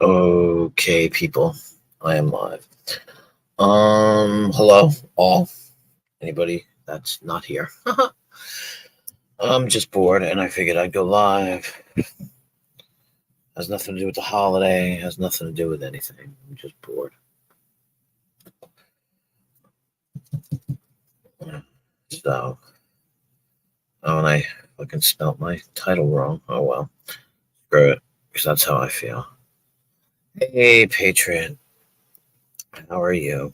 Okay, people, I am live. Hello, all. Anybody that's not here? I'm just bored, and I figured I'd go live. Has nothing to do with the holiday. Has nothing to do with anything. I'm just bored. So, oh, and I fucking spelt my title wrong. Oh well, screw it, because that's how I feel. Hey, Patriot, how are you?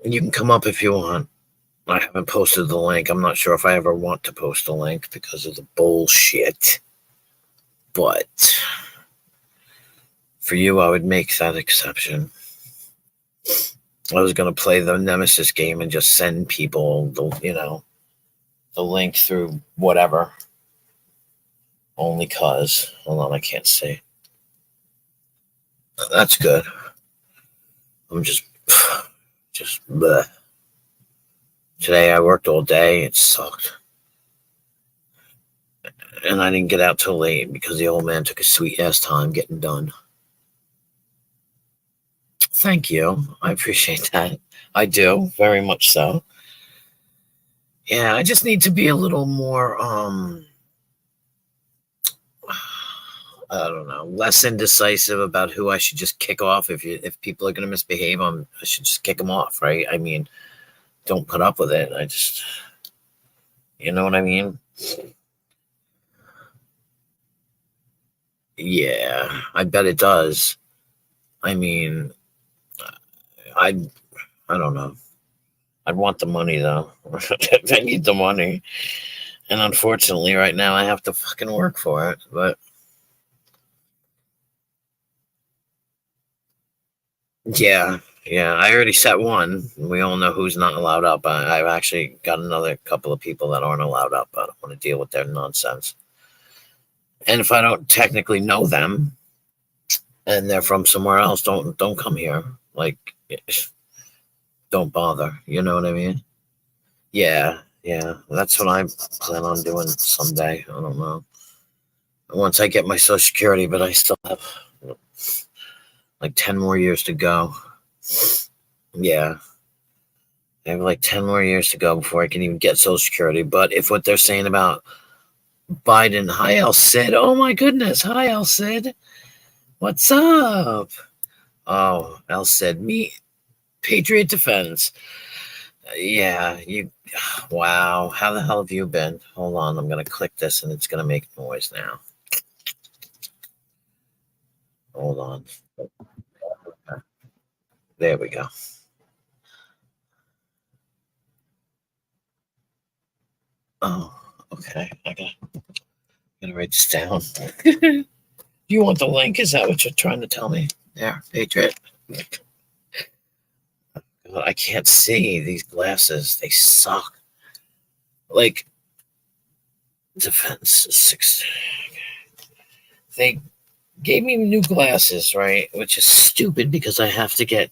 You can come up if you want. I haven't posted the link. I'm not sure if I ever want to post a link because of the bullshit. But for you, I would make that exception. I was going to play the Nemesis game and just send people the link through whatever. Only cause. Hold on, I can't see. That's good. I'm just bleh. Today I worked all day. It sucked. And I didn't get out till late because the old man took his sweet ass time getting done. Thank you. I appreciate that. I do, very much so. Yeah, I just need to be a little more I don't know, less indecisive about who I should just kick off. If people are going to misbehave, I should just kick them off, right? I mean, don't put up with it. You know what I mean? Yeah, I bet it does. I mean, I don't know. I want the money though. I need the money, and unfortunately, right now I have to fucking work for it. But yeah, yeah, I already set one. We all know who's not allowed up. I've actually got another couple of people that aren't allowed up. I don't want to deal with their nonsense. And if I don't technically know them and they're from somewhere else, don't come here. Like, don't bother. You know what I mean? Yeah, yeah. That's what I plan on doing someday. I don't know. Once I get my Social Security, but I still have like 10 more years to go. Yeah. I have like 10 more years to go before I can even get Social Security. But if what they're saying about Biden, hi, El Cid. Oh my goodness. Hi, El Cid. What's up? Oh, El Cid. Me, Patriot Defense. Yeah, you. Wow. How the hell have you been? Hold on. I'm going to click this and it's going to make noise now. Hold on. There we go. Oh, okay. I gotta write this down. Do you want the link? Is that what you're trying to tell me? There, Patriot. God, I can't see these glasses. They suck. Like Defense 6. They gave me new glasses, right? Which is stupid because I have to get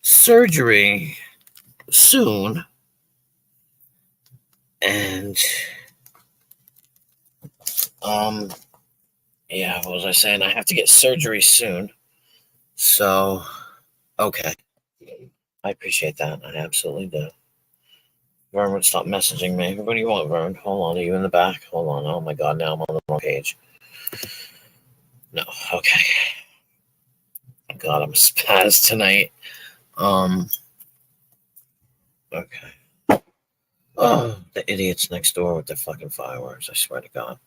surgery soon. And yeah, what was I saying? I have to get surgery soon. So okay. I appreciate that. I absolutely do. Vern would stop messaging me. What do you want, Vern? Hold on. Are you in the back? Hold on. Oh my god, now I'm on the wrong page. No. Okay. God, I'm a spaz tonight. Okay. Oh, the idiots next door with their fucking fireworks. I swear to God.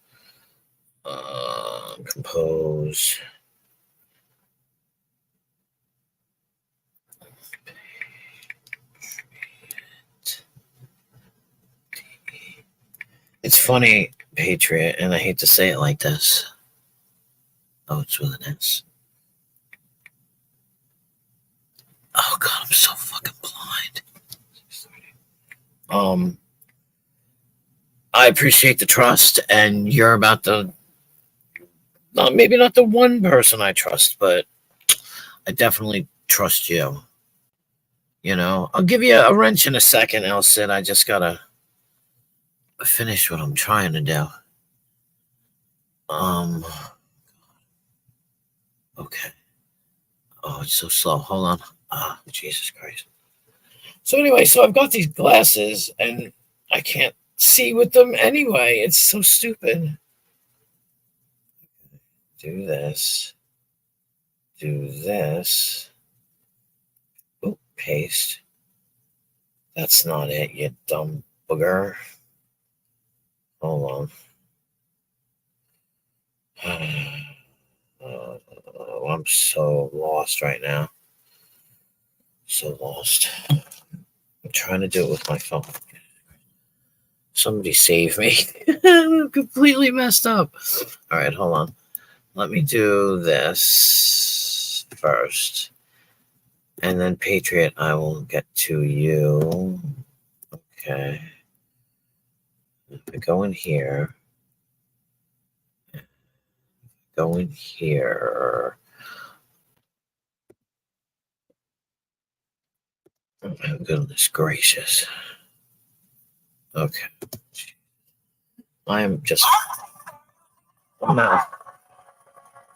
Compose. It's funny, Patriot, and I hate to say it like this. Oh, it's with an S. Oh God, I'm so fucking blind. I appreciate the trust, and you're about the maybe not the one person I trust, but I definitely trust you. You know, I'll give you a wrench in a second, Elsid. I just gotta finish what I'm trying to do. Okay. Oh, it's so slow. Hold on. Ah, Jesus Christ. So anyway, so I've got these glasses and I can't see with them anyway. It's so stupid. Do this. Do this. Oh, paste. That's not it, you dumb booger. Hold on. Oh, I'm so lost right now. So lost. I'm trying to do it with my phone. Somebody save me. I'm completely messed up. All right, hold on. Let me do this first. And then Patriot, I will get to you. Okay. I go in here. Go in here. Oh, my goodness gracious. Okay. I am just. Oh, no.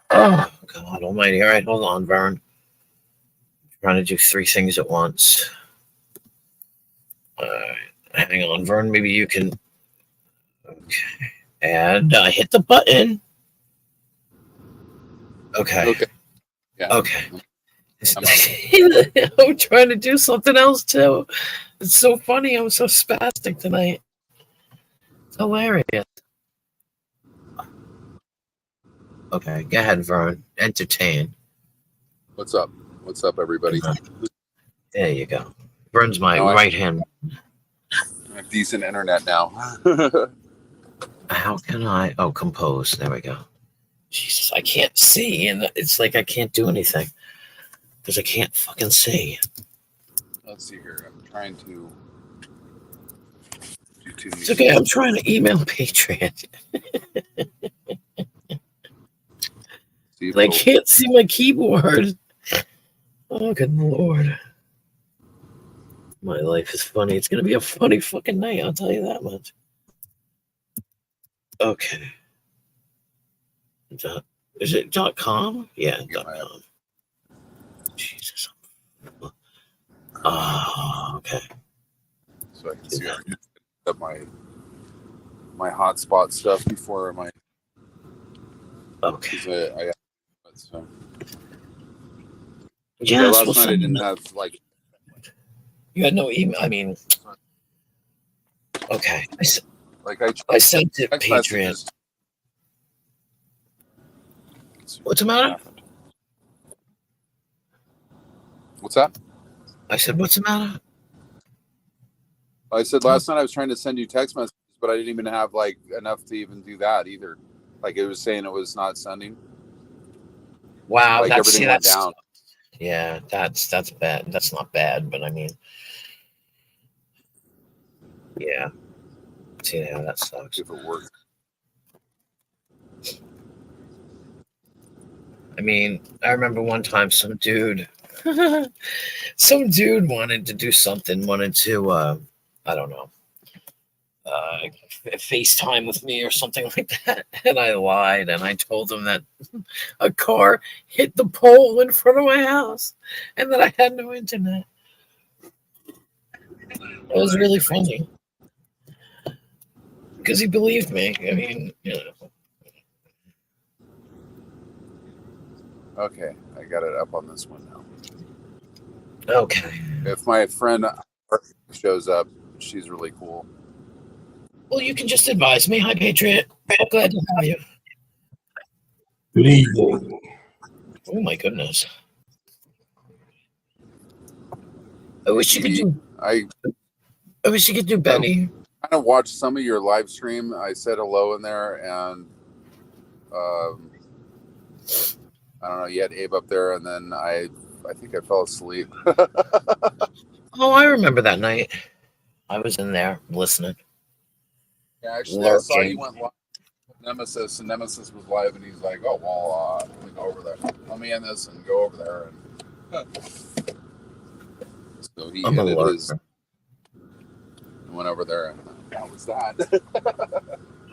Oh, God almighty. All right, hold on, Vern. I'm trying to do 3 things at once. All right. Hang on, Vern. Maybe you can. Okay. And I hit the button. Okay. Okay. Yeah. Okay. I'm trying to do something else too. It's so funny. I'm so spastic tonight. It's hilarious. Okay, go ahead, Vern. Entertain. What's up? What's up, everybody? There you go. Vern's my right hand. I have decent internet now. How can I? Oh, compose. There we go. Jesus, I can't see, and it's like I can't do anything because I can't fucking see. Let's see here. I'm trying to do 2 It's okay. I'm trying to email Patriot. I can't see my keyboard. Oh, good Lord. My life is funny. It's going to be a funny fucking night. I'll tell you that much. Okay. Is it .com? Yeah, .com. Jesus. Oh, okay. So I can see up my hotspot stuff before my. Okay. So. Yeah, last night I didn't have like. You had no email. I mean, okay. I sent it Patriot. What's the matter? What's that? I said, what's the matter? I said last night I was trying to send you text messages, but I didn't even have like enough to even do that either. Like it was saying it was not sending. Wow, like everything went down. Yeah, that's bad. That's not bad, but I mean, yeah. See how that sucks. If it works. I mean, I remember one time some dude wanted to do something, wanted to, I don't know, FaceTime with me or something like that. And I lied and I told him that a car hit the pole in front of my house and that I had no internet. It was really funny because he believed me. I mean, you know. Okay, I got it up on this one now. Okay. If my friend shows up, she's really cool. Well, you can just advise me. Hi, Patriot. Glad to have you. Good evening. Oh my goodness. I wish you could do. I wish you could do Benny. I kind of watched some of your live stream. I said hello in there, and I don't know. You had Abe up there, and then I think I fell asleep. Oh, I remember that night. I was in there listening. Yeah, actually, I saw you went live with Nemesis, and Nemesis was live, and he's like, "Oh, well, let me go over there. Let me end this and go over there." And so he ended his. Went over there, and that was that.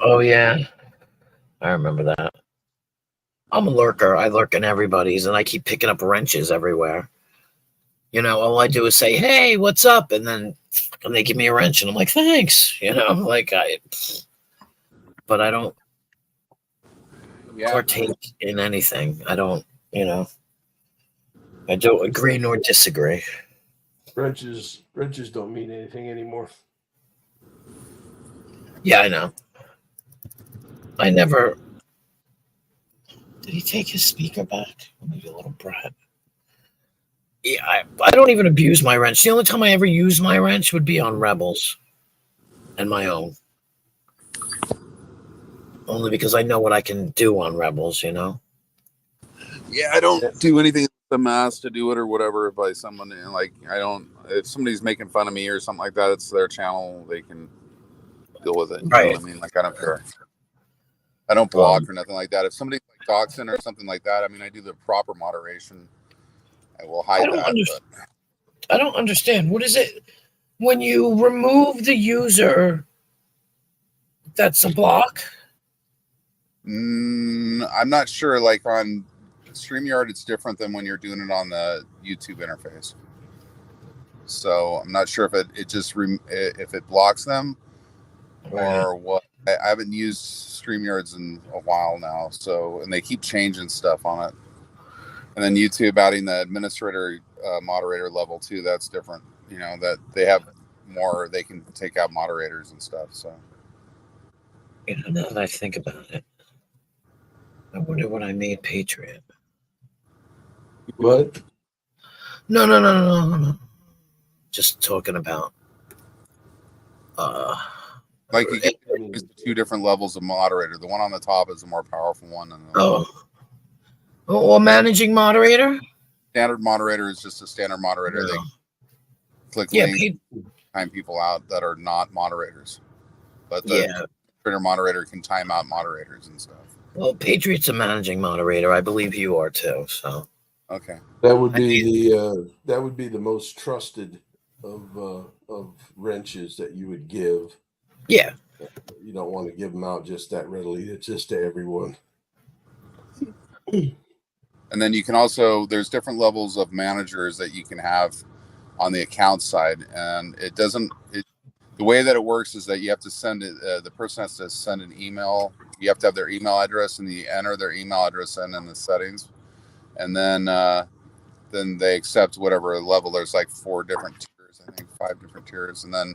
Oh yeah, I remember that. I'm a lurker. I lurk in everybody's, and I keep picking up wrenches everywhere. You know, all I do is say, "Hey, what's up?" And then they give me a wrench, and I'm like, "Thanks." You know, like but I don't Yeah. partake in anything. I don't, you know, I don't agree nor disagree. Wrenches don't mean anything anymore. Yeah, I know. I never. Did he take his speaker back? Maybe a little brat. Yeah, I don't even abuse my wrench. The only time I ever use my wrench would be on Rebels and my own. Only because I know what I can do on Rebels, you know? Yeah, I don't do anything I'm asked to do it or whatever by someone. And like, I don't. If somebody's making fun of me or something like that, it's their channel. They can deal with it. You know what I mean? Like, I don't care. I don't block or nothing like that. If somebody like doxing or something like that, I mean, I do the proper moderation. I will hide that. I don't understand. What is it when you remove the user? That's a block. I'm not sure. Like on StreamYard, it's different than when you're doing it on the YouTube interface. So I'm not sure if it just if it blocks them or what. I haven't used StreamYards in a while now, so and they keep changing stuff on it. And then YouTube adding the administrator moderator level too. That's different. You know that they have more. They can take out moderators and stuff. So. You know, now that I think about it, I wonder what I made Patriot. What? No. Just talking about. Like you get two different levels of moderator. The one on the top is the more powerful one. And or managing moderator. Standard moderator is just a standard moderator. They click links, time people out that are not moderators. But the administrator moderator can time out moderators and stuff. Well, Patriot's a managing moderator. I believe you are too. So okay, that would be the most trusted of wrenches that you would give. Yeah, you don't want to give them out just that readily. It's just to everyone. And then you can also there's different levels of managers that you can have on the account side, and the way that it works is that you have to send it. The person has to send an email. You have to have their email address, and you enter their email address in the settings, and then they accept whatever level. There's like 4 different tiers, I think 5 different tiers, and then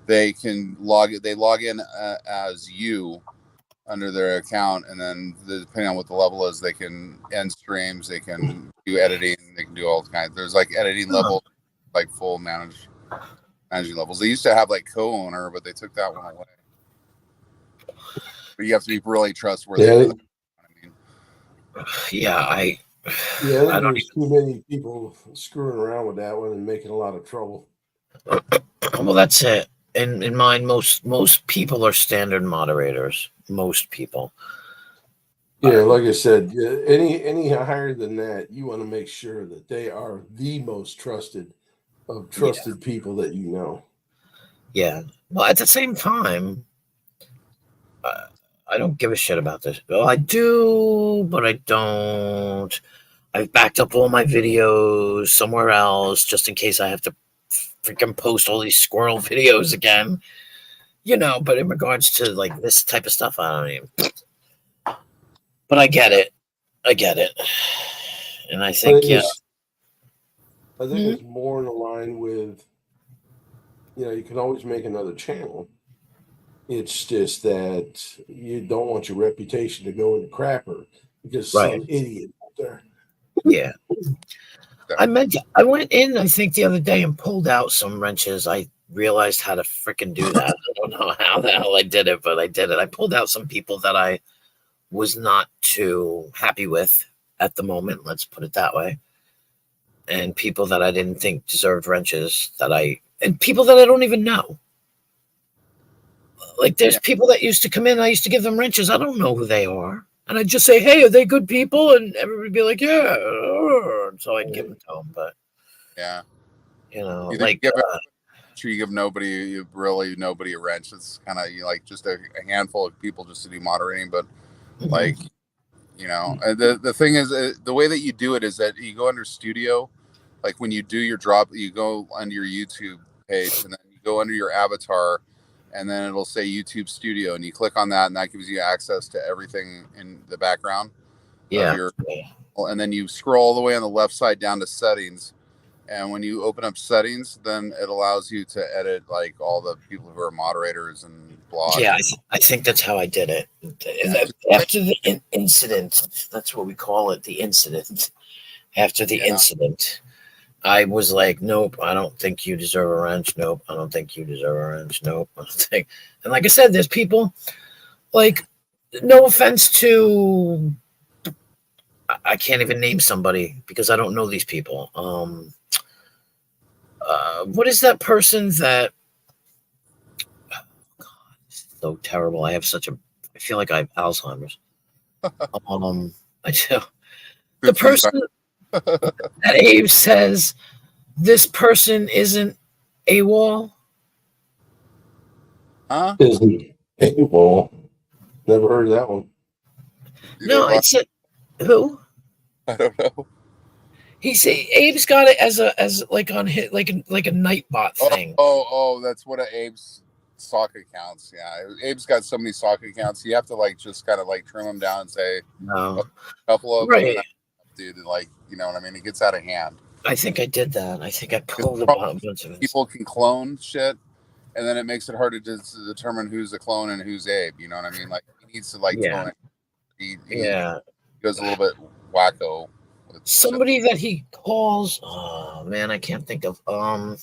they can log in as you under their account, and then depending on what the level is, they can end streams, they can do editing, they can do all kinds. There's like editing level, like full managing levels. They used to have like co-owner, but they took that one away. But you have to be really trustworthy. Yeah, there's too many people screwing around with that one and making a lot of trouble. Well, that's it. In mine, most people are standard moderators. Most people. Yeah, like I said, any higher than that, you want to make sure that they are the most trusted of trusted people that you know. Yeah. Well, at the same time, I don't give a shit about this. Well, I do, but I don't. I've backed up all my videos somewhere else just in case I have to freaking post all these squirrel videos again. You know, but in regards to like this type of stuff, I don't even. But I get it. And I think, I think it's more in line with, you can always make another channel. It's just that you don't want your reputation to go in the crapper because some idiot out there. Yeah. I went in, I think, the other day and pulled out some wrenches. I realized how to freaking do that. I don't know how the hell I did it, but I did it. I pulled out some people that I was not too happy with at the moment. Let's put it that way. And people that I didn't think deserved wrenches and people that I don't even know. Like there's people that used to come in. I used to give them wrenches. I don't know who they are. And I'd just say, hey, are they good people? And everybody would be like, yeah. So I'd give them to them. But, you give nobody a wrench. It's kind of like just a handful of people just to do moderating. But like You know, the thing is, the way that you do it is that you go under studio, like when you do your drop, you go under your YouTube page and then you go under your avatar, and then it'll say YouTube Studio, and you click on that, and that gives you access to everything in the background of Yeah. your. And then you scroll all the way on the left side down to settings, and when you open up settings, then it allows you to edit like all the people who are moderators and blogs. Yeah, I think that's how I did it. After the incident, that's what we call it, the incident. After the incident, I was like, nope, I don't think you deserve a wrench. Nope, I don't think you deserve a wrench. Nope, I don't think. And like I said, there's people, like, no offense to, I can't even name somebody because I don't know these people. What is that person that, God, it's so terrible. I feel like I have Alzheimer's. I do. The person that Abe says this person isn't AWOL. Huh? Isn't AWOL. Never heard of that one. No, it's who? I don't know. Abe's got it as like on hit like a Nightbot thing. Oh, that's one of Abe's sock accounts. Yeah, Abe's got so many sock accounts. You have to like just kind of like trim them down and say No, a couple of right, them, dude. Like, you know what I mean? It gets out of hand. I think I did that. I think I pulled a bunch of it. People can clone shit, and then it makes it hard to determine who's the clone and who's Abe. You know what I mean? Like, he needs to like tone it. He goes a little bit wacko. Somebody that he calls, oh man, I can't think of. But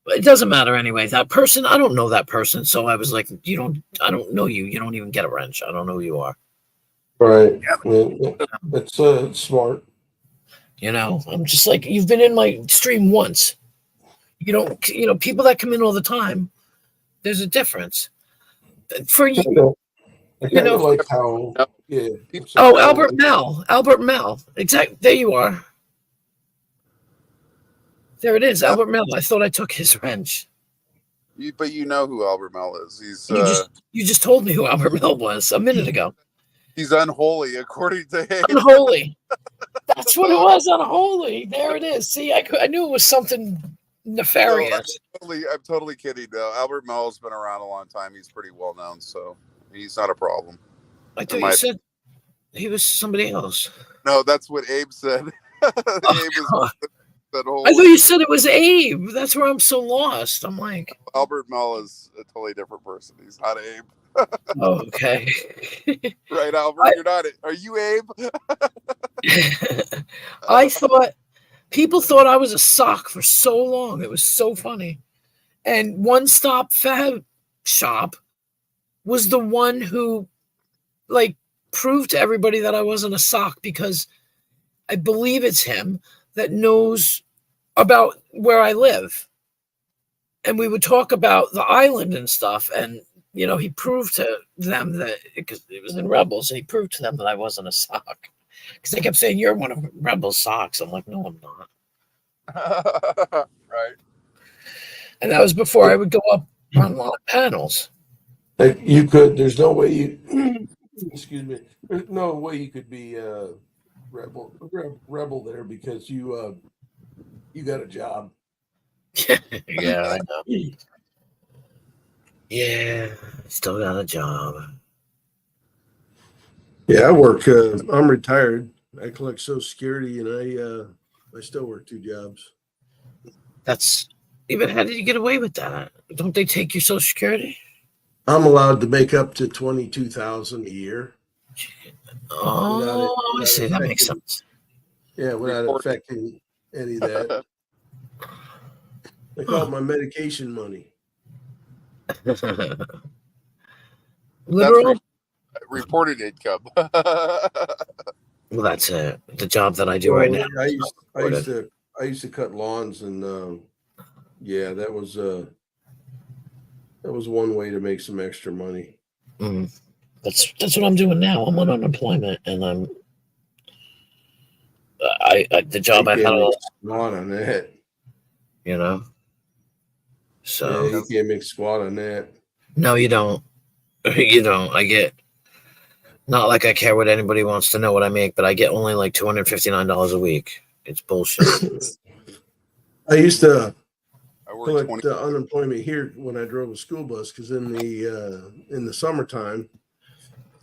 it doesn't matter anyway. That person, I don't know that person, so I was like, I don't know you. You don't even get a wrench. I don't know who you are. Right. It's smart. You know, I'm just like, you've been in my stream once. You don't, people that come in all the time, there's a difference. For you, I kind of like how, Oh, Albert Mel. Exactly. There you are. There it is, Albert Mel. I thought I took his wrench. But you know who Albert Mel is. He's you just told me who Albert Mel was a minute ago. He's unholy, according to him. Unholy. That's what it was, unholy. There it is. See, I knew it was something nefarious. No, I'm totally kidding. No, Albert Mel's been around a long time. He's pretty well known, so he's not a problem. I thought you said he was somebody else. No, that's what Abe said. Abe was I thought you said it was Abe. That's where I'm so lost. I'm like, Albert Mel is a totally different person. He's not Abe. Oh, okay. Right, Albert, you're not it. Are you Abe? I thought people thought I was a sock for so long. It was so funny. And One Stop Fab Shop was the one who like proved to everybody that I wasn't a sock, because I believe it's him that knows about where I live. And we would talk about the island and stuff. And, he proved to them that because it was in Rebels, and he proved to them that I wasn't a sock. Because they kept saying, you're one of Rebel's socks. I'm like, no, I'm not. Right. And that was before I would go up on a lot of panels. You could, there's no way you, excuse me, there's no way you could be rebel there, because you got a job. Yeah, I know. Yeah, still got a job. Yeah, I work. I'm retired. I collect Social Security, and I still work 2 jobs. That's even. How did you get away with that? Don't they take your Social Security? I'm allowed to make up to $22,000 a year. Oh, I see. That makes sense. Yeah, without affecting any of that. I call it my medication money. Literal reported income. Well, that's it. The job that I do right now. I used to cut lawns, and that was one way to make some extra money. That's what I'm doing now. I'm on unemployment, and the job I had a lot on that. So you can't make squat on that. No, you don't. You don't. I get Not like I care what anybody wants to know what I make, but I get only like $259 a week. It's bullshit. I used to I work collect 20. unemployment here when I drove a school bus, because in the summertime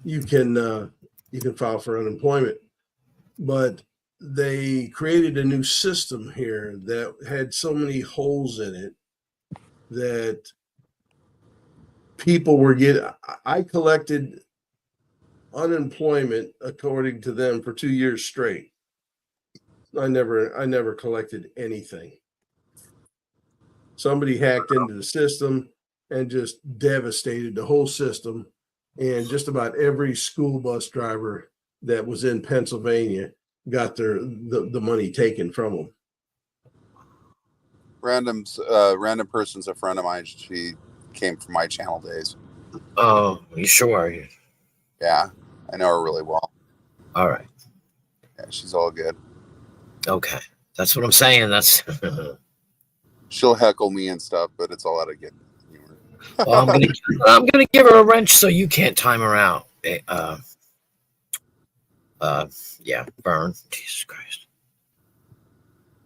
you can file for unemployment, but they created a new system here that had so many holes in it that people were getting. I collected unemployment according to them for 2 years straight. I never collected anything. Somebody hacked into the system and just devastated the whole system. And just about every school bus driver that was in Pennsylvania got the money taken from them. Random person's a friend of mine. She came from my channel days. Oh, you sure? Yeah, I know her really well. All right. Yeah, she's all good. Okay. That's what I'm saying. That's She'll heckle me and stuff, but it's all out of good humor. well, I'm gonna give her a wrench so you can't time her out. Yeah, burn. Jesus Christ.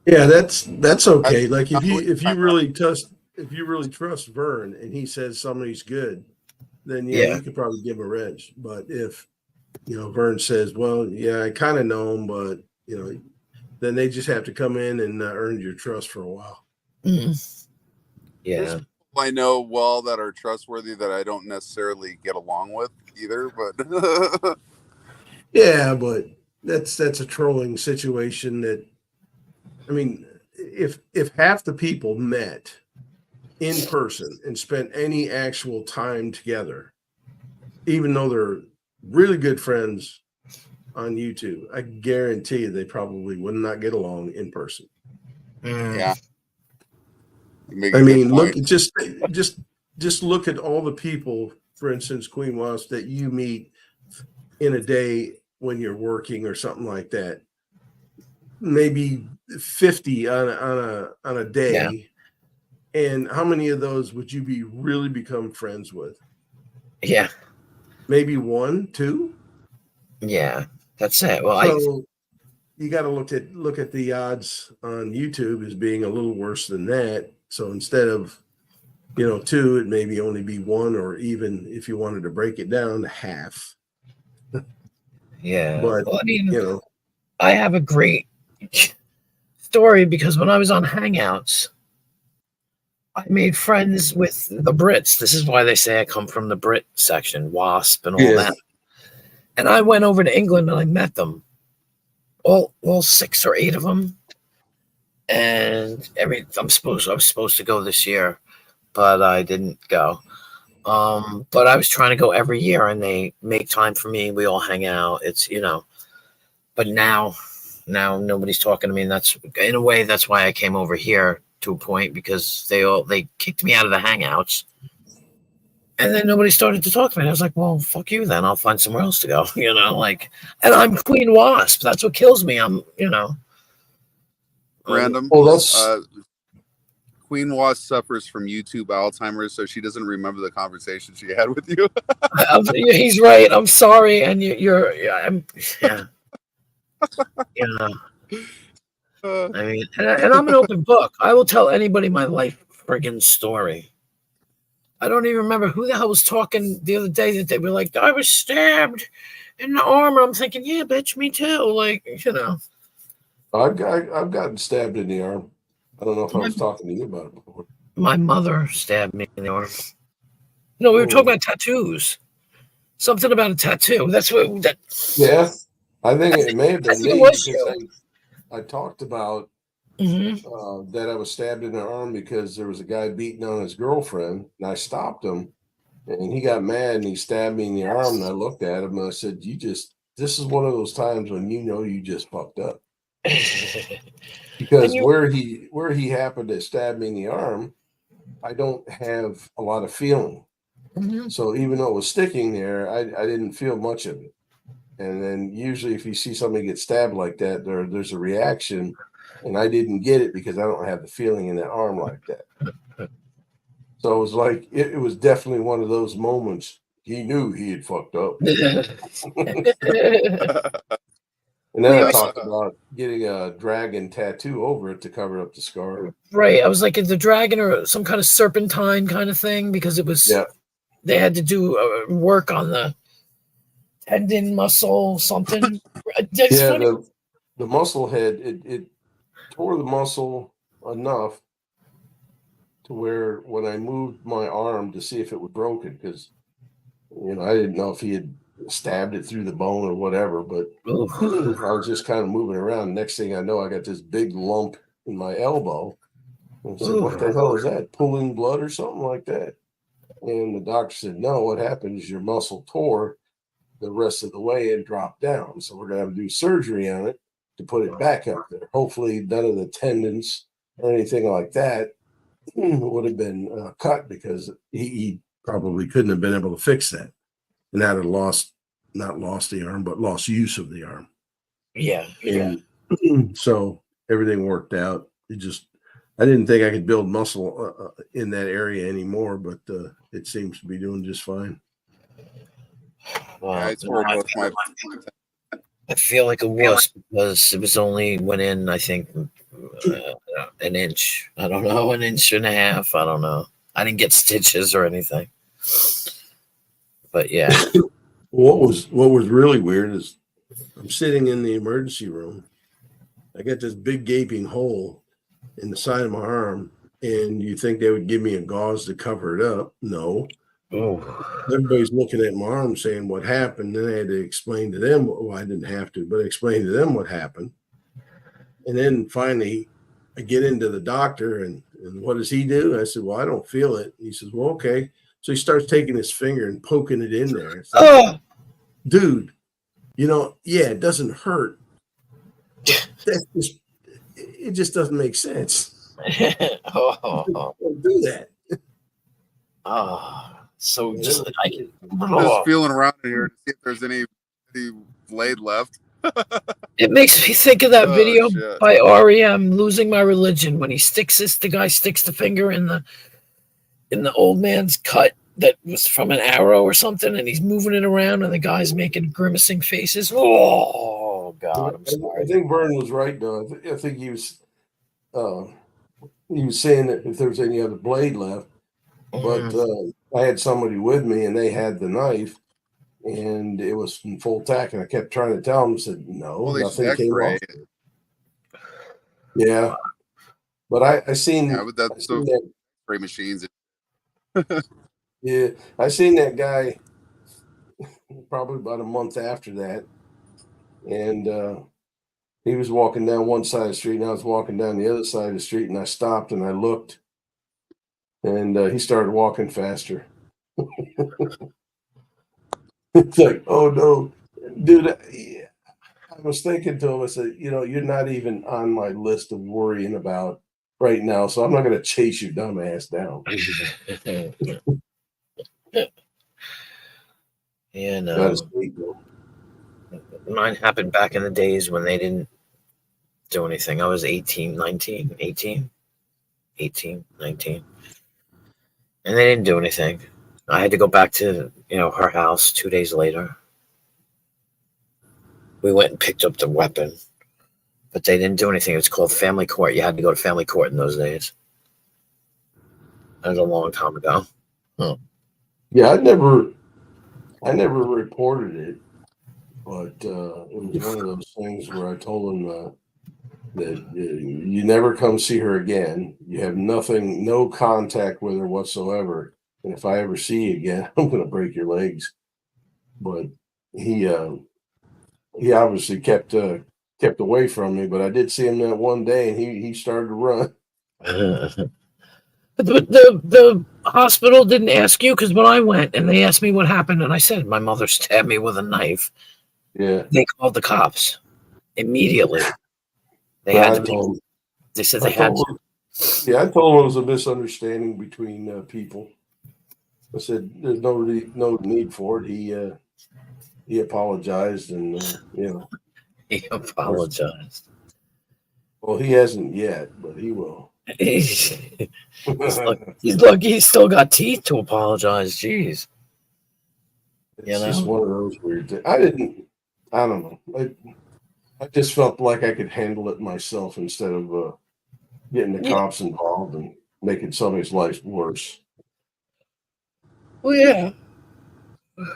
Yeah, that's okay. Like if you I- really trust Vern and he says somebody's good, then yeah, you could probably give him a wrench. But if Vern says, well, yeah, I kind of know him, but then they just have to come in and earn your trust for a while. Mm. Yeah. There's people I know well that are trustworthy that I don't necessarily get along with either, but Yeah, but that's a trolling situation. That, I mean, if half the people met in person and spent any actual time together, even though they're really good friends on YouTube, I guarantee you they probably would not get along in person. yeah. I mean, look, just look at all the people, for instance, Queen Wasp, that you meet in a day when you're working or something like that. Maybe 50 on a day. Yeah. And how many of those would you really become friends with? Yeah. Maybe 1, 2. Yeah. That's it. Well, So you got to look at the odds on YouTube as being a little worse than that. So instead of 2, it maybe only be 1, or even if you wanted to break it down, half. yeah. But Well, I mean, I have a great story because when I was on Hangouts, I made friends with the Brits. This is why they say I come from the Brit section, WASP and all that. And I went over to England and I met them, all 6 or 8 of them. And I was supposed to go this year, but I didn't go. But I was trying to go every year, and they make time for me. We all hang out. It's but now nobody's talking to me, and that's in a way that's why I came over here to a point, because they kicked me out of the Hangouts, and then nobody started to talk to me. And I was like, well, fuck you then. I'll find somewhere else to go. And I'm Queen Wasp. That's what kills me. I'm random. Well, that's Queen Wasp suffers from YouTube Alzheimer's, so she doesn't remember the conversation she had with you. he's right. I'm sorry, and you're yeah. I mean, and I'm an open book. I will tell anybody my life friggin' story. I don't even remember who the hell was talking the other day that they were like, I was stabbed in the arm. I'm thinking, yeah, bitch, me too. Like, I've gotten stabbed in the arm. I don't know if I was talking to you about it before. My mother stabbed me in the arm. We were talking about tattoos. Something about a tattoo. That's what. Yeah, I think it may have been me, because I talked about that I was stabbed in the arm because there was a guy beating on his girlfriend, and I stopped him, and he got mad and he stabbed me in the arm. And I looked at him and I said, this is one of those times when you just fucked up. Because where he happened to stab me in the arm, I don't have a lot of feeling. So even though it was sticking there, I didn't feel much of it. And then usually if you see somebody get stabbed like that, there's a reaction, and I didn't get it because I don't have the feeling in that arm like that. So it was like it was definitely one of those moments he knew he had fucked up. Right. And then I Right. talked about getting a dragon tattoo over it to cover up the scar. I was like, is the dragon or some kind of serpentine kind of thing? Because it was, Yeah. they had to do work on the tendon, muscle, something. It's Yeah, funny. the muscle head, it tore the muscle enough to where when I moved my arm to see if it was broken, because I didn't know if he had stabbed it through the bone or whatever, but Ooh. I was just kind of moving around. Next thing I know, I got this big lump in my elbow. And I said, what the hell is that? Pulling blood or something like that? And the doctor said, no, what happened is your muscle tore the rest of the way and dropped down. So we're going to have to do surgery on it to put it back up there. Hopefully none of the tendons or anything like that would have been cut, because he probably couldn't have been able to fix that. And that had not lost the arm, but lost use of the arm. Yeah. And so everything worked out. I didn't think I could build muscle in that area anymore, but it seems to be doing just fine. Well, I tore both my. I feel like a wuss because it was only went in, I think, an inch. I don't know, an inch and a half. I don't know. I didn't get stitches or anything. But yeah. What was really weird is I'm sitting in the emergency room. I got this big gaping hole in the side of my arm, and you think they would give me a gauze to cover it up? No. Oh. Everybody's looking at my arm saying what happened. Then I had to explain to them. Well, I didn't have to, but explain to them what happened. And then finally I get into the doctor, and what does he do? I said, well, I don't feel it. He says, well, okay. So he starts taking his finger and poking it in there. It's like, dude, yeah, it doesn't hurt. It just doesn't make sense. Don't do that. So Just feeling around in here to see if there's any blade left. It makes me think of that Oh, video shit. by REM, "Losing My Religion," when the guy sticks the finger in the old man's cut that was from an arrow or something, and he's moving it around, and the guy's making grimacing faces. Oh God, I'm sorry. I think Vern was right, though. I think he was saying that if there was any other blade left, but I had somebody with me, and they had the knife, and it was in full tack, and I kept trying to tell them, said no, nothing came off. Yeah, but I seen. Yeah, but that's so X-ray machines. Yeah, I seen that guy probably about a month after that, and he was walking down one side of the street, and I was walking down the other side of the street, and I stopped and I looked, and he started walking faster. It's like, oh no, dude. I was thinking to him, I said, you're not even on my list of worrying about right now, so I'm not going to chase your dumb ass down. Yeah, no. Mine happened back in the days when they didn't do anything. I was 18, 19. And they didn't do anything. I had to go back to, her house 2 days later. We went and picked up the weapon, but they didn't do anything. It was called family court. You had to go to family court in those days. That was a long time ago. Yeah, I never reported it, but it was one of those things where I told them that you never come see her again. You have no contact with her whatsoever. And if I ever see you again, I'm going to break your legs. But he obviously kept away from me. But I did see him that one day, and he started to run. The hospital didn't ask you, because when I went and they asked me what happened, and I said my mother stabbed me with a knife. Yeah, they called the cops immediately. They said they had to. Yeah, I told him it was a misunderstanding between people. I said there's no need for it. He apologized, and He apologized. Well, he hasn't yet, but he will. He's lucky he's still got teeth to apologize. Jeez. It's just one of those weird things. I don't know. I just felt like I could handle it myself instead of getting the cops involved and making somebody's life worse. Well, yeah.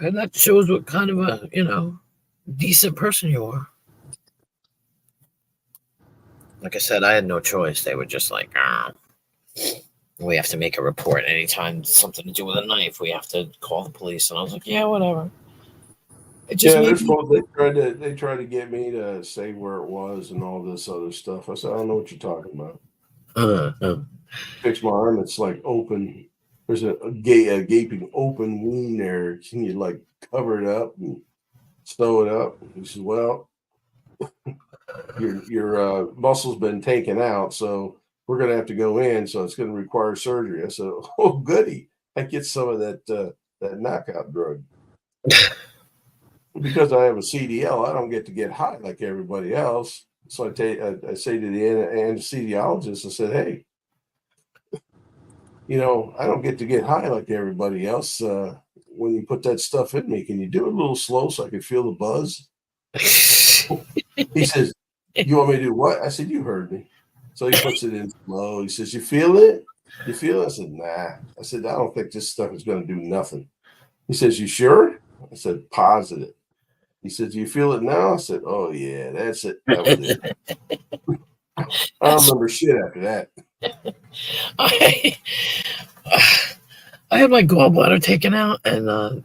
And that shows what kind of a, decent person you are. Like I said, I had no choice. They were just like, we have to make a report anytime something to do with a knife. We have to call the police. And I was like, yeah, whatever. It just they tried to get me to say where it was and all this other stuff. I said, I don't know what you're talking about. Fix my arm. It's like open. There's a gaping open wound there. Can you like cover it up and sew it up? He said, well, your muscle's been taken out, so we're going to have to go in. So it's going to require surgery. I said, oh, goody. I get some of that knockout drug. Because I have a CDL, I don't get to get high like everybody else. So I say to the anesthesiologist, I said, hey, I don't get to get high like everybody else. When you put that stuff in me, can you do it a little slow so I can feel the buzz? He says, you want me to do what? I said, you heard me. So he puts it in slow. He says, you feel it? You feel it? I said, nah. I said, I don't think this stuff is going to do nothing. He says, you sure? I said, positive. He said, do you feel it now? I said, oh, yeah, that's it. That was it. I don't remember shit after that. I had my gallbladder taken out, and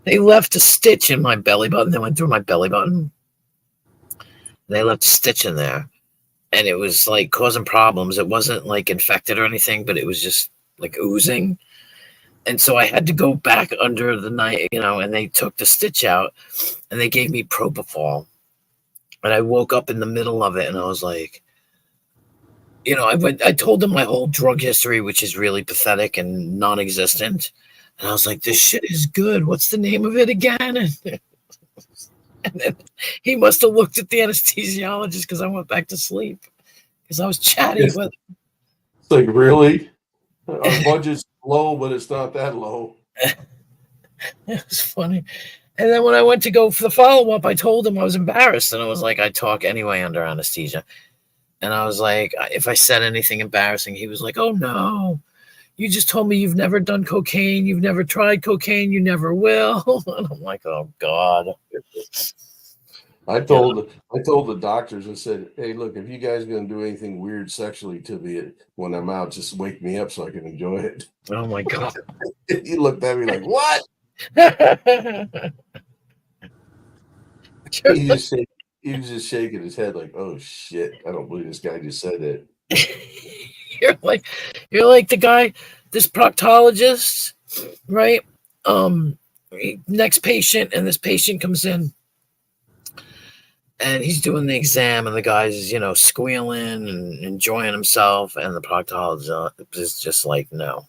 they left a stitch in my belly button. They went through my belly button. They left a stitch in there, and it was like causing problems. It wasn't like infected or anything, but it was just like oozing. And so I had to go back under the knife, and they took the stitch out, and they gave me propofol. And I woke up in the middle of it, and I was like, I told them my whole drug history, which is really pathetic and non-existent. And I was like, this shit is good. What's the name of it again? And then he must have looked at the anesthesiologist because I went back to sleep because I was chatting with him. It's like, really? Our budget's low, but it's not that low. It was funny. And then when I went to go for the follow-up, I told him I was embarrassed. And I was like, I talk anyway under anesthesia. And I was like, if I said anything embarrassing, he was like, oh, no. You just told me you've never done cocaine. You've never tried cocaine. You never will. And I'm like, oh, God. I told the doctors, I said, hey, look, if you guys are going to do anything weird sexually to me when I'm out, just wake me up so I can enjoy it. Oh, my God. He looked at me like, what? He was just shaking his head like, oh, shit. I don't believe this guy just said that. You're like the guy, this proctologist, right? Next patient, and this patient comes in, and he's doing the exam, and the guy's, squealing and enjoying himself, and the proctologist is just like, no,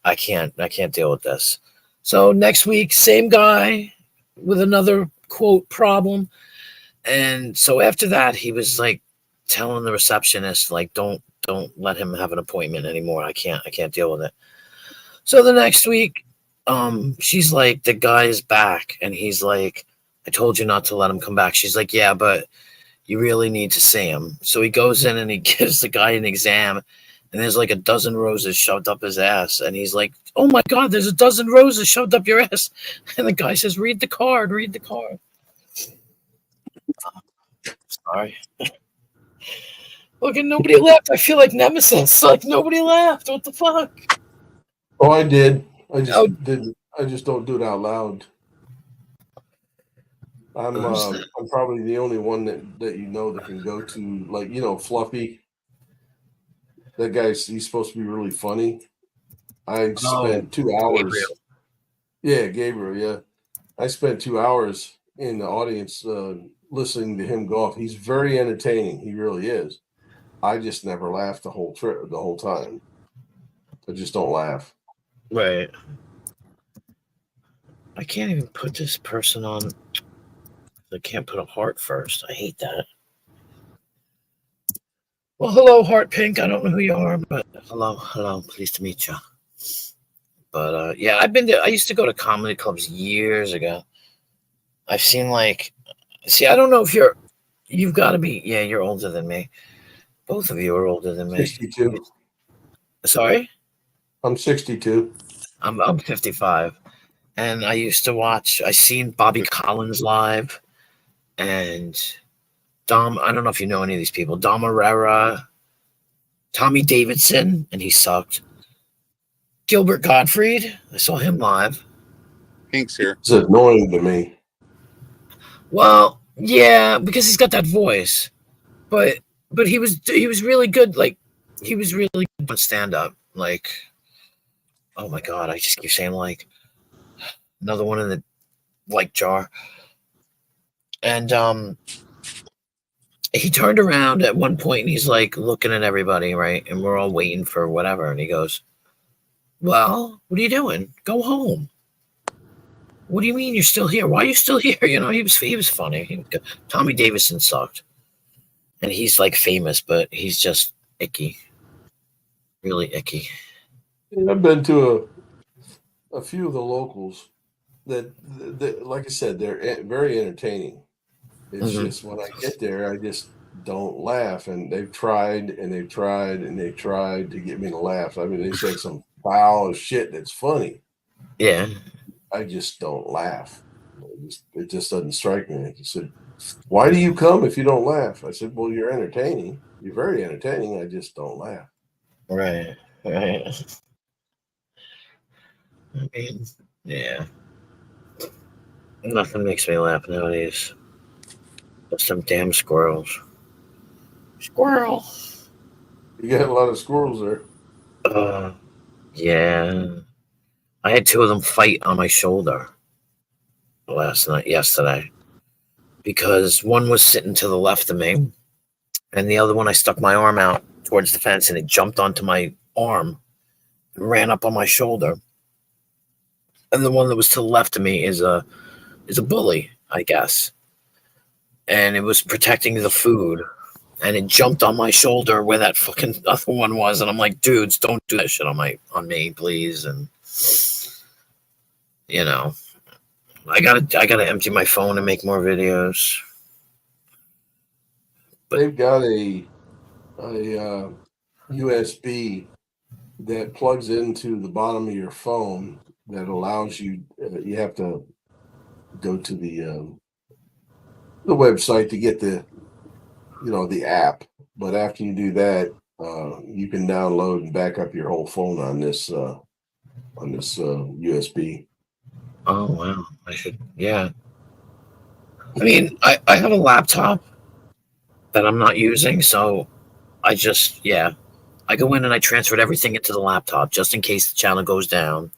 I can't deal with this. So next week, same guy with another quote problem, and so after that, he was like telling the receptionist, like, don't let him have an appointment anymore. I can't deal with it. So the next week, she's like, the guy is back, and he's like, I told you not to let him come back. She's like, yeah, but you really need to see him. So he goes in and he gives the guy an exam, and there's like a dozen roses shoved up his ass. And he's like, oh my God, there's a dozen roses shoved up your ass. And the guy says, read the card. Sorry. Look, and nobody laughed. I feel like Nemesis. Like, nobody laughed. What the fuck? Oh, I did. I just didn't. I just don't do it out loud. I'm probably the only one that that can go to, like, Fluffy. That he's supposed to be really funny. I spent 2 hours. Gabriel. Yeah, Gabriel. Yeah, I spent 2 hours in the audience listening to him go off. He's very entertaining. He really is. I just never laughed the whole time. I just don't laugh. Right. I can't even put this person on. I can't put a heart first. I hate that. Well, hello, Heart Pink. I don't know who you are, but hello. Pleased to meet you. But yeah, I used to go to comedy clubs years ago. I've seen like, see, I don't know if you've got to be, yeah, you're older than me. Both of you are older than me. 62. Sorry? I'm 62. I'm 55. And I seen Bobby Collins live and I don't know if you know any of these people. Dom Herrera, Tommy Davidson, and he sucked. Gilbert Gottfried, I saw him live. Pink's here. It's annoying to me. Well, yeah, because he's got that voice. But he was really good. Like, he was really good on stand up. Like, oh my god, I just keep saying like another one in the like jar. And he turned around at one point and he's like looking at everybody, right? And we're all waiting for whatever. And he goes, "Well, what are you doing? Go home." What do you mean you're still here? Why are you still here? You know, he was funny. Tommy Davidson sucked. And he's like famous, but he's just icky. Really icky. I've been to a few of the locals that, like I said, they're very entertaining. It's just when I get there, I just don't laugh. And they've tried and they've tried and they've tried to get me to laugh. I mean, they say some foul shit that's funny. Yeah. I just don't laugh. It just doesn't strike me. He said, "Why do you come if you don't laugh?" I said, "Well, you're entertaining. You're very entertaining. I just don't laugh." Right. I mean, yeah. Nothing makes me laugh nowadays. But some damn squirrels. Squirrel. You got a lot of squirrels there. Yeah. I had two of them fight on my shoulder yesterday. Because one was sitting to the left of me, and the other one I stuck my arm out towards the fence and it jumped onto my arm and ran up on my shoulder. And the one that was to the left of me is a bully, I guess. And it was protecting the food. And it jumped on my shoulder where that fucking other one was. And I'm like, dudes, don't do that shit on me, please. And you know, I gotta empty my phone and make more videos. But they've got a USB that plugs into the bottom of your phone that allows you. You have to go to the website to get the app. But after you do that, you can download and back up your whole phone on this USB. oh wow, I should, yeah. I mean, I have a laptop that I'm not using, so I go in and I transferred everything into the laptop just in case the channel goes down.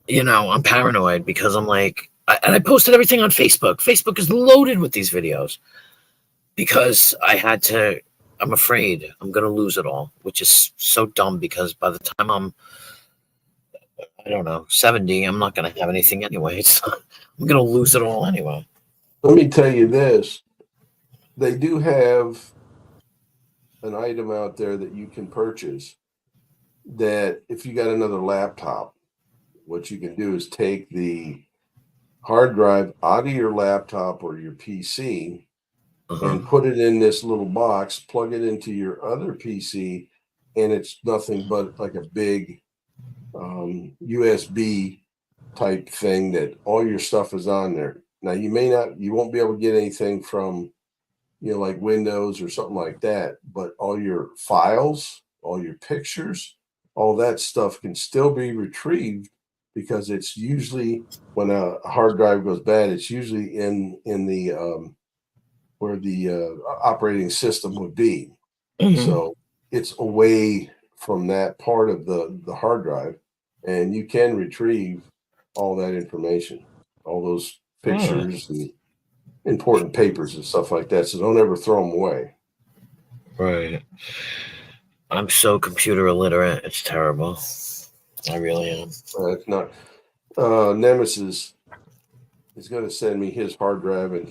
You know, I'm paranoid because I'm like, and I posted everything on Facebook. Facebook is loaded with these videos because I'm afraid I'm going to lose it all, which is so dumb because by the time I'm, I don't know, 70, I'm not going to have anything anyway. I'm going to lose it all anyway. Let me tell you this. They do have an item out there that you can purchase that if you got another laptop, what you can do is take the hard drive out of your laptop or your PC and put it in this little box, plug it into your other PC, and it's nothing but like a big USB type thing that all your stuff is on there. Now you won't be able to get anything from, like Windows or something like that, but all your files, all your pictures, all that stuff can still be retrieved because it's usually when a hard drive goes bad, it's usually in the where the operating system would be. So it's away from that part of the hard drive, and you can retrieve all that information, all those pictures and important papers and stuff like that. So don't ever throw them away. Right. I'm so computer illiterate. It's terrible. I really am. It's not. Nemesis is going to send me his hard drive and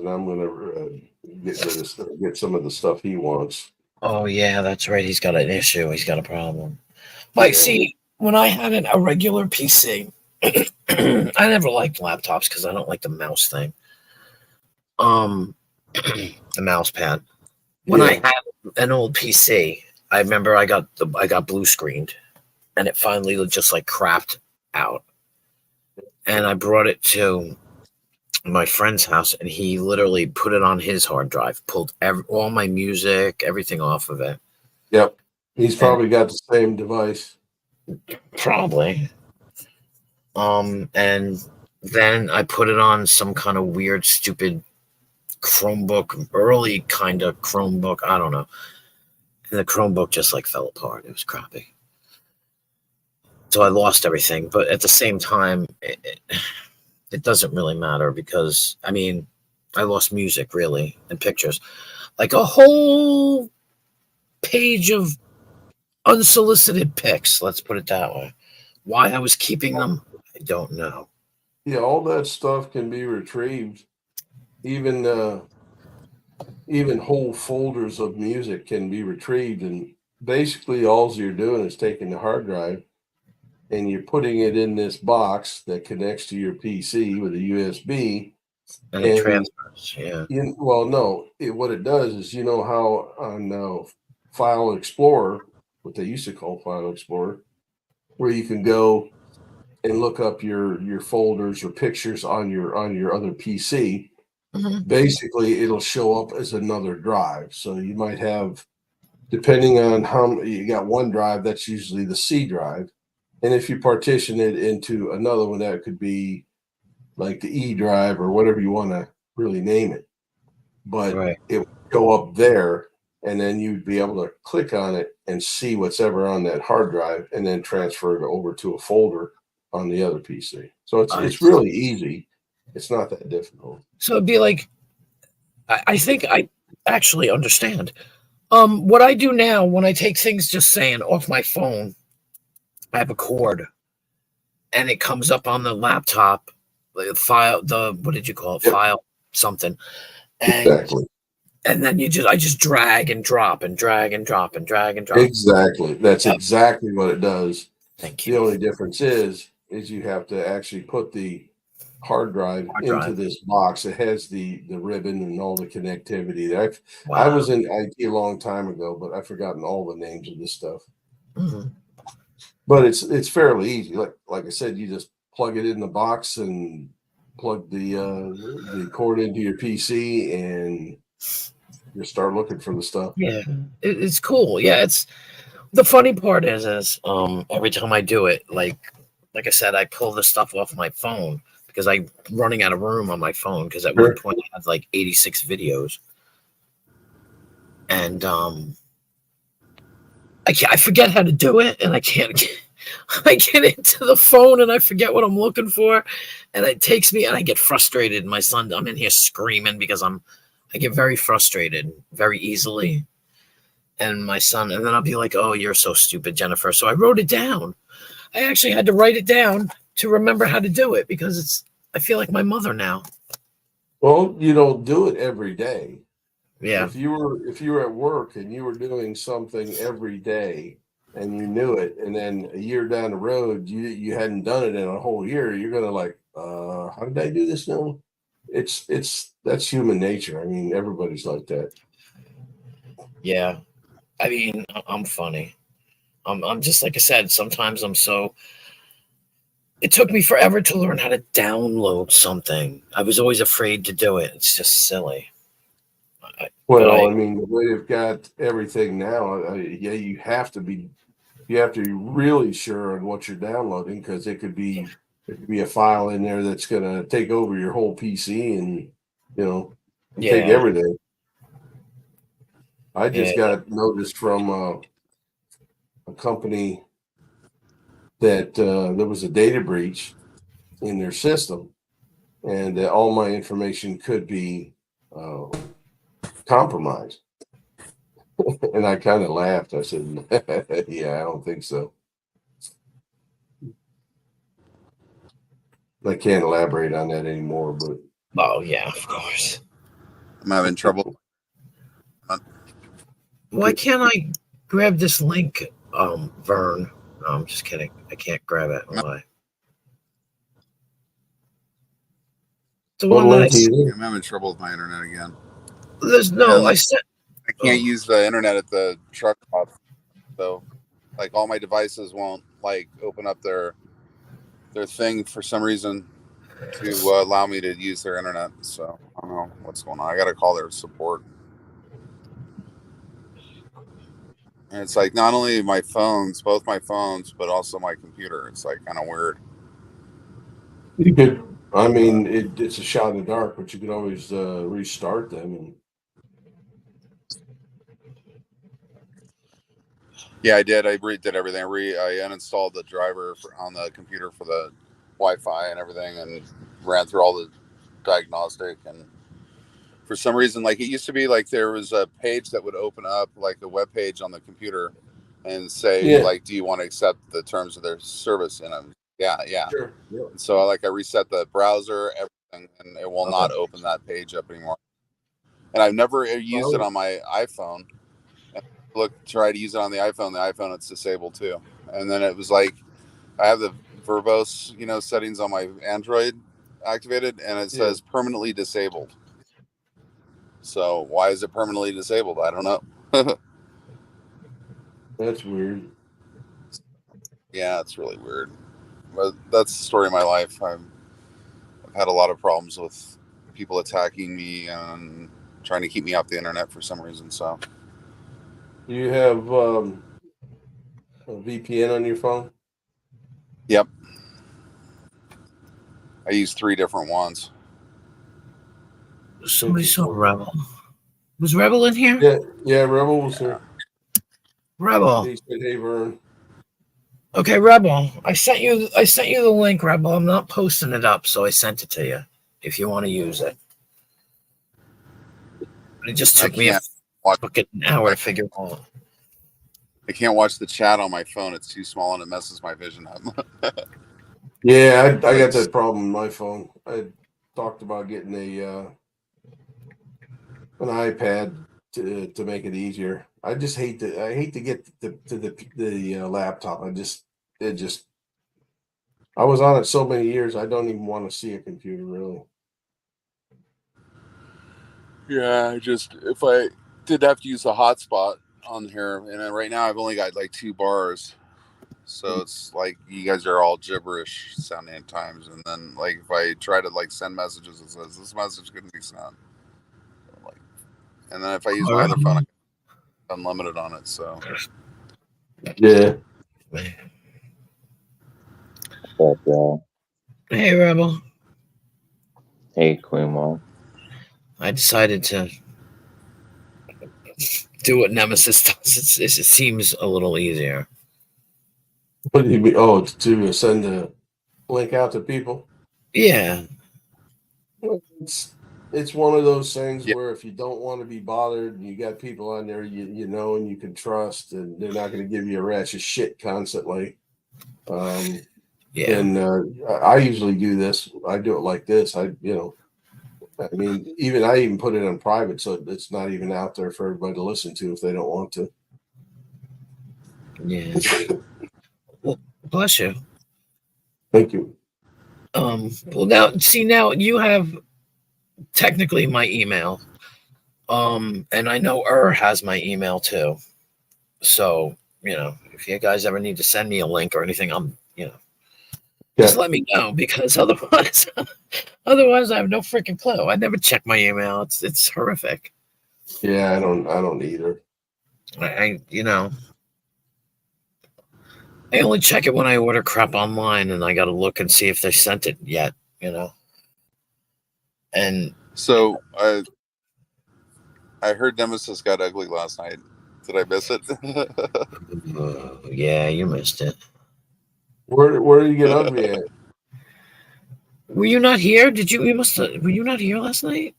I'm going to get some of the stuff he wants. Oh yeah, that's right. He's got an issue. He's got a problem. But see, when I had a regular PC, I never liked laptops because I don't like the mouse thing. The mouse pad. When I had an old PC, I remember I got blue screened, and it finally just like crapped out. And I brought it to my friend's house, and he literally put it on his hard drive, pulled all my music, everything off of it. Yep. He's probably got the same device. Probably. And then I put it on some kind of weird, stupid Chromebook, early kind of Chromebook. I don't know. And the Chromebook just like fell apart. It was crappy. So I lost everything. But at the same time, it doesn't really matter because, I mean, I lost music really and pictures. Like a whole page of unsolicited pics. Let's put it that way. Why I was keeping them, I don't know. Yeah, all that stuff can be retrieved. Even whole folders of music can be retrieved, and basically all you're doing is taking the hard drive and you're putting it in this box that connects to your PC with a USB. And it transfers, yeah. What it does is, you know how on File Explorer, what they used to call File Explorer, where you can go and look up your folders or pictures on your other PC. Mm-hmm. Basically, it'll show up as another drive. So you might have, depending on how you got one drive, that's usually the C drive. And if you partition it into another one, that could be like the E drive or whatever you want to really name it. But it would go up there, and then you'd be able to click on it and see what's ever on that hard drive and then transfer it over to a folder on the other PC. So it's really easy. It's not that difficult. So it'd be like, I think I actually understand. What I do now when I take things just saying off my phone, I have a cord, and it comes up on the laptop, the file, what did you call it? Yep. File something. And, exactly. And then I just drag and drop and drag and drop and drag and drop. Exactly. That's exactly what it does. Thank you. The only difference is you have to actually put the hard drive into this box. It has the ribbon and all the connectivity. I was in IT a long time ago, but I've forgotten all the names of this stuff. Mm-hmm. But it's fairly easy. Like I said, you just plug it in the box and plug the cord into your PC, and you start looking for the stuff. Yeah, it's cool. Yeah, it's the funny part is every time I do it, like I said, I pull the stuff off my phone because I'm running out of room on my phone. Because at one point I had like 86 videos, and I forget how to do it, and I get into the phone and I forget what I'm looking for, and it takes me, and I get frustrated. My son, I'm in here screaming because I get very frustrated very easily, and my son, and then I'll be like, "Oh, you're so stupid, Jennifer." So I wrote it down. I actually had to write it down to remember how to do it because I feel like my mother now. Well, you don't do it every day. Yeah. If you were at work and you were doing something every day and you knew it, and then a year down the road you hadn't done it in a whole year, you're gonna like, how did I do this now? That's human nature. I mean, everybody's like that. Yeah. I mean, I'm funny. I'm just, like I said, sometimes I'm so. It took me forever to learn how to download something. I was always afraid to do it. It's just silly. I mean, the way they've got everything now, you have to be really sure on what you're downloading, because it could be a file in there that's going to take over your whole PC and take everything. I just got notice from a company that there was a data breach in their system, and that all my information could be compromised. And I kind of laughed. I said, yeah, I don't think so. I can't elaborate on that anymore, but. Oh, yeah, of course. I'm having trouble. Why can't I grab this link, Vern? No, I'm just kidding. I can't grab it. Why? The What one that I link do sent. you I'm having trouble with my internet again. There's no. And I sent. I can't Oh. use the internet at the truck stop, so like all my devices won't like open up their thing for some reason to allow me to use their internet. So I don't know what's going on. I got to call their support. And it's like not only my phones, both my phones, but also my computer. It's like kind of weird. You could, I mean, it's a shot in the dark, but you could always restart them. And Yeah, I did. I redid everything. I uninstalled the driver on the computer for the Wi-Fi and everything, and ran through all the diagnostic. And for some reason, like it used to be, like there was a page that would open up, like a web page on the computer, and say, yeah, like, do you want to accept the terms of their service? And I'm, yeah. sure. Yeah. And so I reset the browser, everything, and it will not open that page up anymore. And I've never used it on my iPhone. Try to use it on the iPhone it's disabled too. And then it was like I have the verbose settings on my Android activated, and it says permanently disabled. So why is it permanently disabled? I don't know. That's weird. Yeah, it's really weird, but that's the story of my life. I've had a lot of problems with people attacking me and trying to keep me off the internet for some reason. So Do you have a VPN on your phone? yep, I use 3 different ones. Somebody saw Rebel. Was Rebel in here? Yeah, Rebel was here. Rebel. He said, "Hey, Vern." Okay, Rebel. I sent you the link, Rebel. I'm not posting it up, so I sent it to you if you want to use it. But it just took me a fucking hour to figure it out. I can't watch the chat on my phone. It's too small and it messes my vision up. Yeah, I got that problem on my phone. I talked about getting an iPad to make it easier. I hate to get to the laptop. I was on it so many years. I don't even want to see a computer really. Yeah, if I did have to use a hotspot on here, and right now I've only got like 2 bars, so it's like you guys are all gibberish sounding at times. And then like if I try to like send messages, it says this message couldn't be sent. Like, and then if I use my other phone, I can unlimited on it. So yeah. What's up, y'all? Hey, Rebel. Hey, Queen Mom. I decided to do what Nemesis does. It seems a little easier. What do you mean? Oh, to send a link out to people? Yeah. It's one of those things where if you don't want to be bothered and you got people on there you know and you can trust, and they're not going to give you a rash of shit constantly. And I usually do this. I do it like this. I even put it on private, so it's not even out there for everybody to listen to if they don't want to. Yeah. Well, bless you. Thank you. Well, now you have technically my email. And I know has my email too. So, if you guys ever need to send me a link or anything, just let me know, because otherwise I have no freaking clue. I never check my email. It's horrific. Yeah, I don't either. I only check it when I order crap online, and I got to look and see if they sent it yet, And so I heard Nemesis got ugly last night. Did I miss it? Yeah, you missed it. Where did you get ugly at? Were you not here? Were you not here last night?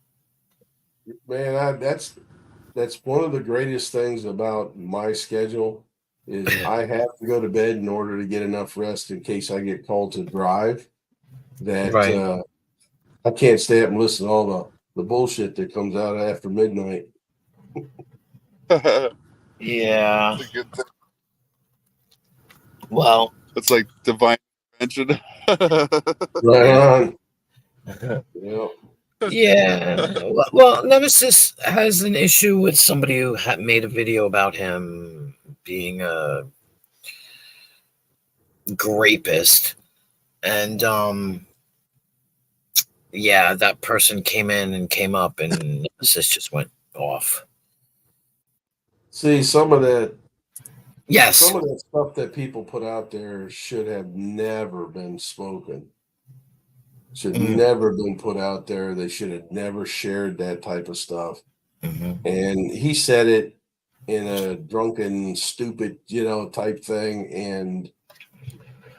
Man, that's one of the greatest things about my schedule is I have to go to bed in order to get enough rest in case I get called to drive. That I can't stay up and listen to all the bullshit that comes out after midnight. Yeah. Well, It's like divine intervention. Right on. Yep. yeah. Well, Nemesis has an issue with somebody who made a video about him being a rapist, and yeah, that person came in and came up, and Nemesis just went off. See, some of that Yes. stuff that people put out there should have never been spoken. Should Mm. never been put out there. They should have never shared that type of stuff. Mhm. And he said it in a drunken, stupid, type thing. And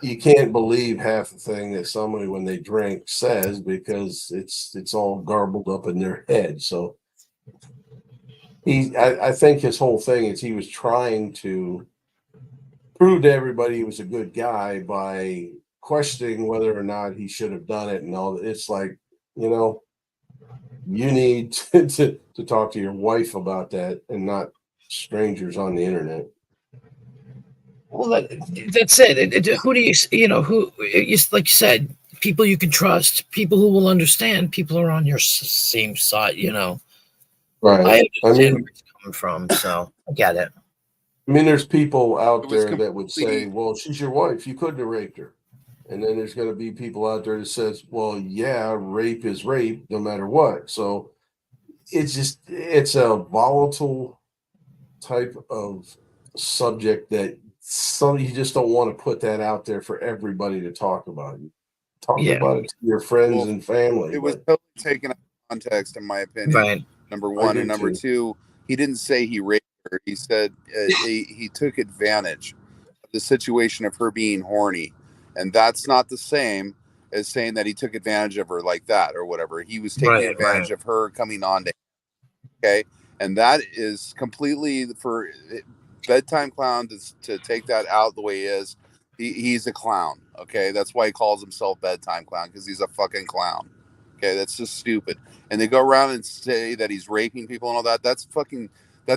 you can't believe half the thing that somebody when they drink says because it's all garbled up in their head. So I think his whole thing is he was trying to prove to everybody he was a good guy by questioning whether or not he should have done it and all. It's like, you need to talk to your wife about that and not strangers on the internet. Well, that's it. Who do who, like you said, people you can trust, people who will understand, people who are on your same side, Right. I I understand mean, where it's coming from, so I get it. there's people out It was there that would say, completely- well, she's your wife. You couldn't have raped her. And then there's going to be people out there that says, well, yeah, rape is rape no matter what. So it's a volatile type of subject that you just don't want to put that out there for everybody to talk about. You talk Yeah. about it to your friends Well, and family. It was but totally taken out of context, in my opinion. Right. Number I one, do and number too. two, he didn't say he raped her. He said he took advantage of the situation of her being horny, and that's not the same as saying that he took advantage of her like that or whatever. He was taking Right, advantage of her coming on to him. Okay, and that is completely for bedtime clown to take that out the way he is. He's a clown. Okay, that's why he calls himself bedtime clown, because he's a fucking clown. Okay, that's just stupid. And they go around and say that he's raping people and all that. That's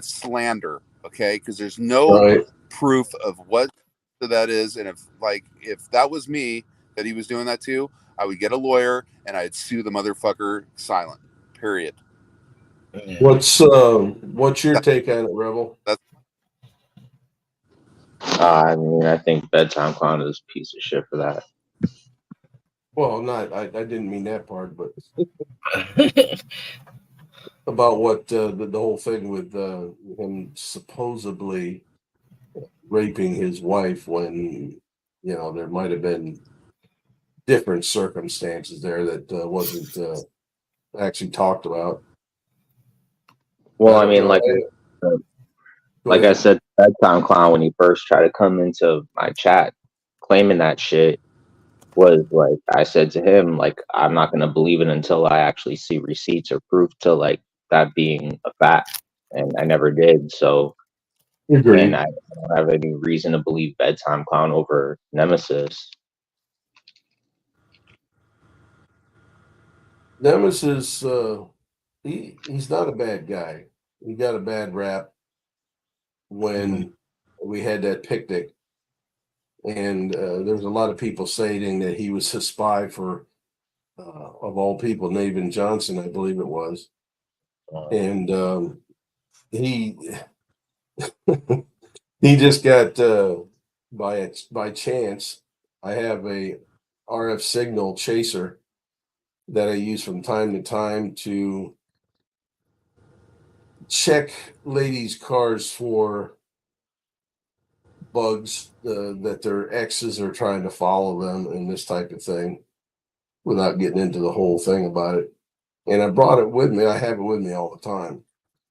slander. Okay, because there's no Right. proof of what that is. And if that was me that he was doing that to, I would get a lawyer and I'd sue the motherfucker silent. Period. Yeah. What's your take on it, Rebel? I mean, I think Bedtime Clown is a piece of shit for that. Well, not I didn't mean that part, but about what the whole thing with him supposedly raping his wife when there might have been different circumstances there that wasn't actually talked about. Well, I don't mean, know. like Go I ahead. said, Bedtime Clown, when he first tried to come into my chat claiming that shit, was like, I said to him, like, I'm not going to believe it until I actually see receipts or proof to like that being a fact. And I never did. So, Agreed. and I don't have any reason to believe Bedtime Clown over Nemesis. Nemesis, he's not a bad guy. He got a bad rap when we had that picnic, and there was a lot of people saying that he was a spy for, of all people, Nathan Johnson, I believe it was, and he he just got by chance. I have a RF signal chaser that I use from time to time to check ladies' cars for bugs that their exes are trying to follow them and this type of thing without getting into the whole thing about it. And I brought it with me. I have it with me all the time.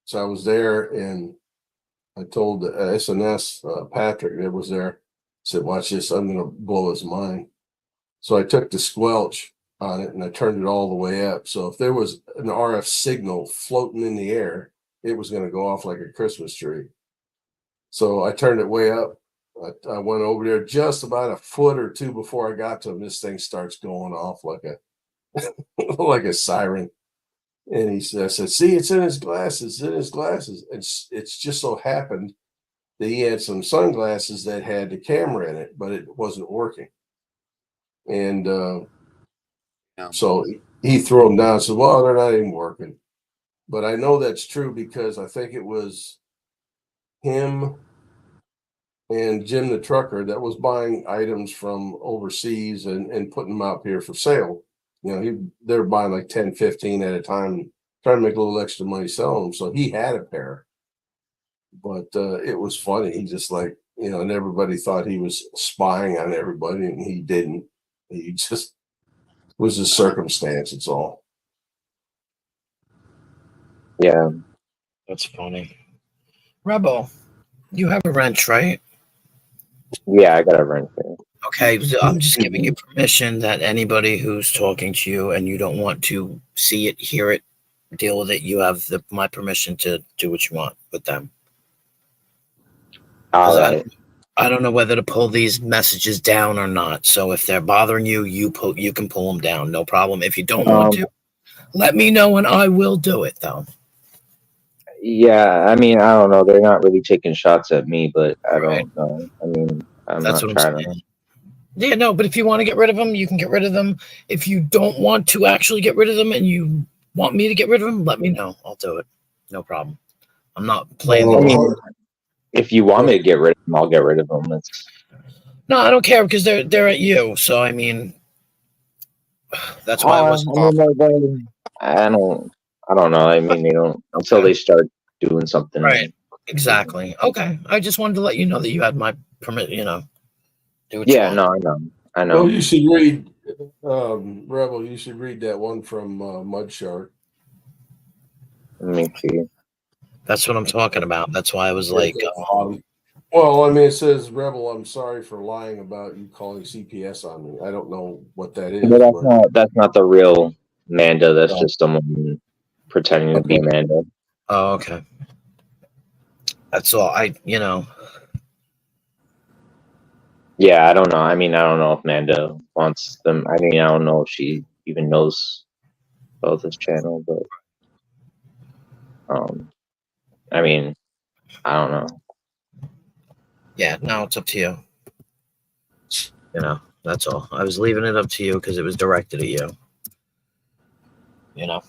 So I was there and I told the SNS Patrick that was there, said, watch this, I'm going to blow his mind. So I took the squelch on it and I turned it all the way up. So if there was an RF signal floating in the air, it was going to go off like a Christmas tree. So I turned it way up. I went over there just about a foot or two before I got to him. This thing starts going off like a like a siren. And I said, see, it's in his glasses. It's in his glasses. It's just so happened that he had some sunglasses that had the camera in it, but it wasn't working. And Yeah. so he threw them down and said, well, they're not even working. But I know that's true because I think it was him and Jim the trucker that was buying items from overseas and putting them out here for sale. You know, they're buying like 10, 15 at a time, trying to make a little extra money selling them. So he had a pair. But it was funny. He just like, you know, and everybody thought he was spying on everybody, and he didn't. He just was a circumstance. It's all. Yeah. That's funny. Rebel, you have a wrench, right? Yeah, I got a wrench there. Okay, so I'm just giving you permission that anybody who's talking to you and you don't want to see it, hear it, deal with it, you have my permission to do what you want with them. All 'Cause right. I don't know whether to pull these messages down or not. So if they're bothering you, you can pull them down, no problem. If you don't want to, let me know and I will do it though. Yeah, I mean, I don't know. They're not really taking shots at me, but I Right. don't know. I mean, I'm That's not what I'm trying saying. Yeah, no, but if you want to get rid of them, you can get rid of them. If you don't want to actually get rid of them and you want me to get rid of them, let me know. I'll do it. No problem. I'm not playing. Well, I mean, if you want me to get rid of them, I'll get rid of them. No, I don't care because they're at you. So I mean, that's why I wasn't. I don't know. I mean, they don't until they start doing something. Right. Exactly. Okay. I just wanted to let you know that you had my permit. You know, do what Yeah. you No, want. I know. Well, you should read, Rebel. You should read that one from Mud Shark. Let me see. That's what I'm talking about. That's why I was like, well, I mean, it says, Rebel, I'm sorry for lying about you calling CPS on me. I don't know what that is. But that's not the real Manda. That's No. just someone pretending to be Manda. oh, okay. That's all. Yeah, I don't know. I mean, I don't know if Manda wants them. I mean, I don't know if she even knows about this channel, but I mean, I don't know. Yeah, no, it's up to you. You know, that's all. I was leaving it up to you because it was directed at you. You know.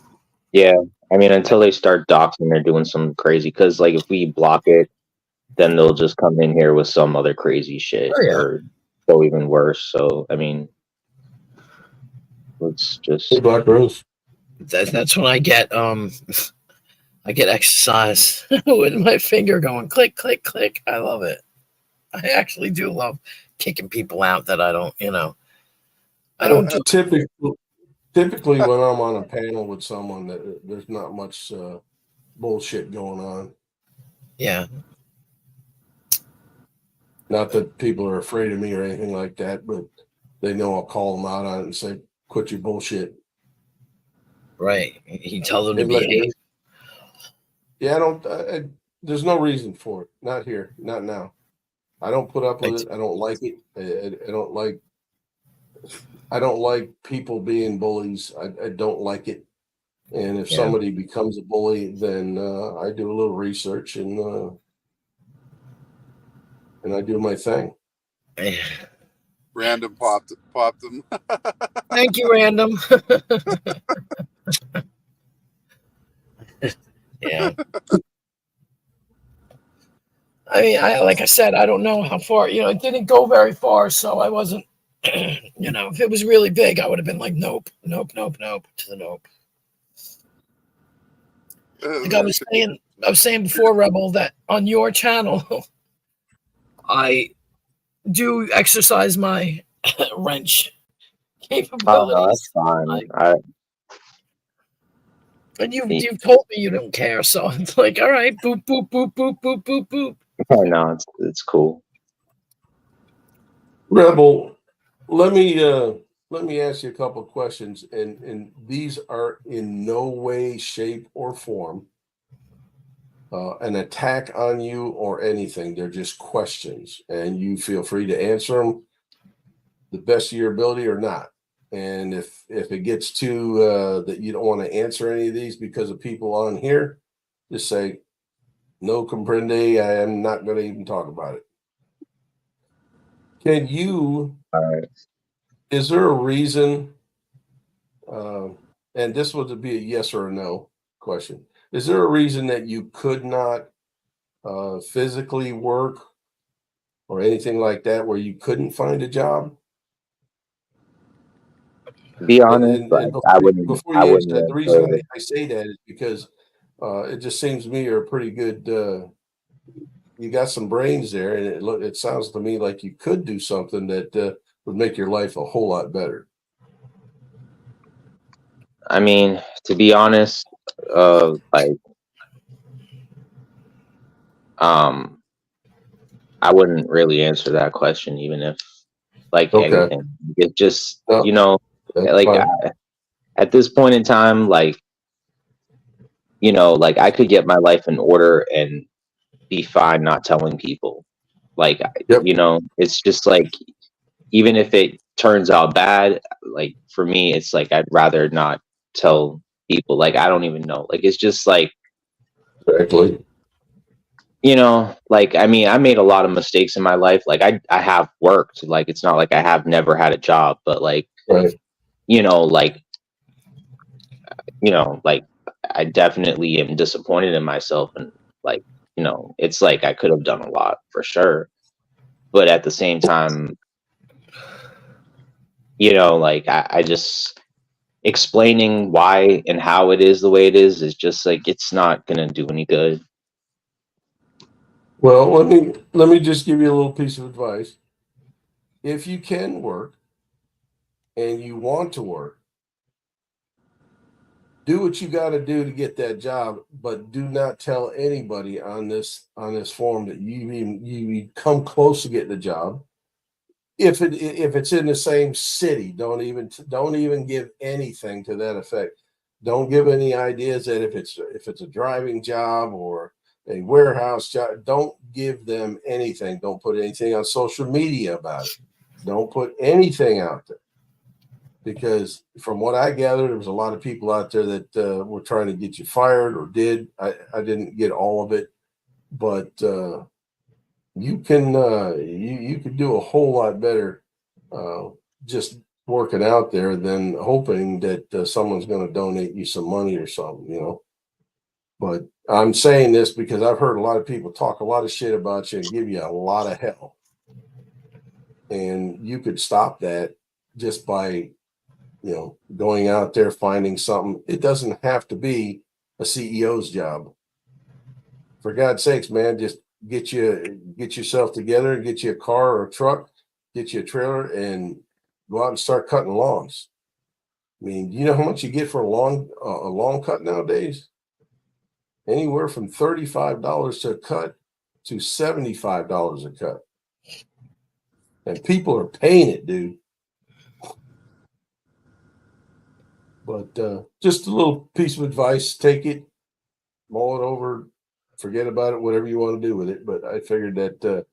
Yeah, I mean, until they start doxing, they're doing some crazy. Because like, if we block it, then they'll just come in here with some other crazy shit, or go even worse. So I mean, let's just. Hey, Black Rose. That's when I get I get exercise with my finger going click click click. I love it. I actually do love kicking people out that I don't. You know. I don't do. Typically, when I'm on a panel with someone, that there's not much bullshit going on. Yeah. Not that people are afraid of me or anything like that, but they know I'll call them out on it and say, "Quit your bullshit." Right. You tell them to behave. Yeah, there's no reason for it. Not here. Not now. I don't put up with it. I don't like it. I don't like people being bullies. I don't like it. And if somebody becomes a bully, then I do a little research and I do my thing. Random popped them. Thank you, Random. Yeah. I mean, like I said, I don't know how far. You know, it didn't go very far, so I wasn't. You know, if it was really big, I would have been like, nope, nope, nope, nope, to the nope. Like I was saying before, Rebel, that on your channel, I do exercise my wrench capabilities. Oh, that's fine. And you've told me you don't care, so it's like, all right, boop, boop, boop, boop, boop, boop, boop. No, it's cool. Rebel, let me ask you a couple of questions, and these are in no way, shape, or form an attack on you or anything. They're just questions, and you feel free to answer them the best of your ability or not. And if it gets to that you don't want to answer any of these because of people on here, just say, No comprende. I am not going to even talk about it. Can you? All right. Is there a reason? And this would be a yes or a no question. Is there a reason that you could not physically work or anything like that, where you couldn't find a job? To be honest, And like I before you answer that, the reason answer. I say that is because it just seems to me you're a pretty good. You got some brains there, and it sounds to me like you could do something that would make your life a whole lot better. I mean, to be honest, like um, I wouldn't really answer that question, even if like Okay, anything. It just no, that's like fine. at this point in time, like like I could get my life in order and be fine not telling people. Like Yep. it's just like even if it turns out bad, like for me, it's like I'd rather not tell people. Like I don't even know. Like it's just like Exactly. like I mean, I made a lot of mistakes in my life. Like I have worked. Like it's not like I have never had a job, but like Right. like like I definitely am disappointed in myself, and like it's like I could have done a lot for sure, but at the same time, like I just explaining why and how it is the way it is just like it's not gonna do any good. Well, let me just give you a little piece of advice. If you can work and you want to work, do what you got to do to get that job, but do not tell anybody on this form that you come close to getting the job. If it's in the same city, don't even give anything to that effect. Don't give any ideas that if it's a driving job or a warehouse job, don't give them anything. Don't put anything on social media about it. Don't put anything out there, because from what I gathered, there was a lot of people out there that were trying to get you fired or did. I didn't get all of it, but you can you could do a whole lot better just working out there than hoping that someone's going to donate you some money or something. But I'm saying this because I've heard a lot of people talk a lot of shit about you and give you a lot of hell, and you could stop that just by going out there, finding something. It doesn't have to be a CEO's job. For God's sakes, man, just get yourself together and get you a car or a truck, get you a trailer, and go out and start cutting lawns. I mean, do you know how much you get for a lawn cut nowadays? Anywhere from $35 to a cut to $75 a cut, and people are paying it, dude. But just a little piece of advice: take it, mull it over, forget about it, whatever you want to do with it. But I figured that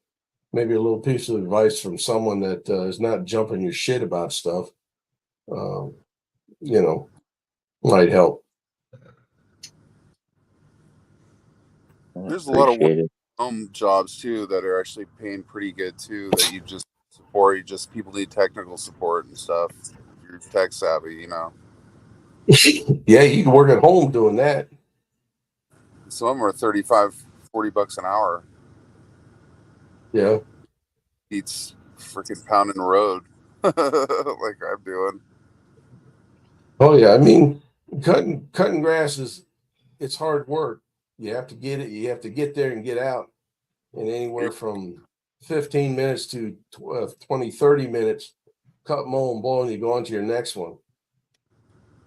maybe a little piece of advice from someone that is not jumping your shit about stuff, um, might help. There's a lot of Appreciate it. home jobs too that are actually paying pretty good too. That you just support. You just people need technical support and stuff. If you're tech savvy, Yeah, you can work at home doing that. Some of them are 35, $40 an hour. Yeah. Beats freaking pounding the road like I'm doing. Oh yeah. I mean, cutting grass it's hard work. You have to get it. You have to get there and get out in anywhere from 15 minutes to 20, 30 minutes. Cut, mow, and blow, and you go on to your next one.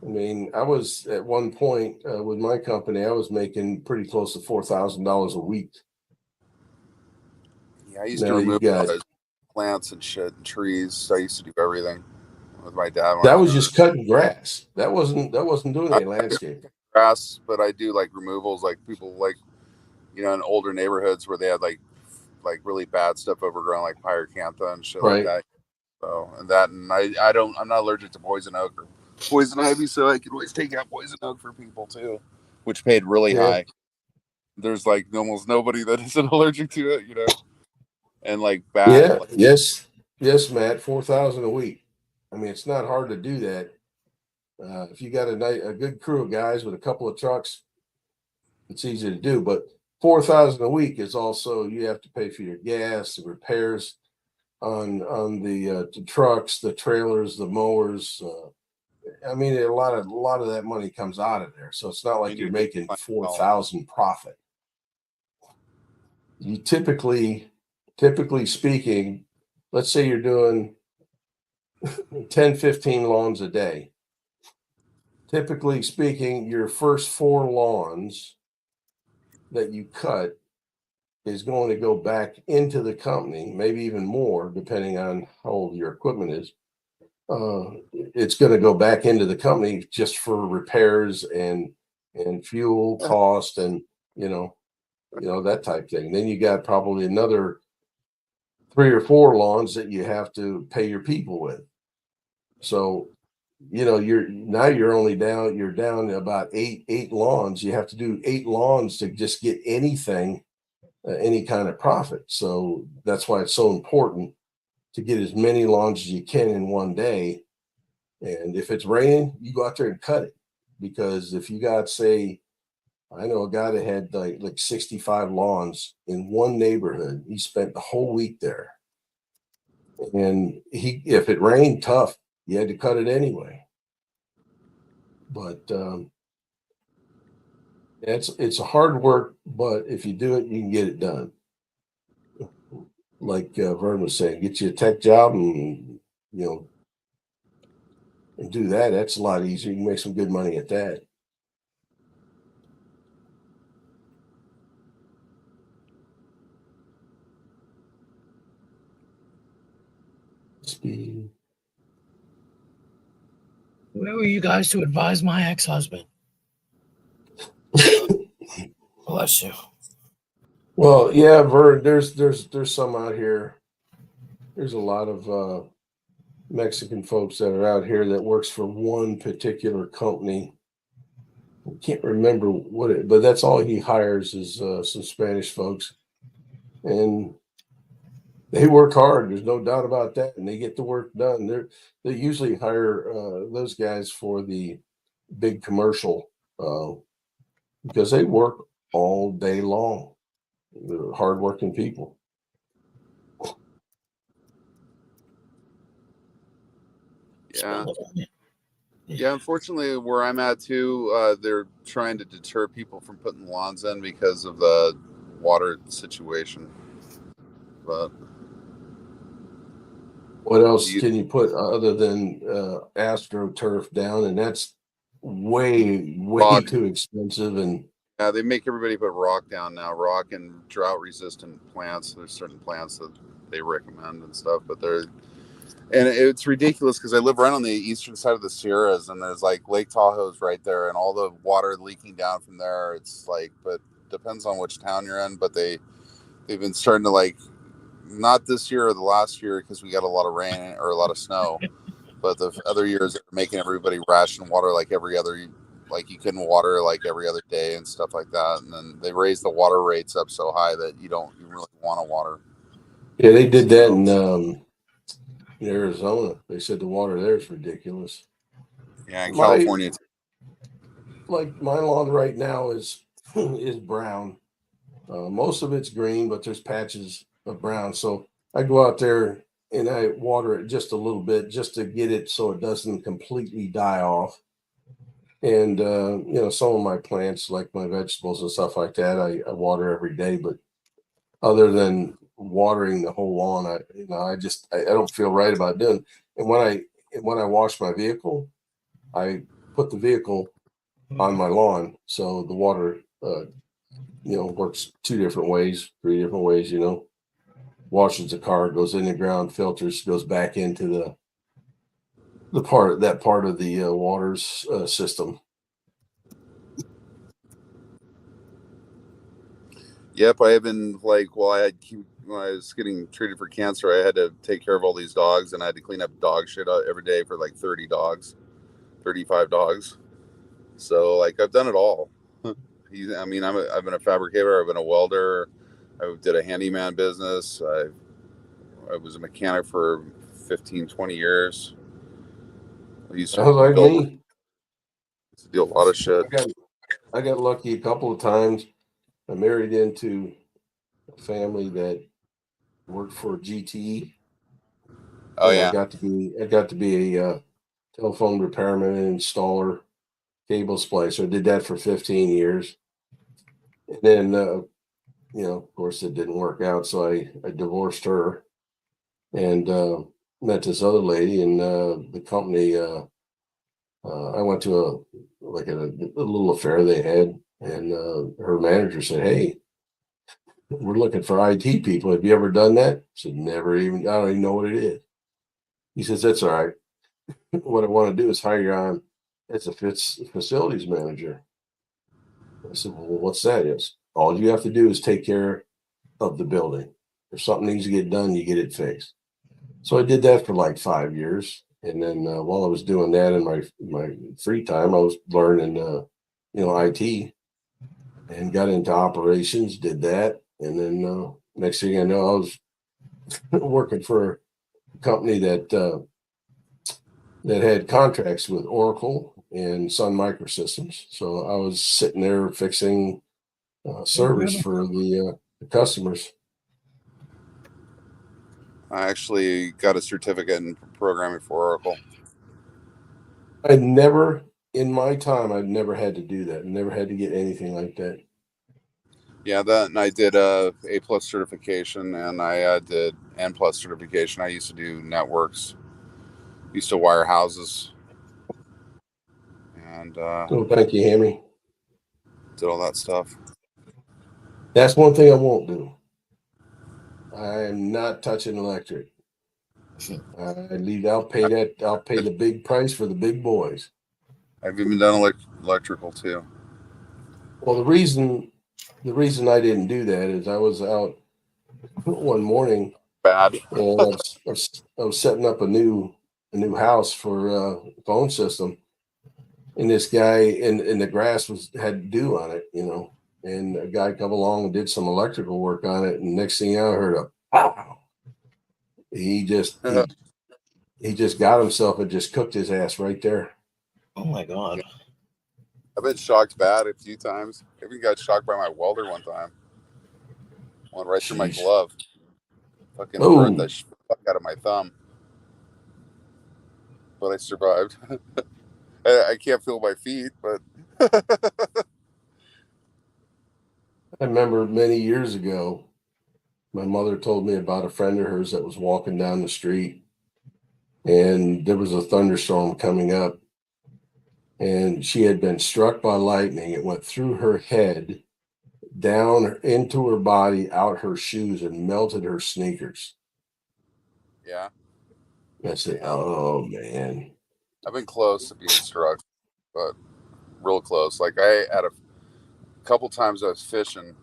I mean, I was at one point with my company, I was making pretty close to $4,000 a week. Yeah, I used to remove plants and shit and trees. I used to do everything with my dad. That was just cutting grass. That wasn't doing any landscaping. Grass, but I do like removals, like people like in older neighborhoods where they had like really bad stuff overgrown, like pyracantha and shit like that. So and I'm not allergic to poison oak or poison ivy, so I could always take out poison oak for people too, which paid really high. there's like almost nobody that isn't allergic to it, you know. And like Yeah, like, yes, Matt, 4,000 a week. I mean, it's not hard to do that. If you got a good crew of guys with a couple of trucks, it's easy to do. But 4,000 a week is also, you have to pay for your gas, the repairs on the trucks, the trailers, the mowers. I mean, a lot of that money comes out of there. So it's not like you're making 4,000 profit. You typically speaking, let's say you're doing 10, 15 lawns a day. Typically speaking, your first 4 lawns that you cut is going to go back into the company, maybe even more, depending on how old your equipment is. It's going to go back into the company just for repairs and fuel cost and you know that type thing. Then you got probably another 3 or 4 lawns that you have to pay your people with. So you're only down. You're down about eight lawns. You have to do 8 lawns to just get anything, any kind of profit. So that's why it's so important to get as many lawns as you can in one day. And if it's raining, you go out there and cut it. Because if you got, say, I know a guy that had like 65 lawns in one neighborhood. He spent the whole week there. And if it rained, tough, you had to cut it anyway. But it's a hard work, but if you do it, you can get it done. Like Vern was saying, get you a tech job and and do that. That's a lot easier. You can make some good money at that. Speed. Where were you guys to advise my ex-husband? Bless you. Well, yeah, Vern, there's some out here. There's a lot of Mexican folks that are out here that works for one particular company. I can't remember but that's all he hires is some Spanish folks, and they work hard. There's no doubt about that, and they get the work done. They usually hire those guys for the big commercial because they work all day long. They're hardworking people. Yeah, unfortunately, where I'm at too, they're trying to deter people from putting lawns in because of the water situation. But what else can you put other than AstroTurf down? And that's way rock. Too expensive. And yeah, they make everybody put rock down now. Rock and drought-resistant plants. There's certain plants that they recommend and stuff, but and it's ridiculous because I live right on the eastern side of the Sierras, and there's like Lake Tahoe's right there, and all the water leaking down from there. It's like, but depends on which town you're in. But they've been starting to like, not this year or the last year because we got a lot of rain or a lot of snow, but the other years they're making everybody ration water like every other, like you couldn't water like every other day and stuff like that. And then they raised the water rates up so high that you don't really want to water. Yeah, they did that in Arizona. They said the water there is ridiculous. Yeah, in California. Like my lawn right now is brown. Most of it's green, but there's patches of brown. So I go out there and I water it just a little bit just to get it so it doesn't completely die off. And some of my plants, like my vegetables and stuff like that, I water every day. But other than watering the whole lawn, I don't feel right about doing. And when I wash my vehicle, I put the vehicle on my lawn, so the water works 2 different ways, 3 different ways. Washes the car, goes in the ground, filters, goes back into the part of the water's system. Yep, I have been like, when I was getting treated for cancer, I had to take care of all these dogs, and I had to clean up dog shit every day for like 30 dogs, 35 dogs. So like I've done it all. I mean, I've been a fabricator. I've been a welder. I did a handyman business. I was a mechanic for 15, 20 years. I used to Sounds like build, me. do a lot of shit. I got lucky a couple of times. I married into a family that worked for GTE. Oh, And yeah. I got to be a telephone repairman and installer, cable splicer. I did that for 15 years. And then, of course, it didn't work out. So I divorced her and met this other lady. And the company, I went to a little affair they had. And her manager said, "Hey, we're looking for IT people. Have you ever done that?" I said, "Never even. I don't even know what it is." He says, "That's all right. What I want to do is hire you on as a facilities manager." I said, "Well, what's that?" Is all you have to do is take care of the building. If something needs to get done, you get it fixed. So I did that for like 5 years, and then while I was doing that in my free time, I was learning, IT, and got into operations. Did that, and then next thing I know, I was working for a company that had contracts with Oracle and Sun Microsystems. So I was sitting there fixing servers for the customers. I actually got a certificate in programming for Oracle. In my time, I'd never had to do that. Never had to get anything like that. Yeah, that, and I did A+ certification, and I did N+ certification. I used to do networks, used to wire houses, and Oh, thank you, Hammy. did all that stuff. That's one thing I won't do. I am not touching electric. I'll pay the big price for the big boys. I've even done electrical too. Well, the reason I didn't do that is I was out one morning Bad. and I was setting up a new house for a phone system, and this guy in the grass had dew on it, and a guy come along and did some electrical work on it, and next thing I heard a pow. He just got himself and just cooked his ass right there. Oh my God. I've been shocked bad a few times. I even got shocked by my welder one time. Went right through my glove. Fucking burned the fuck out of my thumb. But I survived. I can't feel my feet, but I remember many years ago, my mother told me about a friend of hers that was walking down the street, and there was a thunderstorm coming up, and she had been struck by lightning. It went through her head, down into her body, out her shoes, and melted her sneakers. yeah. I said, "Oh man." I've been close to being struck, but real close. Like I had a couple times I was fishing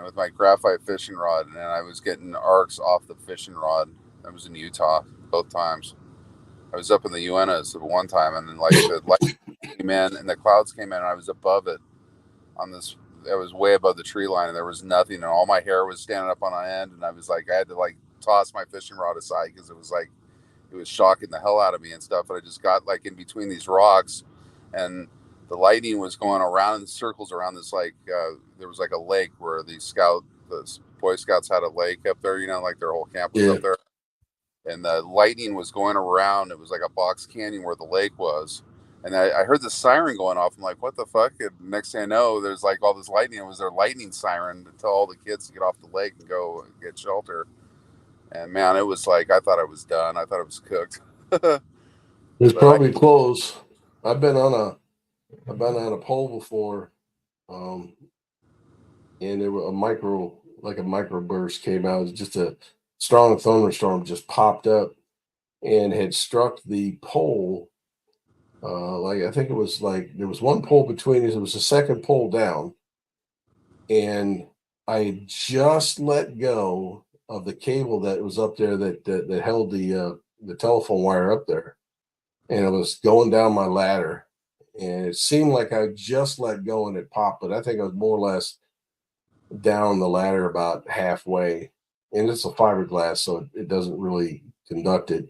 with my graphite fishing rod, and I was getting arcs off the fishing rod. I was in Utah both times. I was up in the Uintas at one time, and then like the light came in and the clouds came in, and I was above it on this. I was way above the tree line, and there was nothing, and all my hair was standing up on end, and I was like, I had to like toss my fishing rod aside because it was shocking the hell out of me and stuff. And I just got like in between these rocks, and the lightning was going around in circles around this there was like a lake where the Boy Scouts had a lake up there, like their whole camp was up there, and the lightning was going around. It was like a box canyon where the lake was, and I heard the siren going off. I'm like, what the fuck? And next thing I know, there's like all this lightning. It was their lightning siren to tell all the kids to get off the lake and go get shelter. And man, it was like, I thought I was done. I thought it was cooked. It's probably close. I've been on a pole before, and there was a microburst came out. It was just a strong thunderstorm just popped up and had struck the pole. I think it was like there was one pole between us. It was the second pole down, and I just let go of the cable that was up there that held the telephone wire up there, and it was going down my ladder. and it seemed like I just let go and it popped, but I think I was more or less down the ladder about halfway. And it's a fiberglass, so it doesn't really conduct it.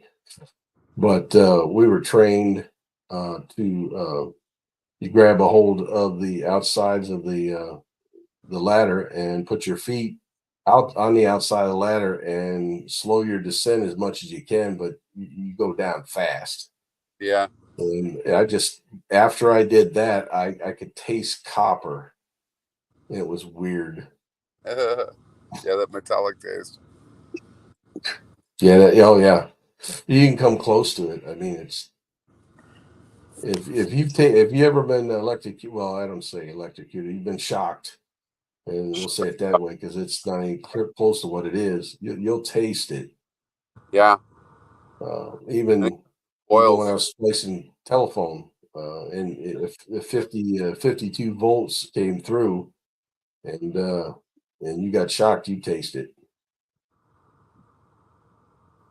But we were trained to you grab a hold of the outsides of the ladder and put your feet out on the outside of the ladder and slow your descent as much as you can, but you go down fast. Yeah. And I just, after I did that, I could taste copper. It was weird. Yeah, that metallic taste. Yeah. Oh yeah. You can come close to it. I mean, it's if you ever been well, I don't say electrocuted. You've been shocked, and we'll say it that way because it's not even close to what it is. You'll taste it. Yeah. Even when I Oils. was splicing telephone, and if 52 volts came through, and you got shocked, you taste it.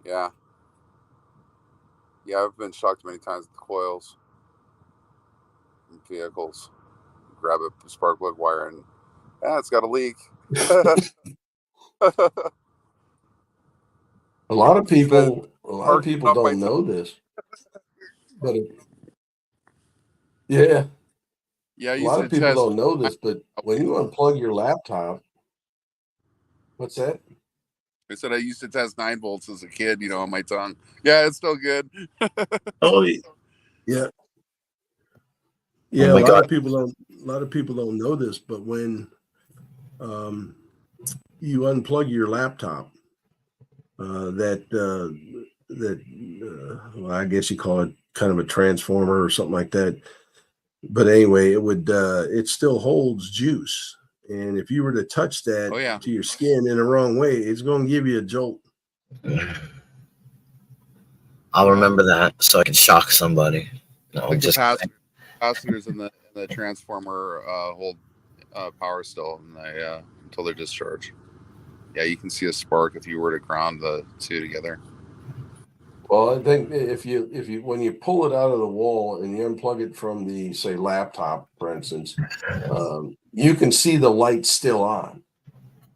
Yeah. Yeah, I've been shocked many times with coils in vehicles. Grab a spark plug wire and it's got a leak. A lot of people Off my don't know this, but yeah, Yeah, I a used lot to of people test. don't know this, but when you unplug your laptop, what's that? I said I used to test 9 volts as a kid, on my tongue. Yeah, it's still good. Oh yeah, yeah. Oh A my lot God. of people don't know this, but when you unplug your laptop, well, I guess you call it kind of a transformer or something like that. But anyway, it still holds juice, and if you were to touch that Oh yeah. to your skin in the wrong way, it's going to give you a jolt. I'll remember that so I can shock somebody. No, The just capacitors in the transformer hold power still, and they until they're discharged. Yeah, you can see a spark if you were to ground the two together. Well, I think if you when you pull it out of the wall and you unplug it from the, say, laptop, for instance, you can see the light still on,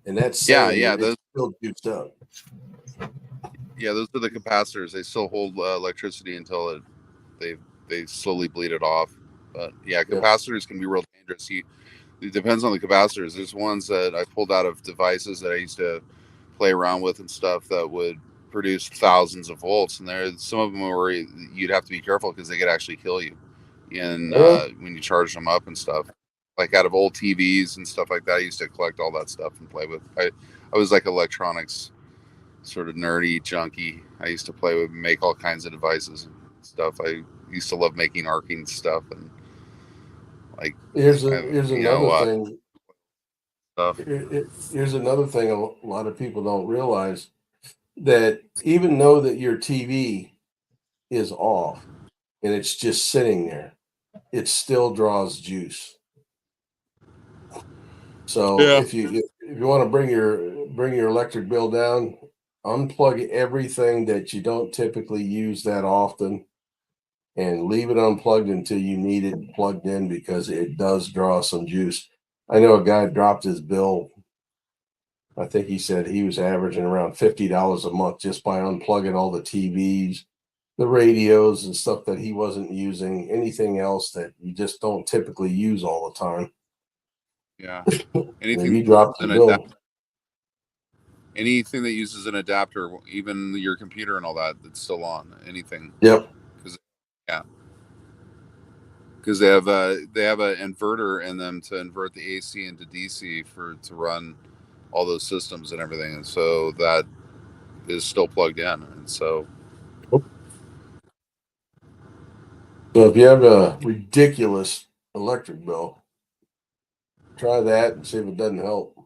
and that's saying Yeah, that it's still juiced up. Yeah, those are the capacitors. They still hold electricity until they slowly bleed it off. But yeah, capacitors can be real dangerous. It depends on the capacitors. There's ones that I pulled out of devices that I used to play around with and stuff that would produce thousands of volts, and there's some of them where you'd have to be careful because they could actually kill you, and when you charge them up and stuff. Like out of old TVs and stuff like that, I used to collect all that stuff and play with. I was like electronics sort of nerdy junkie. I used to play with, make all kinds of devices and stuff. I used to love making arcing stuff and like Here's another thing. Stuff. Here's another thing a lot of people don't realize, that even though that your TV is off and it's just sitting there, it still draws juice. So if you want to bring your electric bill down, unplug everything that you don't typically use that often and leave it unplugged until you need it plugged in, because it does draw some juice. I know a guy dropped his bill. I think he said he was averaging around $50 a month just by unplugging all the TVs, the radios and stuff that he wasn't using, anything else that you just don't typically use all the time. Yeah. Anything you dropped the bill. Anything that uses an adapter, even your computer and all that, that's still on. Anything. Yep. Because they have an inverter in them to invert the AC into DC to run all those systems and everything, and so that is still plugged in, and so. So if you have a ridiculous electric bill, try that and see if it doesn't help.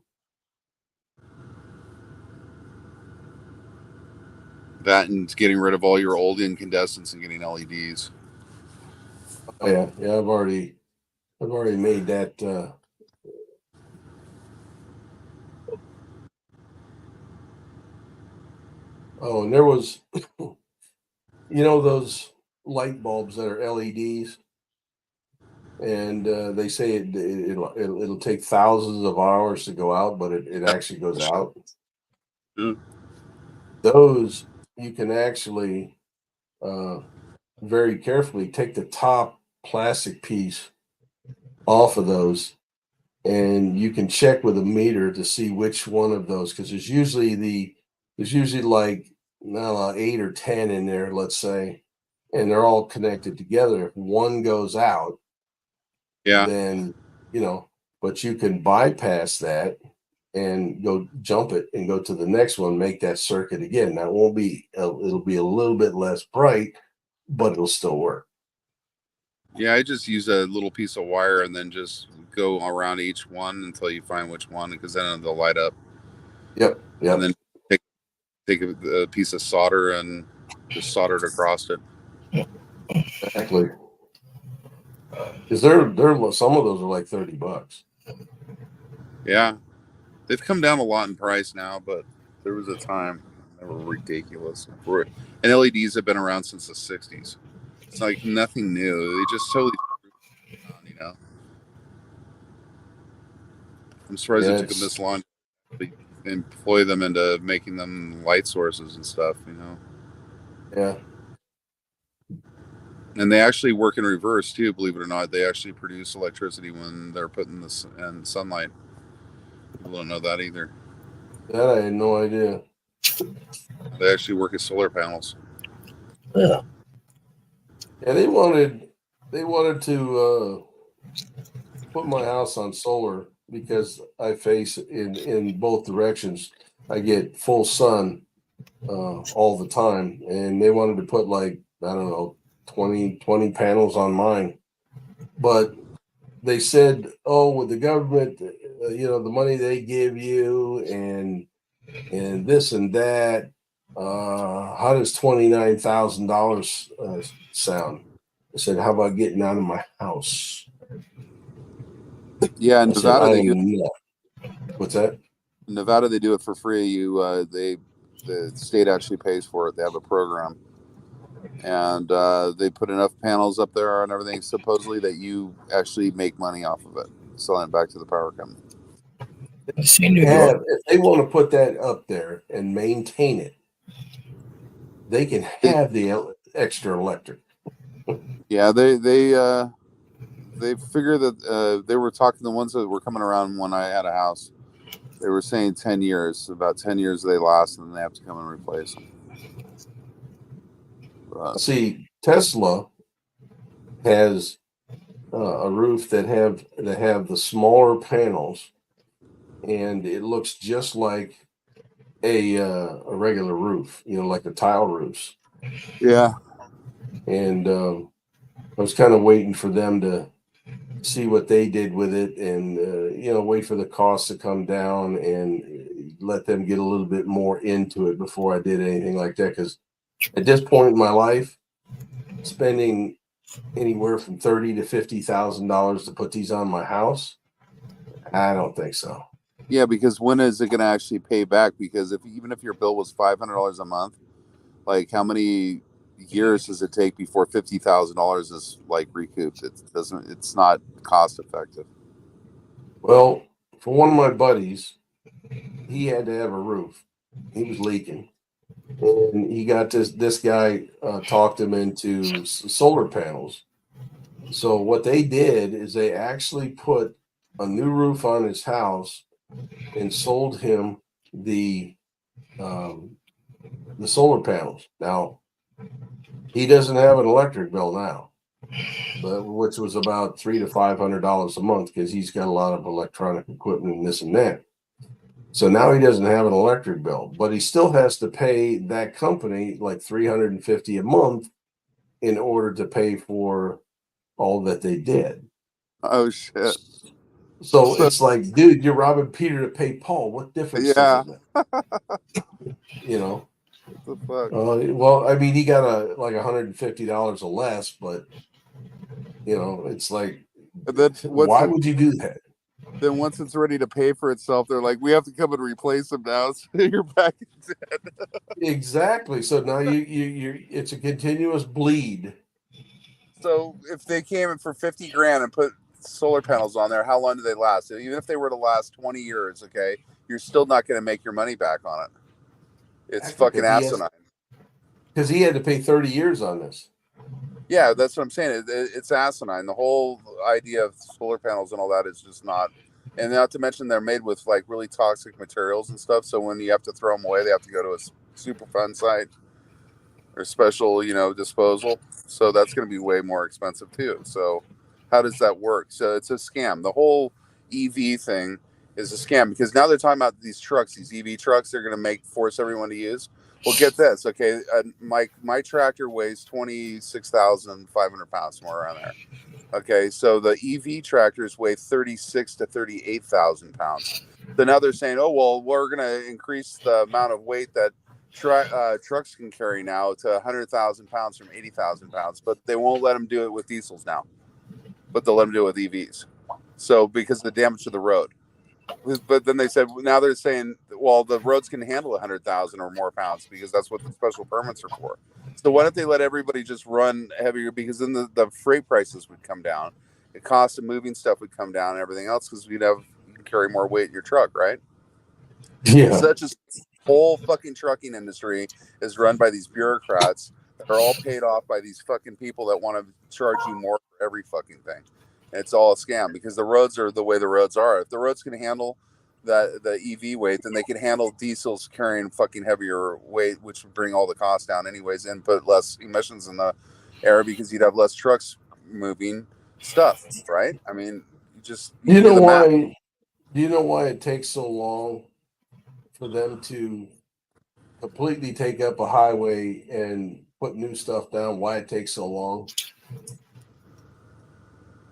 That and getting rid of all your old incandescents and getting LEDs. Oh, yeah. I've already made that. Oh, and there was, those light bulbs that are LEDs. and they say it'll take thousands of hours to go out, but it actually goes out. Mm. Those you can actually very carefully take the top plastic piece off of those, and you can check with a meter to see which one of those, because there's usually like, I don't know, 8 or 10 in there, let's say, and they're all connected together. If one goes out, Yeah. then but you can bypass that and go jump it and go to the next one, make that circuit again. Now it won't be it'll be a little bit less bright, but it'll still work. Yeah, I just use a little piece of wire and then just go around each one until you find which one, because then they'll light up. Yep. And then take a piece of solder and just solder it across it. Exactly. Because they're some of those are like $30. Yeah, they've come down a lot in price now, but there was a time they were ridiculous. And LEDs have been around since the 60s. It's like nothing new. They just totally, I'm surprised it took them this long to employ them into making them light sources and stuff, Yeah. And they actually work in reverse too, believe it or not. They actually produce electricity when they're put in sunlight. People don't know that either. That I had no idea. They actually work as solar panels. Yeah. Yeah, they wanted to put my house on solar because I face in both directions. I get full sun all the time, and they wanted to put like, I don't know, 20 panels on mine. But they said, oh, with the government, the money they give you and this and that, how does $29,000 sound? I said, how about getting out of my house? Yeah, in Nevada, what's that? In Nevada, they do it for free. The state actually pays for it. They have a program, and they put enough panels up there and everything, supposedly, that you actually make money off of it, selling it back to the power company. If they want to put that up there and maintain it, they can have the extra electric. Yeah, they figure that they were talking, the ones that were coming around when I had a house, they were saying 10 years, about 10 years they last, and then they have to come and replace them. See, Tesla has a roof that have the smaller panels, and it looks just like a regular roof, like the tile roofs. Yeah. And I was kind of waiting for them to see what they did with it, and wait for the cost to come down and let them get a little bit more into it before I did anything like that. Because at this point in my life, spending anywhere from $30,000 to $50,000 to put these on my house, I don't think so. Yeah, because when is it going to actually pay back? Because even if your bill was $500 a month, like how many years does it take before $50,000 is like recouped? It's not cost effective. Well, for one of my buddies, he had to have a roof. He was leaking, and he got this guy talked him into solar panels. So what they did is they actually put a new roof on his house and sold him the solar panels. Now he doesn't have an electric bill now, which was about $300 to $500 a month, because he's got a lot of electronic equipment and this and that. So now he doesn't have an electric bill, but he still has to pay that company like $350 a month in order to pay for all that they did. Oh shit! So it's like, dude, you're robbing Peter to pay Paul. What difference does it make? What the fuck? Well, I mean, he got like $150 or less, but it's like, why would you do that? Then once it's ready to pay for itself, they're like, we have to come and replace them now. So you're back in debt. Exactly. So now you it's a continuous bleed. So if they came in for 50 grand and put solar panels on there, how long do they last? Even if they were to last 20 years, okay, you're still not going to make your money back on it. It's fucking asinine. Because he had to pay 30 years on this. Yeah, that's what I'm saying. It's asinine. The whole idea of solar panels and all that is just not. And not to mention they're made with like really toxic materials and stuff. So when you have to throw them away, they have to go to a Superfund site or special, disposal. So that's going to be way more expensive too. So how does that work? So it's a scam. The whole EV thing is a scam because now they're talking about these trucks, these EV trucks. They're going to force everyone to use. Well, get this, okay? My tractor weighs 26,500 pounds, somewhere around there. Okay, so the EV tractors weigh 36 to 38,000 pounds. So now they're saying, oh well, we're going to increase the amount of weight that trucks can carry now to 100,000 pounds from 80,000 pounds, but they won't let them do it with diesels now, but they'll let them do it with EVs. So because of the damage to the road. But then they said, now they're saying, well, the roads can handle 100,000 or more pounds because that's what the special permits are for. So why don't they let everybody just run heavier? Because then the freight prices would come down. The cost of moving stuff would come down and everything else because you can carry more weight in your truck, right? Yeah. Such a whole fucking trucking industry is run by these bureaucrats that are all paid off by these fucking people that want to charge you more for every fucking thing. And it's all a scam because the roads are the way the roads are. If the roads can handle the EV weight, then they can handle diesels carrying fucking heavier weight, which would bring all the costs down anyways and put less emissions in the air because you'd have less trucks moving stuff, right? I mean, Do you know why it takes so long for them to completely take up a highway and put new stuff down? Why it takes so long?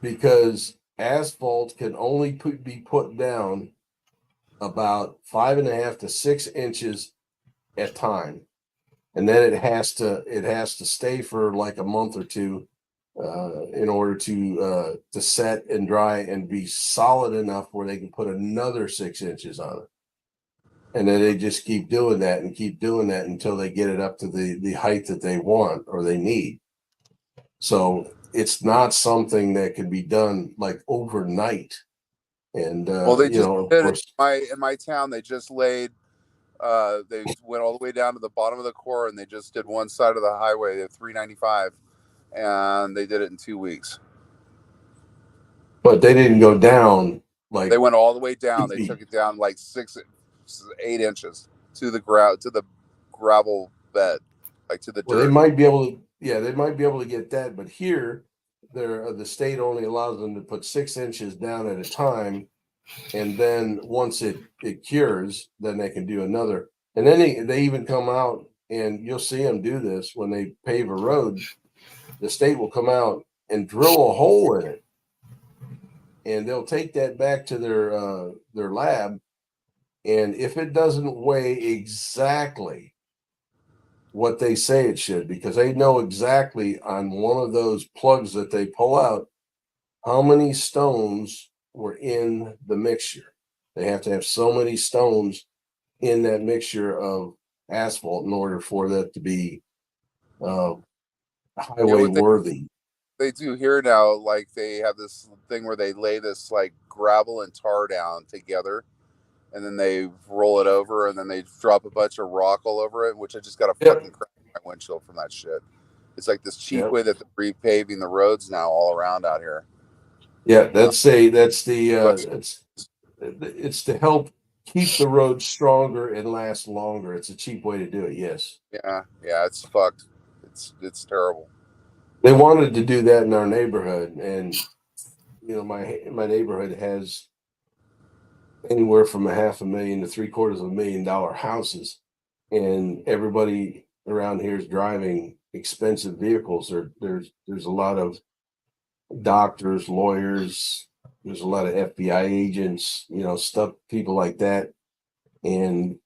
Because asphalt can only be put down about 5.5 to 6 inches at time, and then it has to stay for like a month or two in order to set and dry and be solid enough where they can put another 6 inches on it. And then they just keep doing that until they get it up to the height that they want or they need. So it's not something that can be done like overnight. And well, they just of did course, in my town. They just laid. They went all the way down to the bottom of the core, and they just did one side of the highway at 395, and they did it in 2 weeks. But they didn't go down like they went all the way down. They took it down like 8 inches to the ground, to the gravel bed, like to the dirt. Well, they might be able to get that, but here, the state only allows them to put 6 inches down at a time, and then once it cures, then they can do another. And then they even come out, and you'll see them do this when they pave a road. The state will come out and drill a hole in it, and they'll take that back to their lab, and if it doesn't weigh exactly what they say it should, because they know exactly on one of those plugs that they pull out how many stones were in the mixture. They have to have so many stones in that mixture of asphalt in order for that to be highway worthy. They do here now, like they have this thing where they lay this like gravel and tar down together, and then they roll it over, and then they drop a bunch of rock all over it, which I just got a fucking crack in my windshield from that shit. It's like this cheap way that they're repaving the roads now all around out here. Yeah, it's to help keep the roads stronger and last longer. It's a cheap way to do it. Yes. Yeah, it's fucked. It's terrible. They wanted to do that in our neighborhood, and my neighborhood has anywhere from $500,000 to $750,000 houses, and everybody around here is driving expensive vehicles. There's a lot of doctors, lawyers, there's a lot of FBI agents, people like that, and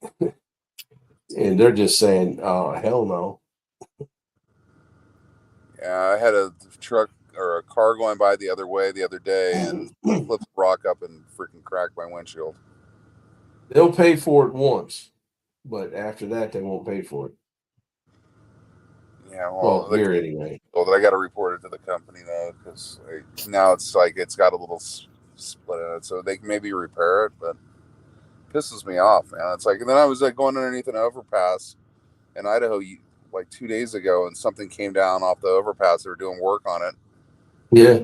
they're just saying, "Oh, hell no." Yeah, I had a truck or a car going by the other way the other day and flipped the rock up and freaking cracked my windshield. They'll pay for it once, but after that, they won't pay for it. Yeah, Well, here anyway. Well, I got to report it to the company though, because now it's like it's got a little split in it, so they can maybe repair it, but it pisses me off, man. It's like, and then I was like going underneath an overpass in Idaho like 2 days ago, and something came down off the overpass. They were doing work on it. Yeah.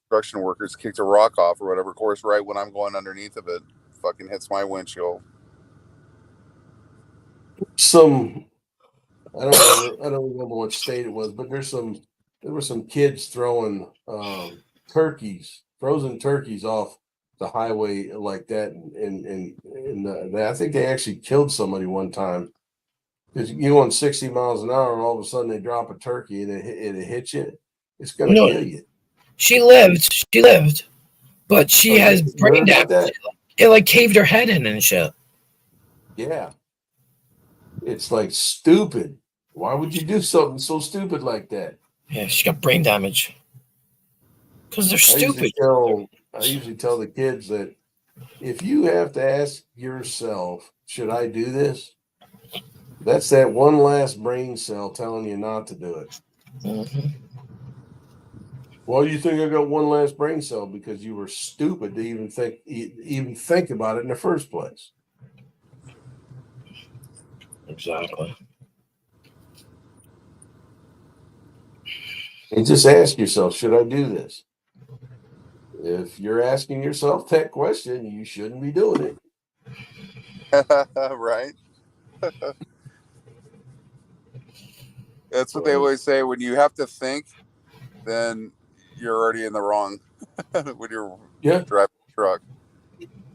Construction workers kicked a rock off or whatever. Of course, right when I'm going underneath of it, fucking hits my windshield. I don't remember what state it was, but there were some kids throwing frozen turkeys off the highway like that, and I think they actually killed somebody one time because you on 60 miles an hour, and all of a sudden they drop a turkey and it hits you. It's gonna No. kill you. She lived, but she has brain damage. It like caved her head in and shit. Yeah, it's like stupid. Why would you do something so stupid like that? Yeah, she got brain damage. Because they're stupid. I usually tell the kids that if you have to ask yourself, should I do this? That's that one last brain cell telling you not to do it. Mm-hmm. Well, you think I got one last brain cell because you were stupid to even think about it in the first place. Exactly. And just ask yourself, should I do this? If you're asking yourself that question, you shouldn't be doing it. Right? That's what they always say. When you have to think, then you're already in the wrong when you're driving a truck.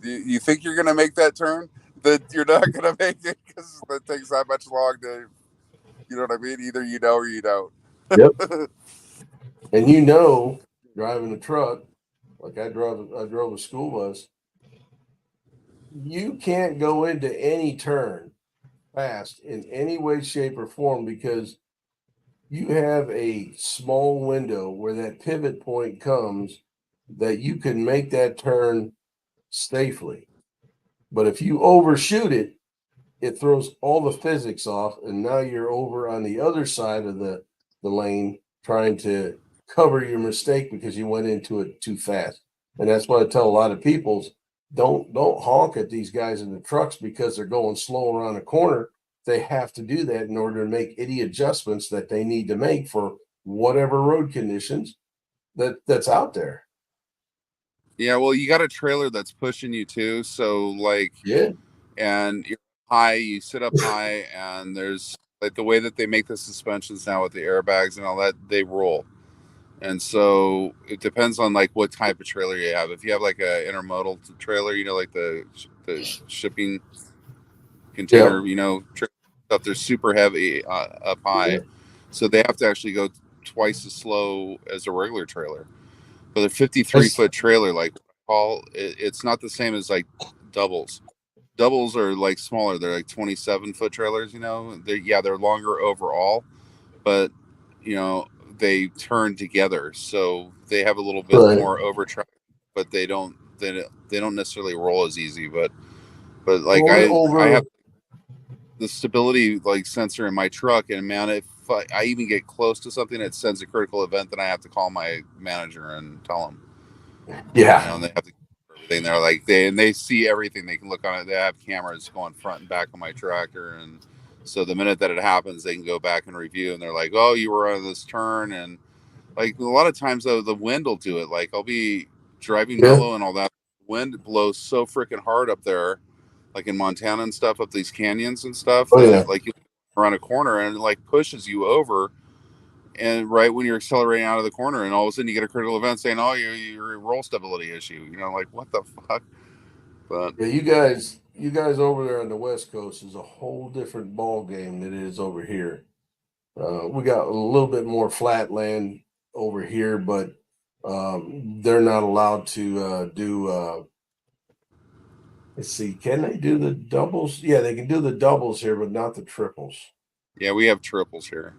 You think you're going to make that turn? That you're not going to make it because it takes that much long to, you know what I mean? Either you know or you don't. Yep. And driving a truck, like I drove a school bus, you can't go into any turn fast in any way, shape, or form because you have a small window where that pivot point comes that you can make that turn safely. But if you overshoot it, it throws all the physics off, and now you're over on the other side of the lane trying to cover your mistake because you went into it too fast. And that's what I tell a lot of people: don't honk at these guys in the trucks because they're going slow around a corner. They have to do that in order to make any adjustments that they need to make for whatever road conditions that's out there. Yeah, well, you got a trailer that's pushing you too, so like, yeah, and you're high, you sit up high, and there's like the way that they make the suspensions now with the airbags and all that, they roll. And so it depends on like what type of trailer you have. If you have like a intermodal trailer, like the shipping container, stuff, they're super heavy up high, so they have to actually go twice as slow as a regular trailer. But a 53-foot trailer, like Paul, it's not the same as like doubles. Doubles are like smaller. They're like 27-foot trailers. They're longer overall, but they turn together, so they have a little bit more overtrack, but they don't necessarily roll as easy. But like I have the stability like sensor in my truck, and man, if I even get close to something that sends a critical event, then I have to call my manager and tell them. Yeah, and they have to everything. They're like they see everything. They can look on it. They have cameras going front and back on my tractor, and so the minute that it happens, they can go back and review. And they're like, "Oh, you were on this turn," and like a lot of times though, the wind will do it. Like I'll be driving mellow and all that. Wind blows so freaking hard up there, like in Montana and stuff, up these canyons and stuff. Like you around a corner and it like pushes you over. And right when you're accelerating out of the corner, and all of a sudden you get a critical event saying, "Oh, you're a roll stability issue." Like what the fuck? But yeah, you guys over there on the West Coast is a whole different ball game than it is over here. We got a little bit more flat land over here, but they're not allowed to do. Let's see, can they do the doubles? Yeah, they can do the doubles here, but not the triples. Yeah, we have triples here.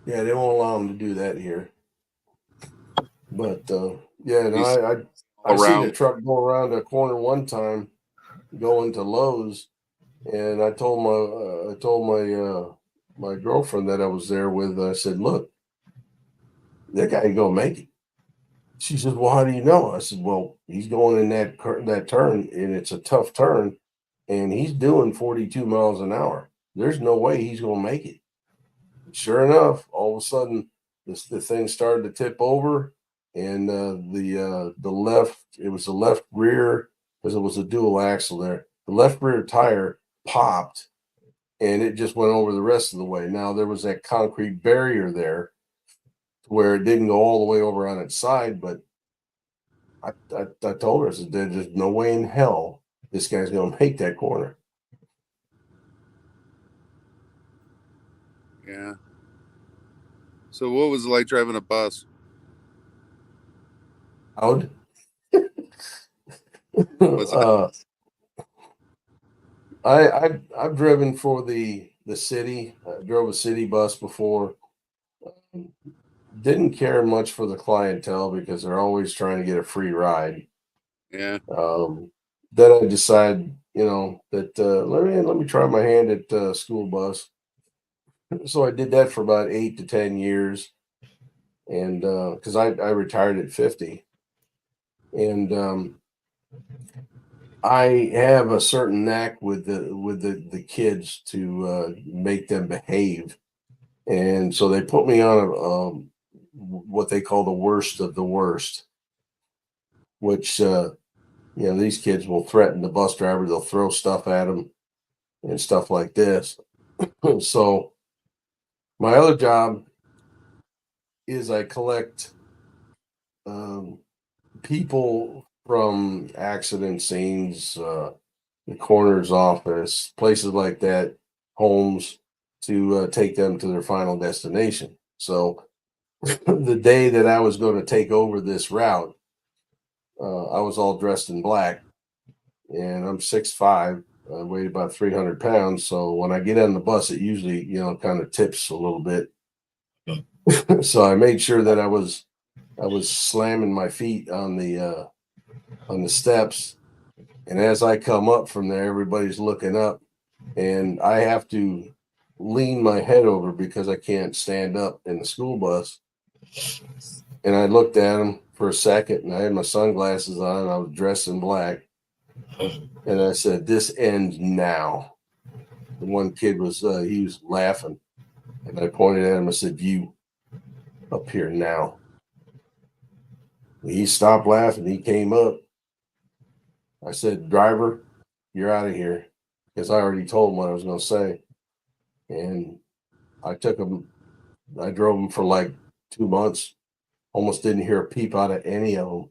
Yeah, they won't allow them to do that here. But yeah, and I seen a truck go around a corner one time, going to Lowe's, and I told my my girlfriend that I was there with, I said, "Look, that guy ain't gonna make it." She says, "Well, how do you know?" I said, "Well, he's going in that turn, and it's a tough turn, and he's doing 42 miles an hour. There's no way he's gonna make it." Sure enough, all of a sudden, the thing started to tip over, and the left, it was the left rear, because it was a dual axle there. The left rear tire popped, and it just went over the rest of the way. Now there was that concrete barrier there where it didn't go all the way over on its side, but I told her, I said, "There's no way in hell this guy's going to make that corner." Yeah. So what was it like driving a bus? Out. Was it I've driven for the city. I drove a city bus before. Didn't care much for the clientele because they're always trying to get a free ride. yeah. Then I decided, that let me try my hand at school bus. So I did that for about 8 to 10 years, and because I retired at 50, and I have a certain knack with the kids to make them behave, and so they put me on what they call the worst of the worst, which these kids will threaten the bus driver. They'll throw stuff at them and stuff like this. So my other job is I collect people from accident scenes, the coroner's office, places like that, homes, to take them to their final destination. So the day that I was going to take over this route, I was all dressed in black, and I'm 6'5". I weighed about 300 pounds. So when I get on the bus, it usually, kind of tips a little bit. So I made sure that I was slamming my feet on the steps, and as I come up from there, everybody's looking up, and I have to lean my head over because I can't stand up in the school bus. And I looked at him for a second, and I had my sunglasses on. I was dressed in black, and I said, "This ends now." The one kid was he was laughing, and I pointed at him. I said, "You up here now." He stopped laughing. He came up. I said, "Driver, you're out of here," because I already told him what I was going to say. And I took him. I drove him for like 2 months. Almost didn't hear a peep out of any of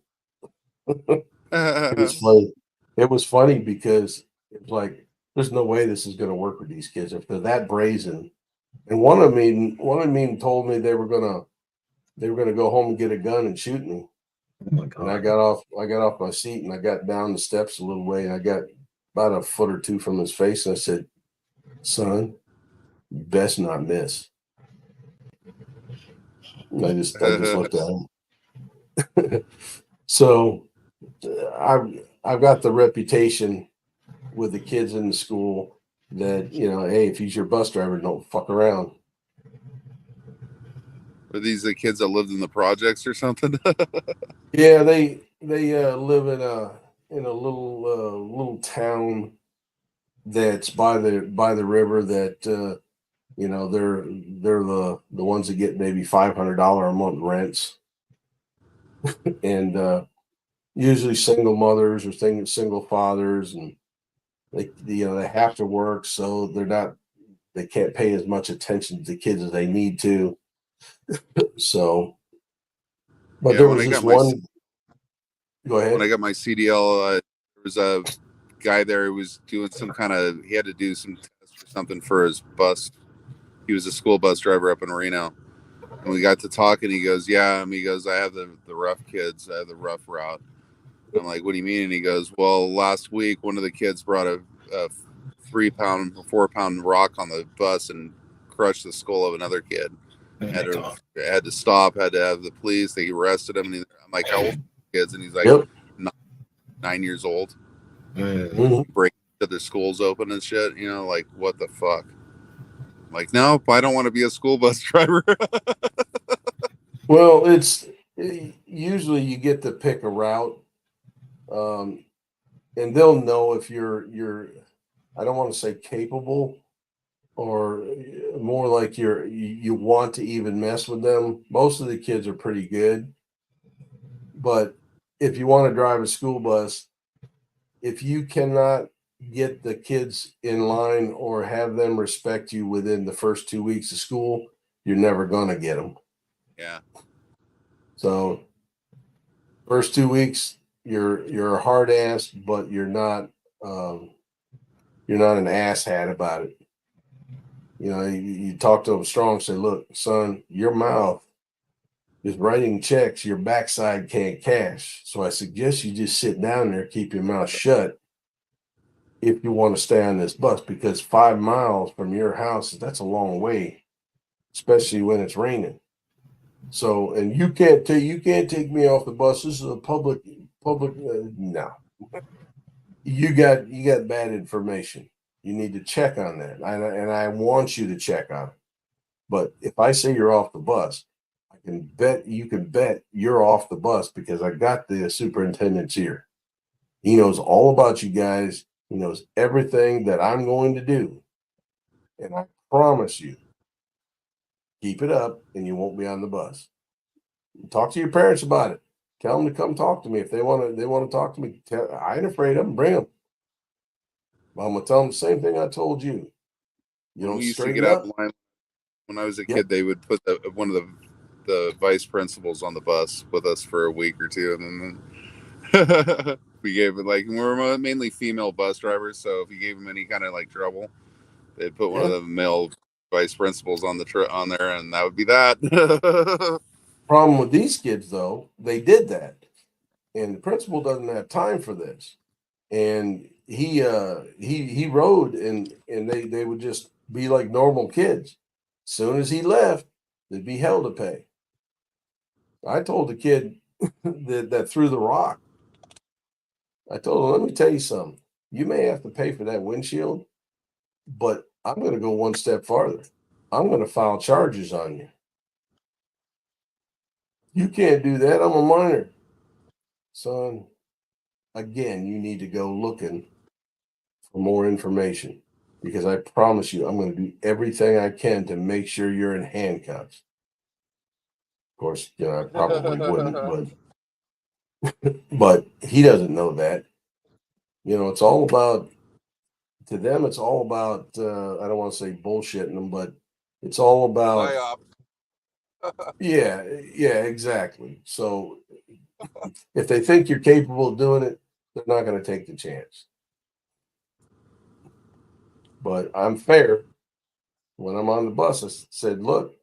them. It was funny. It was funny because it was like, there's no way this is going to work with these kids if they're that brazen. And one of them told me they were gonna go home and get a gun and shoot me. Oh my And I God. got off my seat, and I got down the steps a little way, and I got about a foot or two from his face, and I said, "Son, you best not miss." And I just looked at him. So I've got the reputation with the kids in the school that, hey, if he's your bus driver, don't fuck around. Were these the kids that lived in the projects or something? Yeah, they live in a little town that's by the river, that they're the ones that get maybe $500 a month rents, and usually single mothers or single fathers, and they have to work, so they can't pay as much attention to the kids as they need to. So, but Yeah, there when was I this got my one. Go ahead. when I got my CDL, there was a guy there who was doing he had to do some tests or something for his bus. He was a school bus driver up in Reno. And we got to talking. He goes, "Yeah." He goes, "I have the rough kids. I have the rough route." And I'm like, "What do you mean?" And he goes, "Well, last week, one of the kids brought a 4 pound rock on the bus and crushed the skull of another kid. Oh my God. Had to stop, had to have the police. They arrested him. And I'm like, "How old are the kids?" And he's like, Yep. 9 years old. Mhm. Break their schools open and shit. Like, what the fuck? I'm Like, nope, I don't want to be a school bus driver. Well, usually you get to pick a route, and they'll know if you're I don't want to say capable, or more like you want to even mess with them. Most of the kids are pretty good, but if you want to drive a school bus, if you cannot get the kids in line or have them respect you within the first 2 weeks of school, you're never going to get them. Yeah. So first 2 weeks, you're a hard ass, but you're not an asshat about it. You know, you talk to them strong, say, look, son, your mouth is writing checks your backside can't cash. So I suggest you just sit down there, keep your mouth shut if you want to stay on this bus, because 5 miles from your house, that's a long way, especially when it's raining. So, and you can't take me off the bus. This is a public. No, you got bad information. You need to check on that, and I want you to check on it. But if I say you're off the bus, you can bet you're off the bus, because I got the superintendent's ear. He knows all about you guys. He knows everything that I'm going to do, and I promise you, keep it up, and you won't be on the bus. Talk to your parents about it. Tell them to come talk to me if they want to talk to me. I ain't afraid of them. Bring them. I'm gonna tell them the same thing I told you. You don't We used to straighten get out up. the line when I was a Yep. kid. They would put one of the vice principals on the bus with us for a week or two, and then we gave it, like, we're mainly female bus drivers, so if you gave them any kind of like trouble, they'd put one of the male vice principals on on there, and that would be that. Problem with these kids, though, they did that, and the principal doesn't have time for this. And he rode, and they would just be like normal kids. As soon as he left, they'd be hell to pay. I told the kid that threw the rock. I told him, let me tell you something. You may have to pay for that windshield, but I'm going to go one step farther. I'm going to file charges on you. You can't do that. I'm a minor. Son, again, you need to go looking for more information, because I promise you, I'm going to do everything I can to make sure you're in handcuffs. Of course, you know, I probably wouldn't, but he doesn't know that. You know, it's all about, to them, it's all about, I don't want to say bullshitting them, but it's all about, yeah, exactly. So if they think you're capable of doing it, they're not going to take the chance. But I'm fair. When I'm on the bus, I said, look,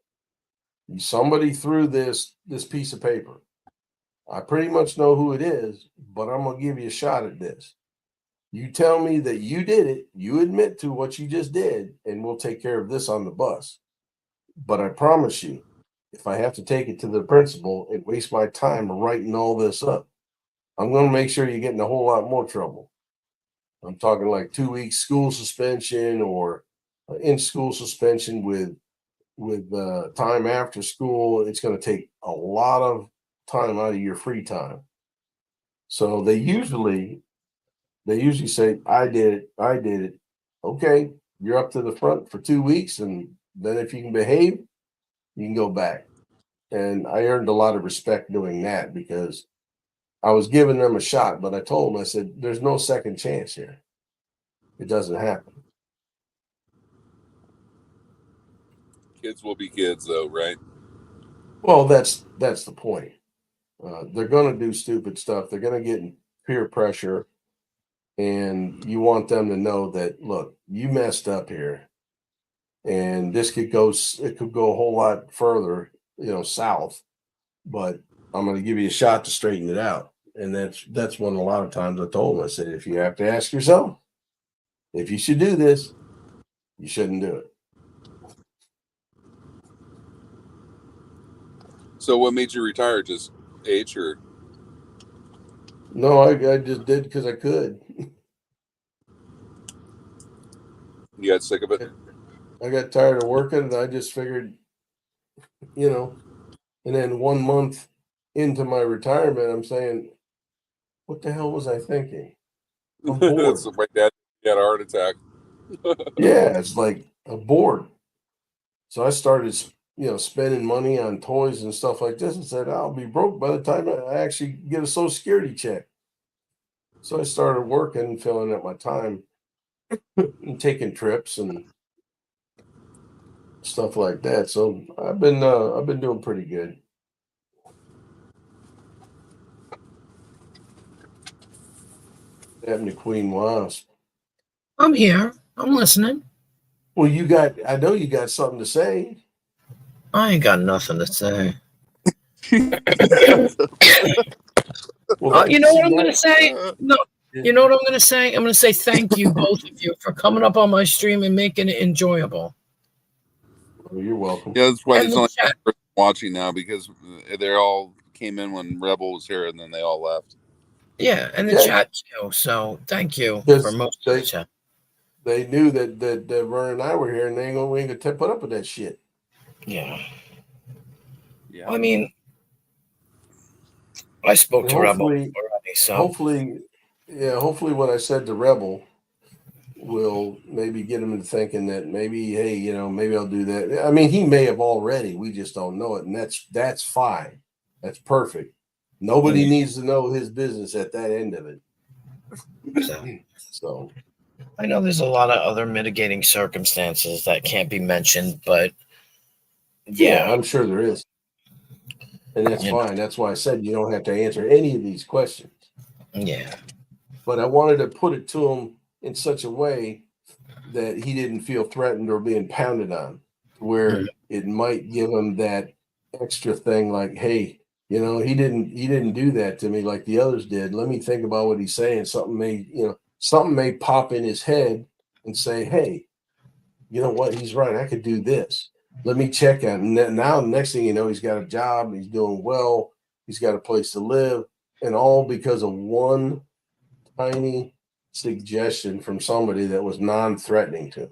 somebody threw this piece of paper. I pretty much know who it is, but I'm going to give you a shot at this. You tell me that you did it, you admit to what you just did, and we'll take care of this on the bus. But I promise you, if I have to take it to the principal and waste my time writing all this up, I'm going to make sure you get in a whole lot more trouble. I'm talking like 2 weeks school suspension, or in school suspension with time after school. It's going to take a lot of time out of your free time. So they usually say, I did it. Okay, you're up to the front for 2 weeks, and then if you can behave, you can go back. And I earned a lot of respect doing that, because I was giving them a shot, but I told them, I said, there's no second chance here. It doesn't happen. Kids will be kids, though, right? Well, that's the point. They're going to do stupid stuff. They're going to get in peer pressure, and you want them to know that, look, you messed up here, and it could go a whole lot further, south. But I'm going to give you a shot to straighten it out. And that's when a lot of times I told them, I said, if you have to ask yourself if you should do this, you shouldn't do it. So what made you retire? Just age, or? No, I just did because I could. You got sick of it? I got tired of working, and I just figured, you know, and then 1 month into my retirement, I'm saying, what the hell was I thinking? I'm bored. So my dad had a heart attack. Yeah, it's like I'm bored. So I started, spending money on toys and stuff like this, and said I'll be broke by the time I actually get a Social Security check. So I started working, filling up my time, and taking trips and stuff like that. So I've been doing pretty good. Happened to Queen Wasp. I'm here. I'm listening. Well, I know you got something to say. I ain't got nothing to say. Well, You know see, what I'm going to say? No. You know what I'm going to say? I'm going to say thank you, both of you, for coming up on my stream and making it enjoyable. Well, you're welcome. Yeah, that's why And there's the only chat. one person watching now, because they all came in when Rebel was here and then they all left. Yeah, and the Yeah. chat too. So thank you Yes, for most of the chat. They knew that Vern and I were here, and we ain't gonna put up with that shit. Yeah. Yeah. I mean, I spoke to Rebel already, so hopefully what I said to Rebel will maybe get him into thinking that maybe, hey, maybe I'll do that. I mean, he may have already. We just don't know it, and that's fine. That's perfect. Nobody needs to know his business at that end of it. So I know there's a lot of other mitigating circumstances that can't be mentioned, but yeah, I'm sure there is. And that's fine. That's why I said you don't have to answer any of these questions. Yeah. But I wanted to put it to him in such a way that he didn't feel threatened or being pounded on, where it might give him that extra thing like, hey, he didn't do that to me like the others did. Let me think about what he's saying. Something may pop in his head and say, hey, you know what? He's right. I could do this. Let me check on. Now, next thing you know, he's got a job. He's doing well. He's got a place to live, and all because of one tiny suggestion from somebody that was non-threatening to him.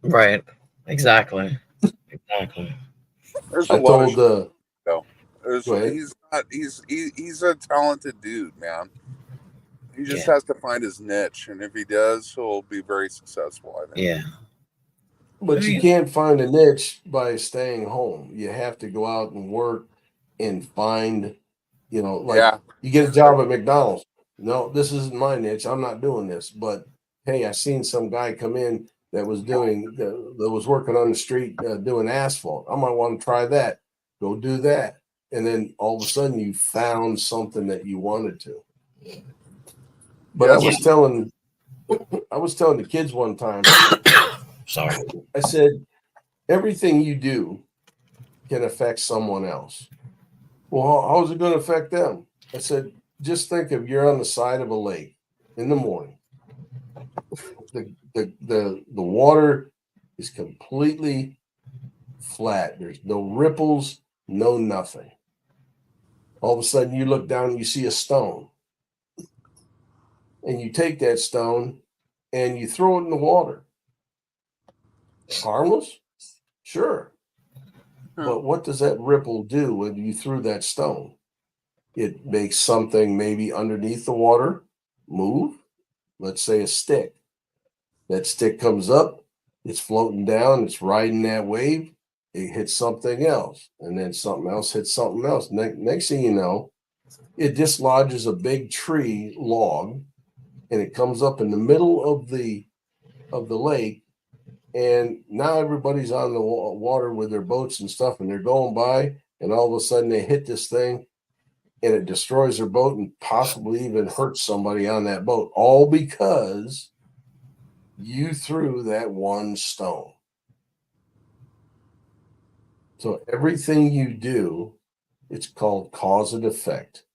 Right. Exactly. There's I told he's a talented dude, man. He just has to find his niche, and if he does, he'll be very successful, I think. Yeah. But you can't find a niche by staying home. You have to go out and work and find, you get a job at McDonald's. No, this isn't my niche. I'm not doing this. But hey, I seen some guy come in that was working on the street doing asphalt. I might want to try that. Go do that. And then all of a sudden you found something that you wanted to. But I was telling the kids one time, sorry, I said, everything you do can affect someone else. Well, how's it going to affect them? I said, just think of you're on the side of a lake in the morning. The water is completely flat. There's no ripples, no nothing. All of a sudden you look down and you see a stone. And you take that stone and you throw it in the water. Harmless? Sure. But what does that ripple do when you threw that stone? It makes something maybe underneath the water move. Let's say a stick. That stick comes up, it's floating down, it's riding that wave, it hits something else, and then something else hits something else. Next thing you know, it dislodges a big tree log, and it comes up in the middle of the lake. And now everybody's on the water with their boats and stuff, and they're going by, and all of a sudden they hit this thing, and it destroys their boat and possibly even hurts somebody on that boat, all because you threw that one stone. So everything you do, it's called cause and effect.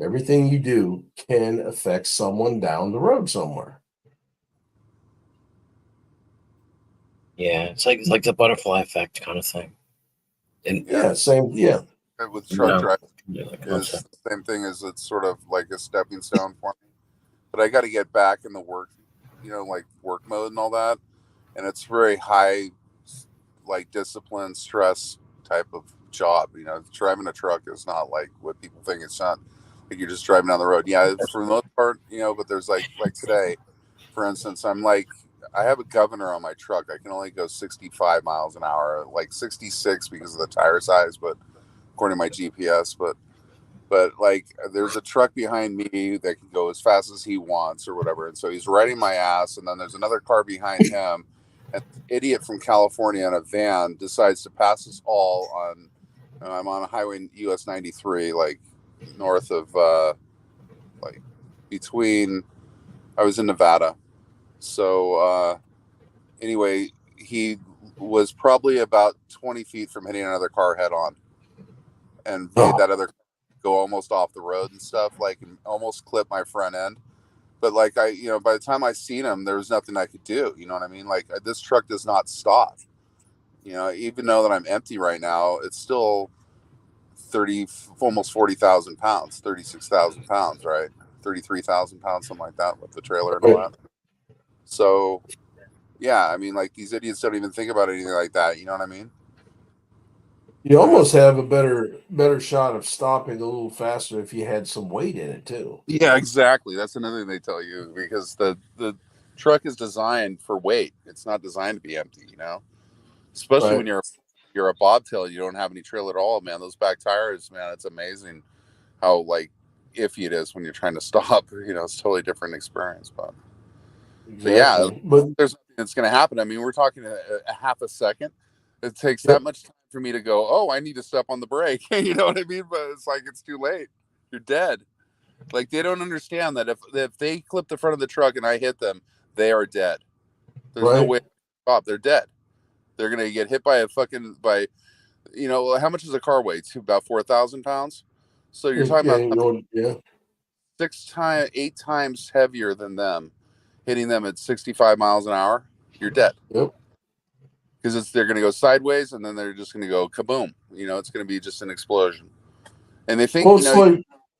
Everything you do can affect someone down the road somewhere. Yeah, it's like the butterfly effect kind of thing. With truck driving, it's the same thing as it's sort of like a stepping stone for me. But I got to get back in the work, like work mode and all that. And it's very high like discipline, stress type of job. You know, driving a truck is not like what people think. It's not like you're just driving down the road. Yeah, for the most part, you know, but there's like today, for instance, I have a governor on my truck. I can only go 65 miles an hour, like 66 because of the tire size, but according to my GPS, but like there's a truck behind me that can go as fast as he wants or whatever. And so he's riding my ass. And then there's another car behind him. And an idiot from California in a van decides to pass us all on, I'm on a highway US 93, like north of, like between, I was in Nevada. So, anyway, he was probably about 20 feet from hitting another car head on and made that other go almost off the road and stuff, like almost clip my front end. But like by the time I seen him, there was nothing I could do. You know what I mean? Like this truck does not stop. You know, even though that I'm empty right now, it's still almost 40,000 pounds, 36,000 pounds, right? 33,000 pounds, something like that with the trailer and all that. So yeah, I mean, like these idiots don't even think about anything like that. You know what I mean? You almost have a better shot of stopping a little faster if you had some weight in it too. Yeah, exactly. That's another thing they tell you, because the truck is designed for weight. It's not designed to be empty, you know. Especially when you're a bobtail, you don't have any trailer at all, man. Those back tires, man, it's amazing how like iffy it is when you're trying to stop. You know, it's a totally different experience. But yeah, but there's nothing that's going to happen. I mean, we're talking a half a second. It takes that much time for me to go, oh, I need to step on the brake. You know what I mean? But it's like, it's too late. You're dead. Like, they don't understand that if they clip the front of the truck and I hit them, they are dead. There's no way to stop. They're dead. They're going to get hit by you know, how much does a car weigh? About 4,000 pounds. So you're talking about 8 times heavier than them, hitting them at 65 miles an hour. You're dead. Yep. Because they're going to go sideways, and then they're just going to go kaboom. You know, it's going to be just an explosion. And they think,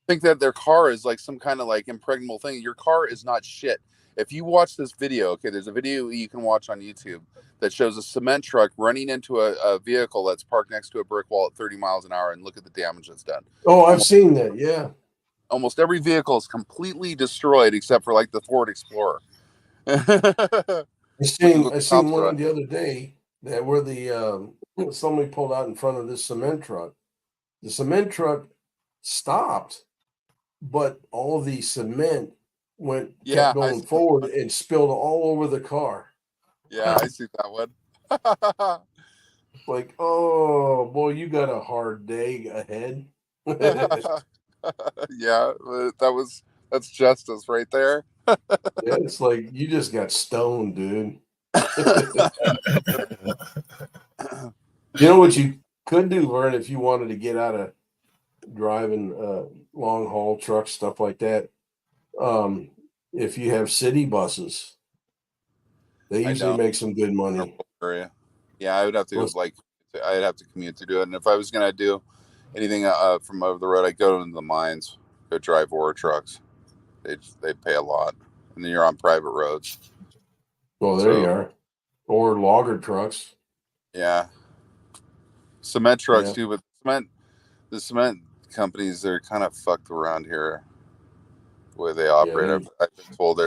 think that their car is like some kind of like impregnable thing. Your car is not shit. If you watch this video, okay, there's a video you can watch on YouTube that shows a cement truck running into a vehicle that's parked next to a brick wall at 30 miles an hour, and look at the damage that's done. Oh, I've seen that. Yeah. Almost every vehicle is completely destroyed except for like the Ford Explorer. I seen one the other day that where somebody pulled out in front of this cement truck. The cement truck stopped, but all the cement kept going forward and spilled all over the car. Yeah, I see that one. Like, oh boy, you got a hard day ahead. Yeah, that's justice right there. Yeah, it's like you just got stoned, dude. You know what you could do, Vern, if you wanted to get out of driving long haul trucks, stuff like that. If you have city buses, they usually make some good money. Yeah, I would have to I'd have to commute to do it. And if I was gonna do anything from over the road, I'd go into the mines, go drive ore trucks. They pay a lot, and then you're on private roads. Well, there you are. Or logger trucks. Yeah. Cement trucks too, but the cement companies, they're kind of fucked around here the way they operate. I've been told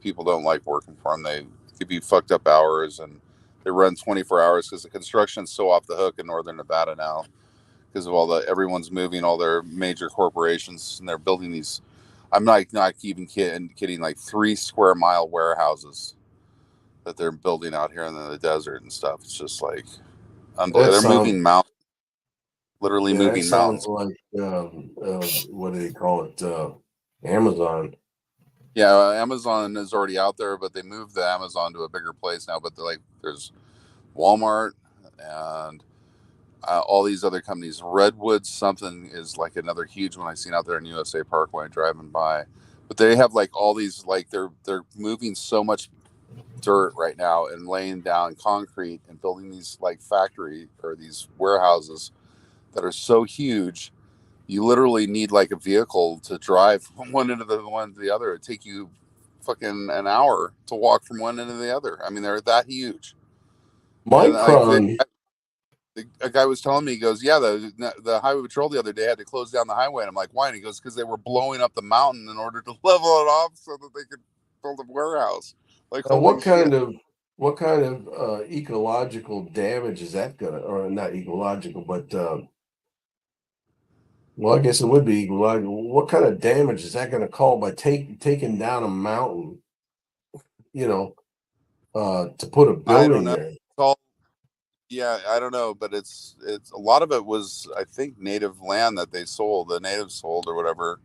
people don't like working for them. They give you fucked up hours, and they run 24 hours because the construction's so off the hook in northern Nevada now because of everyone's moving, all their major corporations, and they're building these. I'm not even kidding, like 3 square mile warehouses that they're building out here in the desert and stuff. It's just like unbelievable. They're moving mountains, literally moving mountains. Like what do they call it? Amazon. Yeah, Amazon is already out there, but they moved the Amazon to a bigger place now. But there's Walmart and all these other companies. Redwood something is like another huge one I've seen out there in USA Parkway driving by. But they have like all these, like they're moving so much dirt right now and laying down concrete and building these like factory or these warehouses that are so huge. You literally need like a vehicle to drive from one end of the one to the other. It'd take you fucking an hour to walk from one end to the other. I mean, they're that huge. And Micron. a guy was telling me, he goes, yeah, the highway patrol the other day had to close down the highway. And I'm like, why? And he goes, because they were blowing up the mountain in order to level it off so that they could build a warehouse. Like, Now, holy shit. what kind of ecological damage is that gonna, or not ecological, but well, I guess it would be ecological. What kind of damage is that gonna cause by taking down a mountain, you know, to put a I don't building know. there? It's all, yeah, I don't know, but it's a lot of it was, I think, native land that they sold, the natives sold or whatever,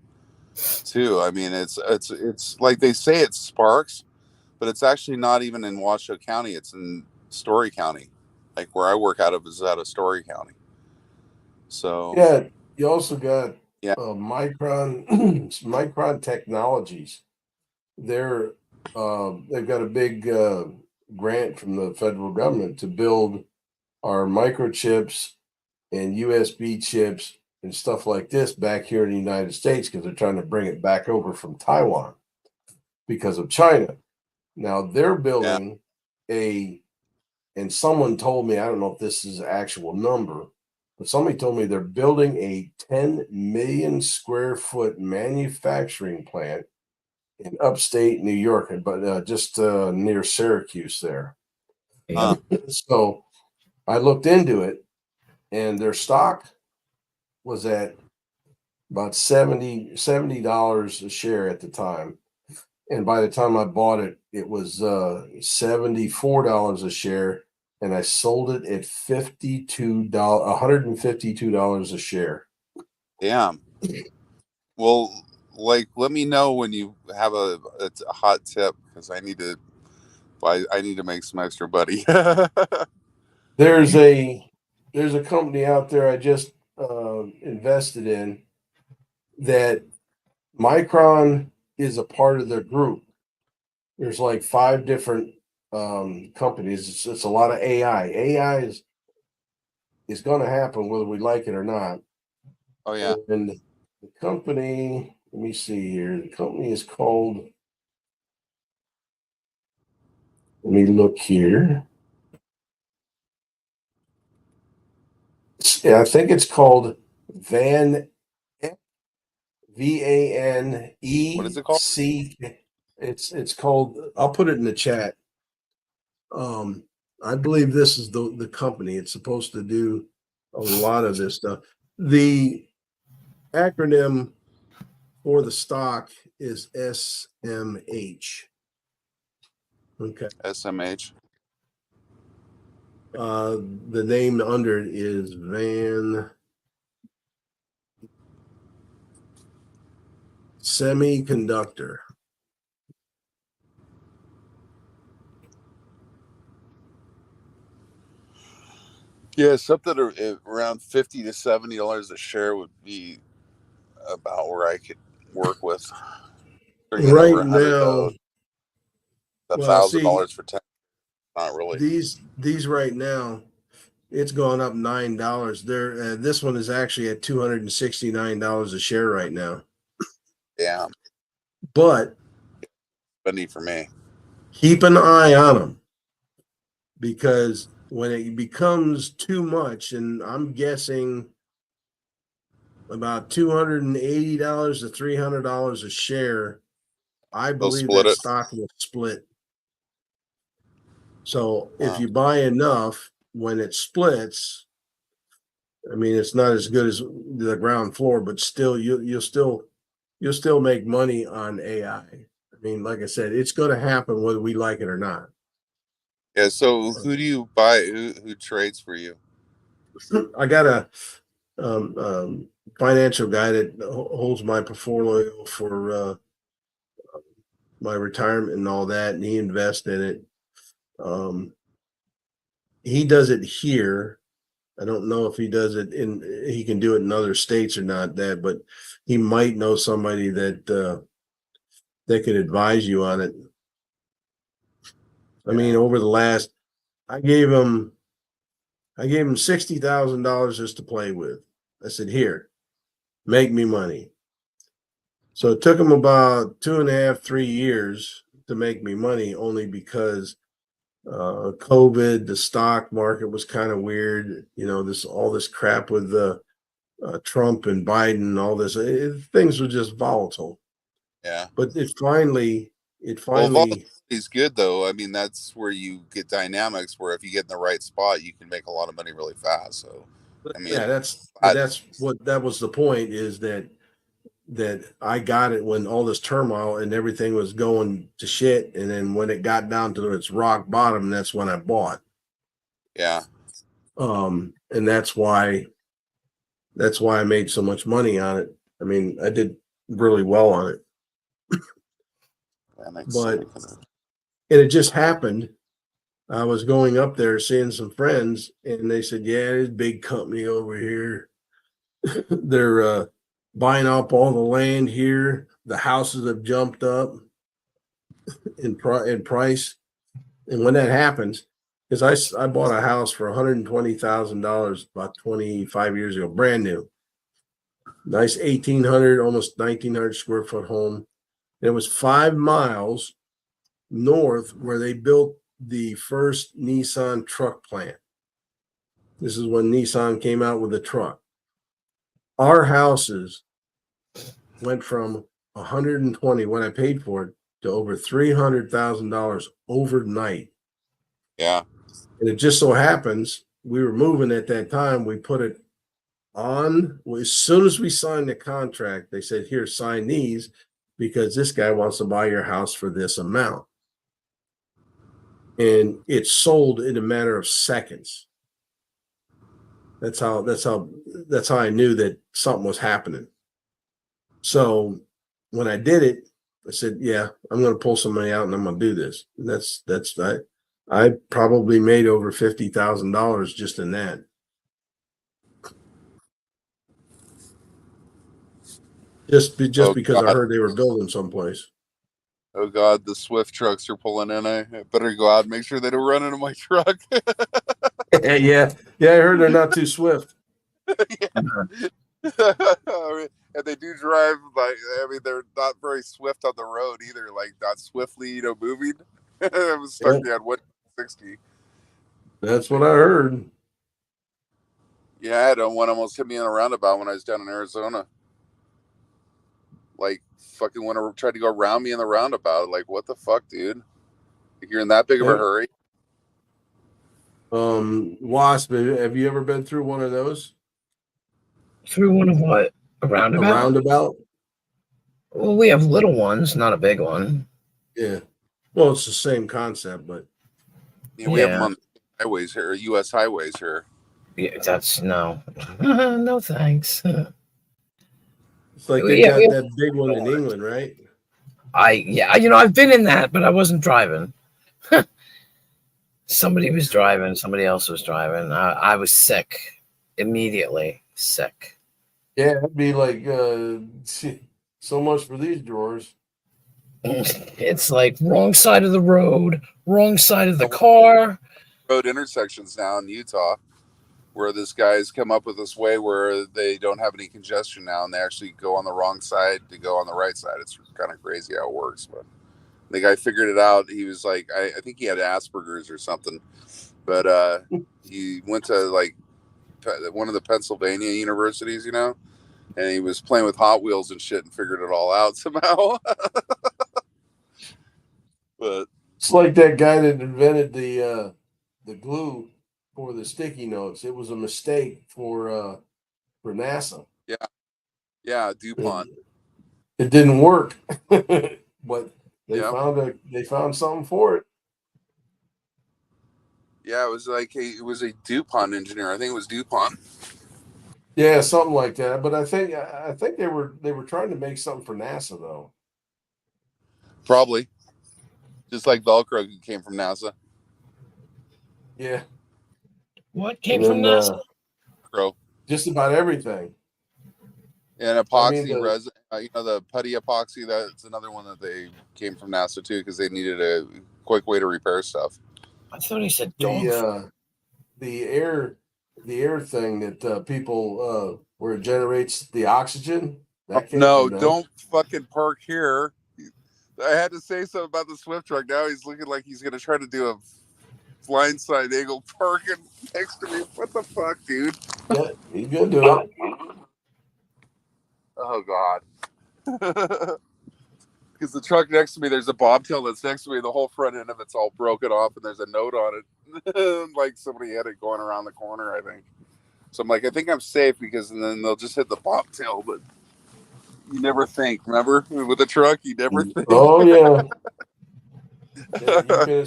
too. I mean, it's like they say it's Sparks, but it's actually not even in Washoe County. It's in Story County. Like where I work out of is out of Story County. So Yeah, you also got yeah, Micron Micron Technologies. They're they've got a big grant from the federal government to build our microchips and USB chips and stuff like this back here in the United States because they're trying to bring it back over from Taiwan because of China. Now they're building and someone told me, I don't know if this is an actual number, but somebody told me they're building a 10 million square foot manufacturing plant in upstate New York, but just near Syracuse there. Yeah. So I looked into it, and their stock was at about $70 a share at the time. And by the time I bought it, it was $74 a share, and I sold it at $152 a share. damn. Well, like, let me know when you have a hot tip because I need to make some extra buddy. There's a company out there I just invested in that Micron is a part of their group. There's like 5 different companies. It's a lot of AI. AI is going to happen whether we like it or not. Oh yeah. And the company, let me see here. The company is called. Let me look here. I think it's called Van VANEC. What is it called? It's called. I'll put it in the chat. I believe this is the company. It's supposed to do a lot of this stuff. The acronym for the stock is SMH. Okay. SMH. The name under it is Van Semiconductor. Yeah, something around $50 to $70 a share would be about where I could work with. Bringing Right over now, $1,000 for 10. Not really. These right now, it's gone up $9. There, this one is actually at $269 a share right now. Yeah, But funny for me. keep an eye on them because when it becomes too much, and I'm guessing about $280 to $300 a share, I believe split that it. stock will split. So if you buy enough, when it splits, I mean, it's not as good as the ground floor, but still, you'll still make money on AI. I mean, like I said, it's going to happen whether we like it or not. Yeah. So who do you buy? Who trades for you? I got a financial guy that holds my portfolio for my retirement and all that, and he invests in it. He does it here. I don't know if he does it he can do it in other states or not, but he might know somebody that could advise you on it. I mean, over the last, I gave him $60,000 just to play with. I said, here, make me money. So it took him about 2.5, 3 years to make me money, only because COVID, the stock market was kind of weird. All this crap with Trump and Biden, all this, things were just volatile. Yeah. But it finally, Volatility is good though. I mean, that's where you get dynamics where if you get in the right spot, you can make a lot of money really fast. So, I mean, yeah, that was the point, is that I got it when all this turmoil and everything was going to shit, and then when it got down to its rock bottom, that's when I bought. Yeah. And that's why I made so much money on it. I mean, I did really well on it. But and it just happened. I was going up there seeing some friends, and they said, "Yeah, this big company over here. They're buying up all the land here. The houses have jumped up in price." And when that happens, because I bought a house for $120,000 about 25 years ago, brand new, nice 1,800, almost 1,900 square foot home. And it was 5 miles north where they built the first Nissan truck plant. This is when Nissan came out with a truck. Our houses went from 120, what I paid for it, to over $300,000 overnight. Yeah. And it just so happens we were moving at that time. We put it on. As soon as we signed the contract, they said, "Here, sign these, because this guy wants to buy your house for this amount." And it sold in a matter of seconds. That's how I knew that something was happening. So when I did it, I said, "Yeah, I'm going to pull some money out and I'm going to do this." And I probably made over $50,000 just in that. Just because I heard they were building someplace. Oh God, the Swift trucks are pulling in. I better go out and make sure they don't run into my truck. Yeah, I heard they're not too swift. And they do drive, like, I mean, they're not very swift on the road either, like not swiftly, moving. I was stuck at 160. That's what I heard. Yeah, I had one almost hit me in a roundabout when I was down in Arizona. Like, fucking tried to go around me in the roundabout. Like, what the fuck, dude? You're in that big of a hurry? Wasp, have you ever been through one of those? Through one of what? A roundabout? A roundabout? Well, we have little ones, not a big one. Yeah. Well, it's the same concept, but yeah, we have them on highways here, U.S. highways here. Yeah, that's no, no thanks. It's like they got that big one in England, right? I've been in that, but I wasn't driving. Somebody was driving. Somebody else was driving. I was sick. Immediately sick. Yeah, it'd be like so much for these drawers. It's like wrong side of the road, wrong side of the car. Road intersections now in Utah, where this guy's come up with this way where they don't have any congestion now, and they actually go on the wrong side to go on the right side. It's kind of crazy how it works, but the guy figured it out. He was like, I think he had Asperger's or something, but he went to like one of the Pennsylvania universities, and he was playing with Hot Wheels and shit and figured it all out somehow. But it's like that guy that invented the glue for the sticky notes. It was a mistake for NASA. Yeah, DuPont. It didn't work, but they found something for it. Yeah, it was like it was a DuPont engineer. I think it was DuPont. Yeah, something like that. But I think they were trying to make something for NASA though. Probably, just like Velcro came from NASA. Yeah. What came from NASA? Velcro. Just about everything. And epoxy resin, the putty epoxy. That's another one that they came from NASA too, because they needed a quick way to repair stuff. I thought he said the air thing that people where it generates the oxygen. No, don't fucking park here. I had to say something about the Swift truck. Now he's looking like he's going to try to do blindside angle parking next to me. What the fuck, dude? Yeah, he's gonna do it. Oh God. Because the truck next to me, there's a bobtail that's next to me. The whole front end of it's all broken off, and there's a note on it, like somebody had it going around the corner, I think. So I'm like, I think I'm safe because, and then they'll just hit the bobtail. But you never think. Remember, with a truck, you never think. Oh yeah. Yeah,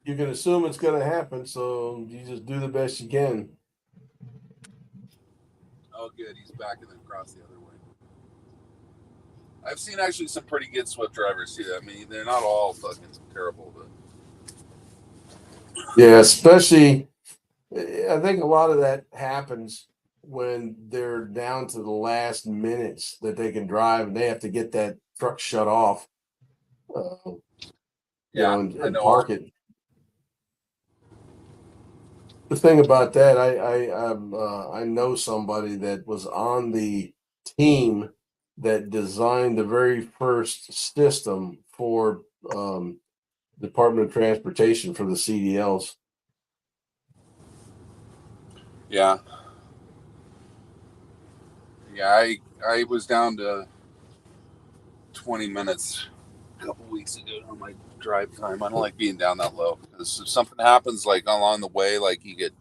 you can assume it's gonna happen, so you just do the best you can. Oh, good. He's backing across the other way. I've seen actually some pretty good Swift drivers too. I mean, they're not all fucking terrible, but Yeah, especially I think a lot of that happens when they're down to the last minutes that they can drive and they have to get that truck shut off. And park it. The thing about that, I know somebody that was on the team that designed the very first system for Department of Transportation for the CDLs. Yeah. Yeah, I was down to 20 minutes a couple weeks ago on my drive time. I don't like being down that low. Because if something happens like along the way, like you get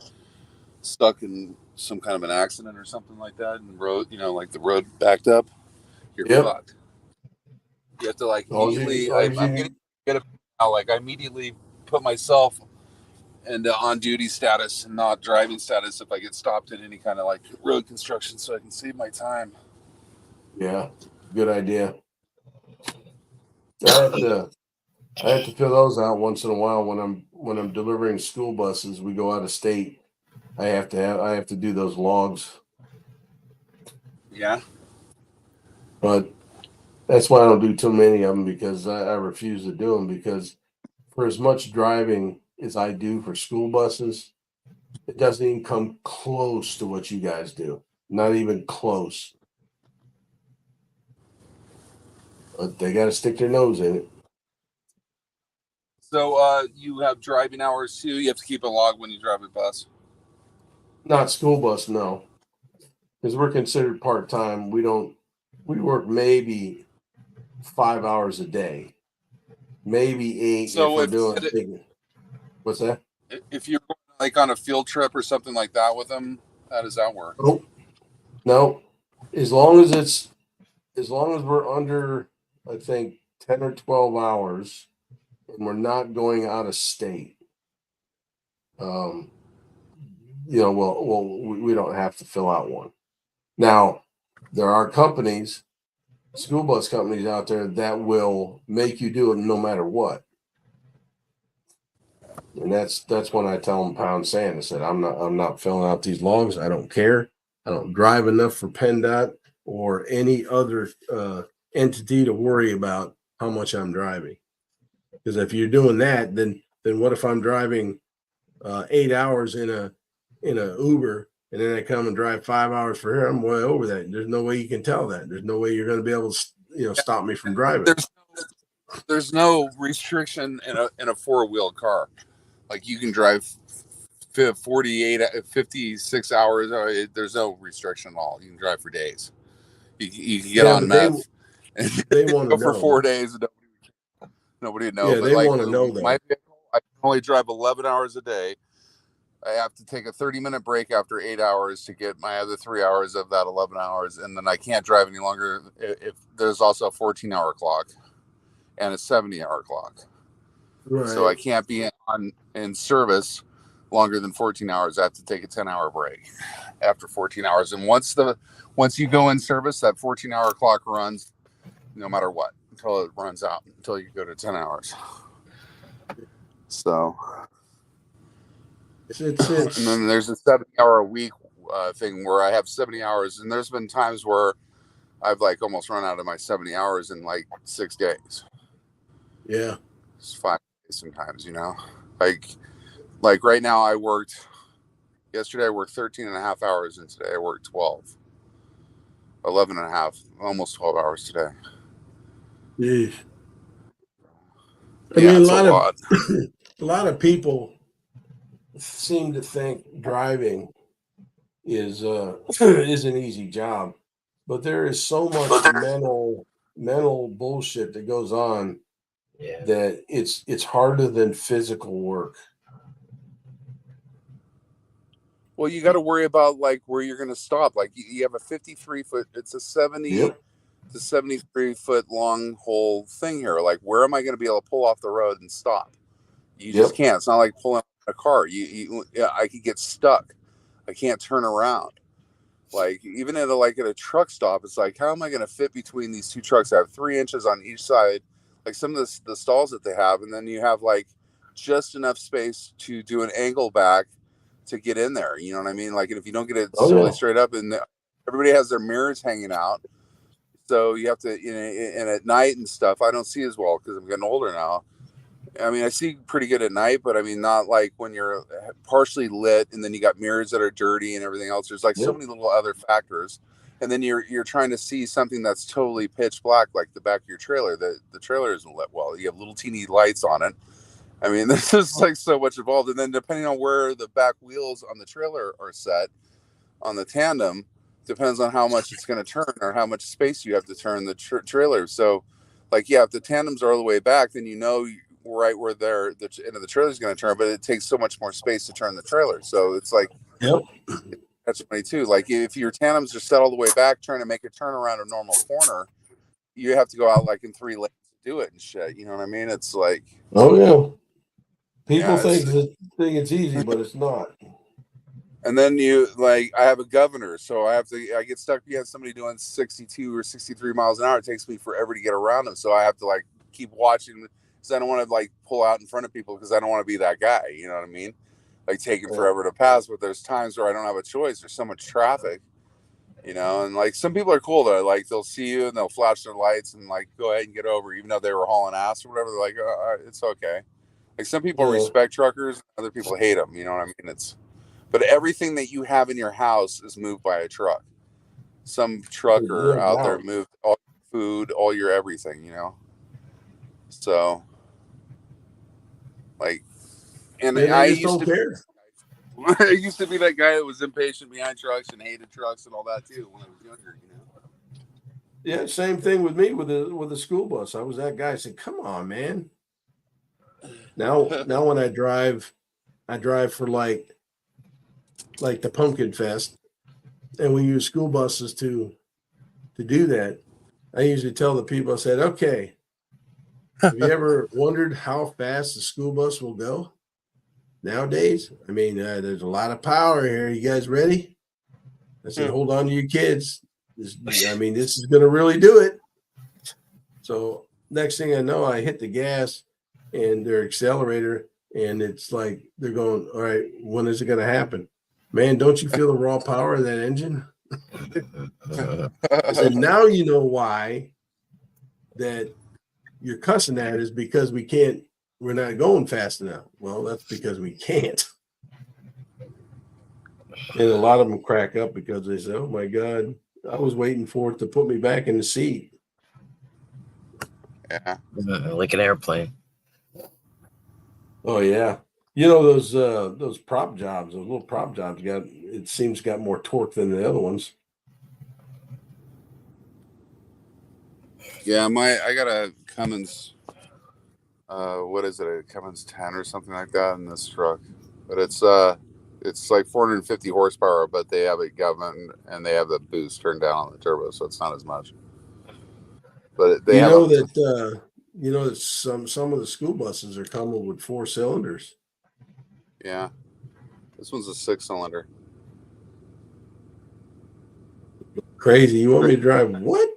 stuck in some kind of an accident or something like that, and road, like the road backed up, you're fucked. You have to like immediately. I'm getting good now. Like I immediately put myself into on duty status and not driving status if I get stopped in any kind of like road construction, so I can save my time. Yeah, good idea. I have to fill those out once in a while when I'm delivering school buses. We go out of state. I have to do those logs. Yeah. But that's why I don't do too many of them, because I refuse to do them, because for as much driving as I do for school buses, it doesn't even come close to what you guys do. Not even close. But they got to stick their nose in it. So you have driving hours too? You have to keep a log when you drive a bus? Not school bus, no. Because we're considered part-time. We work maybe 5 hours a day. Maybe 8 so if we're doing what's that? If you're going like on a field trip or something like that with them, how does that work? No. As long as we're under, I think, 10 or 12 hours and we're not going out of state, we don't have to fill out one. Now, there are companies, school bus companies out there that will make you do it no matter what. And that's when I tell them pound sand. I said, I'm not filling out these logs. I don't care. I don't drive enough for PennDOT or any other entity to worry about how much I'm driving. Because if you're doing that, then what if I'm driving 8 hours in a Uber, and then I come and drive 5 hours for here? I'm way over that. There's no way you can tell that. There's no way you're going to be able to stop me from driving. There's no restriction in a four-wheel car. Like you can drive 56 hours. There's no restriction at all. You can drive for days. You can get on meth. They want to go for 4 days. And nobody would know. Yeah, they want to know that. My vehicle, I can only drive 11 hours a day. I have to take a 30-minute break after 8 hours to get my other 3 hours of that 11 hours. And then I can't drive any longer if there's also a 14-hour clock and a 70-hour clock. Right. So I can't be in service longer than 14 hours. I have to take a 10-hour break after 14 hours. And once you go in service, that 14-hour clock runs no matter what until it runs out, until you go to 10 hours. So and then there's a 70-hour a week thing where I have 70 hours. And there's been times where I've like almost run out of my 70 hours in like 6 days. Yeah. It's 5 days sometimes, like right now yesterday I worked 13 and a half hours, and today I worked 11 and a half, almost 12 hours today. Yeah. A lot. A lot of people seem to think driving is is an easy job, but there is so much mental bullshit that goes on Yeah. that it's harder than physical work. Well, you got to worry about like where you're going to stop. Like you have a 53 foot, it's a 70 Yep. to 73-foot long whole thing here. Like, where am I going to be able to pull off the road and stop? You just Yep. can't. It's not like pulling a car. Yeah, I could get stuck. I can't turn around. Like even at a truck stop, it's like, how am I going to fit between these two trucks? I have 3 inches on each side, like some of the stalls that they have, and then you have like just enough space to do an angle back to get in there. You know what I mean? Like, if you don't get it Oh, really yeah. straight up, and everybody has their mirrors hanging out, so you have to, and at night and stuff, I don't see as well because I'm getting older now. I mean, I see pretty good at night, but I mean, not like when you're partially lit and then you got mirrors that are dirty and everything else. There's like so Yep. many little other factors. And then you're trying to see something that's totally pitch black, like the back of your trailer. The trailer isn't lit well. You have little teeny lights on it. I mean, there's just like so much involved. And then depending on where the back wheels on the trailer are set on the tandem, depends on how much it's going to turn or how much space you have to turn the trailer. So, like, yeah, if the tandems are all the way back, then right where the end of the trailer is going to turn, but it takes so much more space to turn the trailer. So it's like, Yep. that's funny too. Like if your tandems are set all the way back, trying to make a turn around a normal corner, you have to go out like in 3 lanes to do it and shit. You know what I mean? It's like, Oh yeah. People yeah, think it's easy, but it's not. and then I have a governor, so I get stuck behind somebody doing 62 or 63 miles an hour. It takes me forever to get around them. So I have to like keep watching because I don't want to like pull out in front of people because I don't want to be that guy. You know what I mean? Like taking forever to pass, but there's times where I don't have a choice. There's so much traffic, and like some people are cool though. Like they'll see you and they'll flash their lights and like go ahead and get over, even though they were hauling ass or whatever. They're like, it's okay. Like some people respect truckers, other people hate them. You know what I mean? But everything that you have in your house is moved by a truck. Some trucker out there moved all your food, all your everything, So, like, and I used to care. I used to be that guy that was impatient behind trucks and hated trucks and all that too when I was younger, Yeah, same thing with me with the school bus. I was that guy. I said, "Come on, man." Now when I drive for like the Pumpkin Fest, and we use school buses to do that. I usually tell the people, I said, "Okay, have you ever wondered how fast the school bus will go nowadays? I mean, there's a lot of power here. You guys ready?" I said, "Hold on to your kids. This is going to really do it." So next thing I know, I hit the gas and their accelerator, and it's like they're going, "All right, when is it going to happen? Man, don't you feel the raw power of that engine?" I said, "Now you know why that you're cussing at is because we're not going fast enough." Well, that's because we can't. And a lot of them crack up because they say, "Oh my God, I was waiting for it to put me back in the seat." Yeah. Like an airplane. Oh yeah. Those prop jobs, those little prop jobs got more torque than the other ones. Yeah, I got a Cummins, what is it, a Cummins 10 or something like that in this truck. But it's like 450 horsepower, but they have it governed and they have the boost turned down on the turbo, so it's not as much. But they that some of the school buses are coming with 4 cylinders. Yeah. This one's a 6-cylinder. Crazy. You want me to drive what?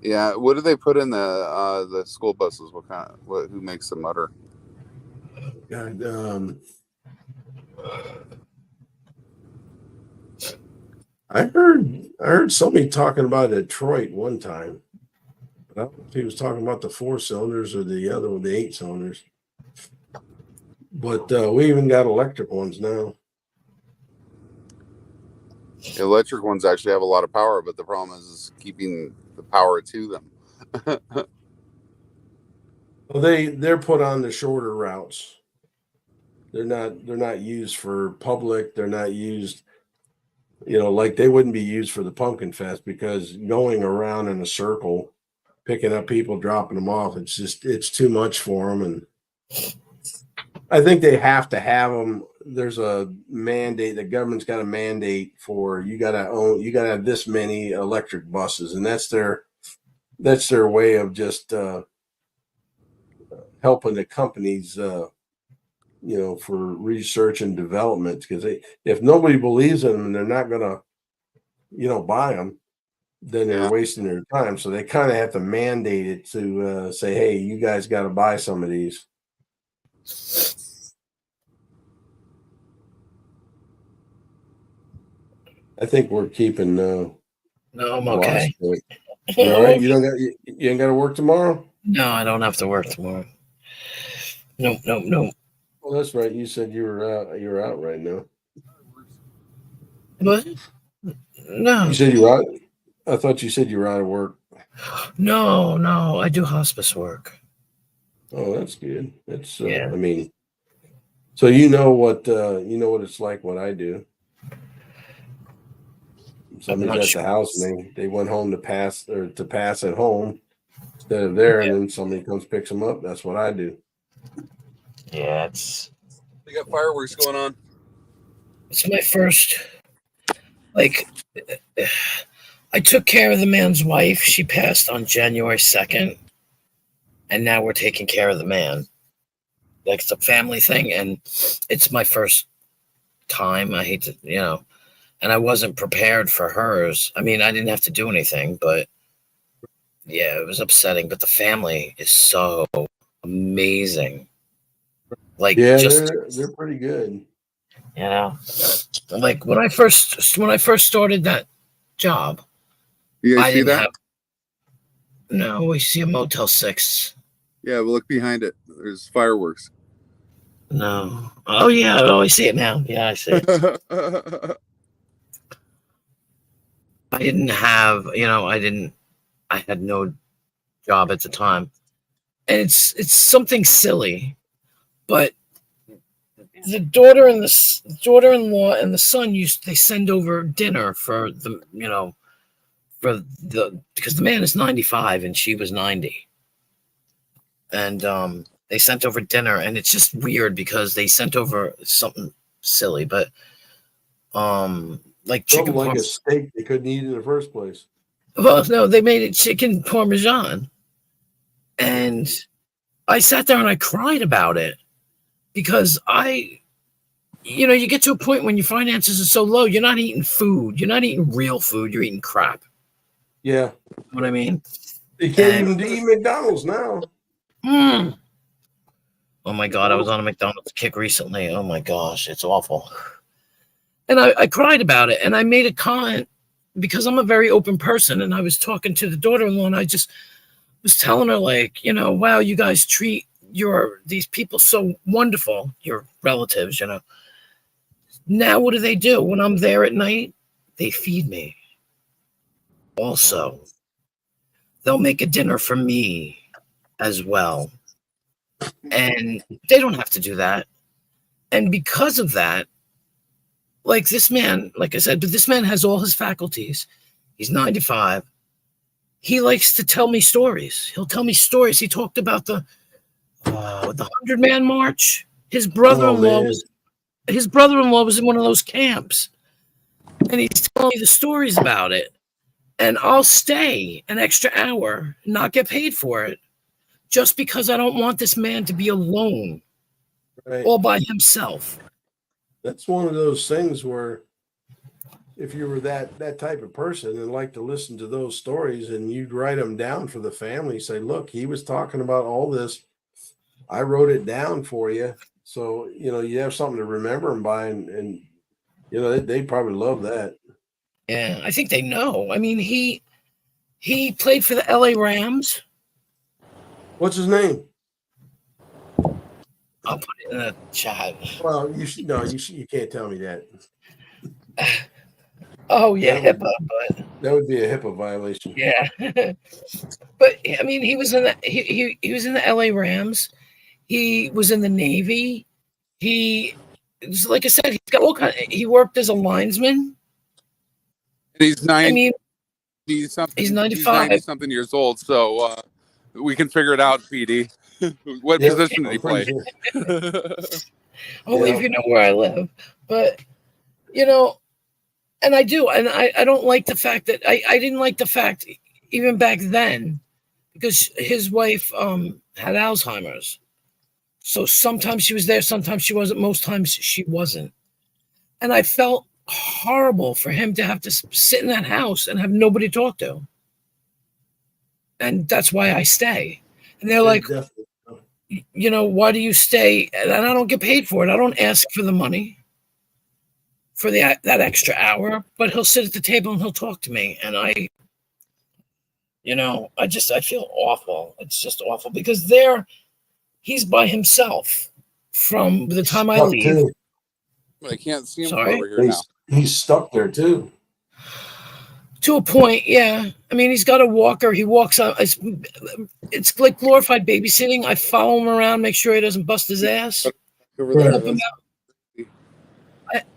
Yeah, what do they put in the school buses? Who makes the motor? God, I heard somebody talking about Detroit one time. But I don't know if he was talking about the 4 cylinders or the other one, the 8 cylinders. But we even got electric ones now. The electric ones actually have a lot of power, but the problem is keeping the power to them. Well, they're put on the shorter routes. They're not used for public. They're not used, like they wouldn't be used for the Pumpkin Fest, because going around in a circle, picking up people, dropping them off, it's too much for them. And I think they have to have them. There's a mandate. The government's got a mandate for you got to have this many electric buses, and that's their way of just helping the companies, for research and development. Because if nobody believes in them and they're not gonna, buy them, then they're wasting their time. So they kind of have to mandate it to say, hey, you guys got to buy some of these. I think we're keeping. No, I'm okay. You all right? You ain't got to work tomorrow? No, I don't have to work tomorrow. No. Well, that's right. You said you were out. You're out right now. What? No. You said you were out. I thought you said you were out of work. No. I do hospice work. Oh, that's good. That's Yeah. I mean, so you know what it's like. What I do. Somebody's at the house and they went home to pass at home instead of there, and then somebody comes picks them up. That's what I do. Yeah, They got fireworks going on. it's my first. Like, I took care of the man's wife. She passed on January 2nd, and now we're taking care of the man. Like, it's a family thing, and it's my first time. I hate to, and I wasn't prepared for hers. I mean, I didn't have to do anything, but yeah, it was upsetting. But the family is so amazing. Like, Yeah, just they're pretty good. like when I first started that job, You I guys see didn't that? have. No, we see a Motel 6. Yeah, well, look behind it. There's fireworks. No. Oh yeah. Oh, I see it now. Yeah, I see it. I didn't have. I had no job at the time, and it's something silly, but the daughter-in-law and the son they send over dinner for the because the man is 95 and she was 90, and they sent over dinner, and it's just weird because they sent over something silly, but like chicken Something like a steak they couldn't eat in the first place. Well, no, they made it chicken parmesan, and I sat there and I cried about it because you get to a point when your finances are so low, you're not eating food, you're not eating real food, you're eating crap. Yeah, You know what I mean? they can't even eat McDonald's now. Oh my God, I was on a McDonald's kick recently. Oh my gosh, it's awful. And I cried about it, and I made a comment because I'm a very open person, and I was talking to the daughter-in-law, and I just was telling her, like, wow, you guys treat these people so wonderful, your relatives, Now what do? When I'm there at night, they feed me. Also, they'll make a dinner for me as well. And they don't have to do that. And because of that, like this man, like I said, but this man has all his faculties. He's 95. He likes to tell me stories. He'll tell me stories. He talked about the 100-man march. His brother-in-law was in one of those camps, and he's telling me the stories about it. And I'll stay an extra hour, not get paid for it, just because I don't want this man to be alone, all by himself. That's one of those things where if you were that type of person and like to listen to those stories, and you'd write them down for the family, say, look, he was talking about all this. I wrote it down for you. So, you have something to remember him by, and they probably love that. Yeah, I think they know. I mean, he played for the LA Rams. What's his name? I'll put it in the chat. Well, you can't tell me that. Oh yeah, HIPAA, but that would be a HIPAA violation. Yeah. But I mean, he was in the he was in the LA Rams. He was in the Navy. like I said, he's got all kind. He worked as a linesman. And he's I mean, 90 something. he's 95. 90 something years old. So we can figure it out, PD. What Yep, position did he I'm pretty play? sure. Only Yeah. if you know where I live. But and I do, and I don't like the fact that I didn't like the fact even back then, because his wife had Alzheimer's. So sometimes she was there, sometimes she wasn't, most times she wasn't. And I felt horrible for him to have to sit in that house and have nobody to talk to. And that's why I stay. And they're like, Definitely. why do you stay? And I don't get paid for it. I don't ask for the money for that extra hour, but he'll sit at the table and he'll talk to me. And I feel awful. It's just awful because he's by himself from the time I Stuck leave. too. But I can't see him Sorry? over here now. He's stuck there too. To a point, yeah. I mean, he's got a walker. He walks out. It's like glorified babysitting. I follow him around, make sure he doesn't bust his ass. Over Right. there. Help him out.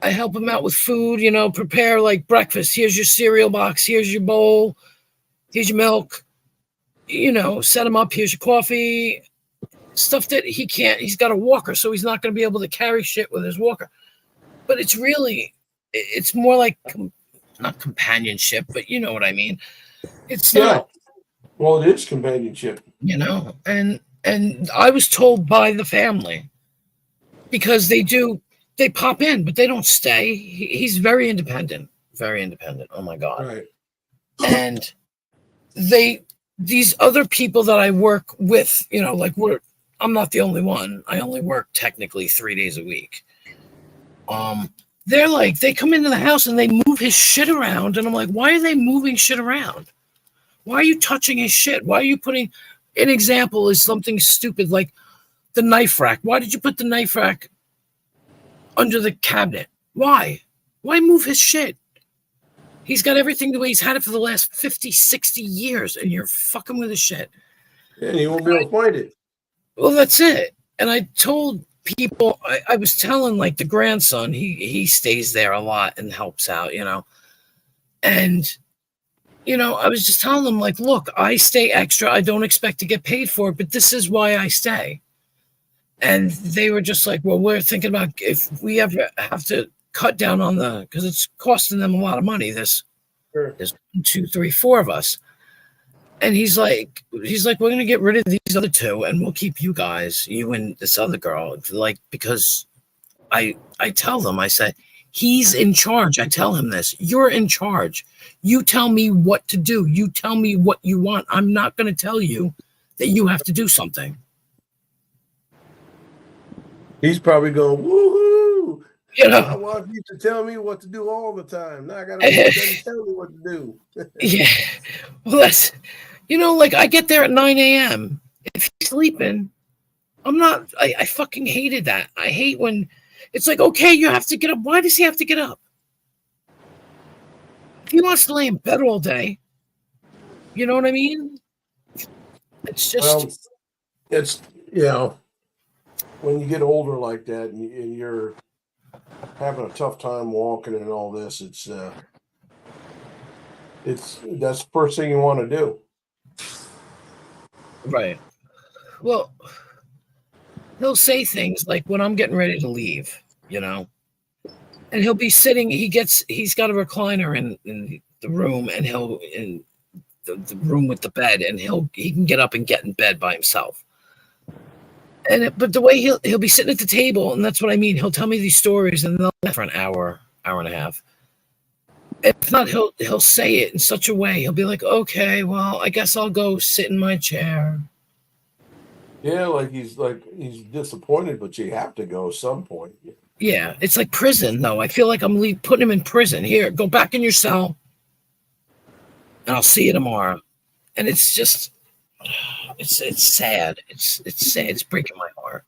I help him out with food, prepare like breakfast. Here's your cereal box. Here's your bowl. Here's your milk. Set him up. Here's your coffee. Stuff that he can't. He's got a walker, so he's not going to be able to carry shit with his walker. But it's more like not companionship, but you know what I mean. It's not. Well, it is companionship. And I was told by the family, because they pop in, but they don't stay. He's very independent. Very independent. Oh my God. Right. And these other people that I work with, I'm not the only one. I only work technically 3 days a week. They're like, they come into the house and they move his shit around. And I'm like, why are they moving shit around? Why are you touching his shit? Why are you putting an example is something stupid like the knife rack? Why did you put the knife rack under the cabinet? Why move his shit? He's got everything the way he's had it for the last 50, 60 years, and you're fucking with his shit. Yeah, and he won't be able to find it. Well, that's it. And I told people, I was telling like the grandson, he stays there a lot and helps out, And, I was just telling them like, look, I stay extra. I don't expect to get paid for it, but this is why I stay. And they were just like, well, we're thinking about if we ever have to cut down on because it's costing them a lot of money. There's 1, 2, 3, 4 of us. And he's like, we're going to get rid of these other 2 and we'll keep you guys, you and this other girl. Like, because I tell them, I said, he's in charge. I tell him this, you're in charge. You tell me what to do. You tell me what you want. I'm not going to tell you that you have to do something. He's probably going, woohoo! You know, I want you to tell me what to do all the time. Now I got to tell me what to do. yeah. Well, that's, like I get there at 9 a.m. If he's sleeping, I fucking hated that. I hate when it's like, okay, you have to get up. Why does he have to get up? If he wants to lay in bed all day, you know what I mean? It's just. Well, it's, when you get older like that and you're having a tough time walking and all this, it's that's the first thing you want to do. Right. Well, he'll say things like when I'm getting ready to leave, and he'll be sitting, he's got a recliner in the room, and he'll in the room with the bed, and he can get up and get in bed by himself. But the way he'll be sitting at the table, and that's what I mean. He'll tell me these stories, and they'll last for an hour and a half. If not, he'll say it in such a way. He'll be like, "Okay, well, I guess I'll go sit in my chair." Yeah, like he's disappointed, but you have to go at some point. Yeah, it's like prison, though. I feel like I'm putting him in prison. Here, go back in your cell, and I'll see you tomorrow. And it's just. It's sad. It's sad. It's breaking my heart.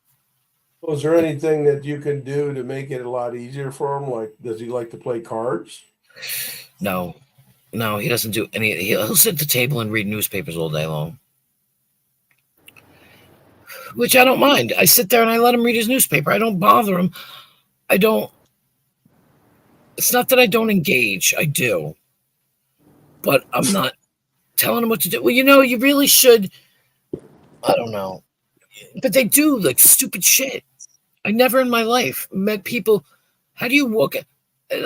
Well, is there anything that you can do to make it a lot easier for him? Like, does he like to play cards? No, he doesn't do any. He'll sit at the table and read newspapers all day long. which I don't mind. I sit there and I let him read his newspaper. I don't bother him. I don't. It's not that I don't engage. I do, but I'm not telling him what to do. Well, you really should. I don't know, but they do like stupid shit. I never in my life met people. How do you walk?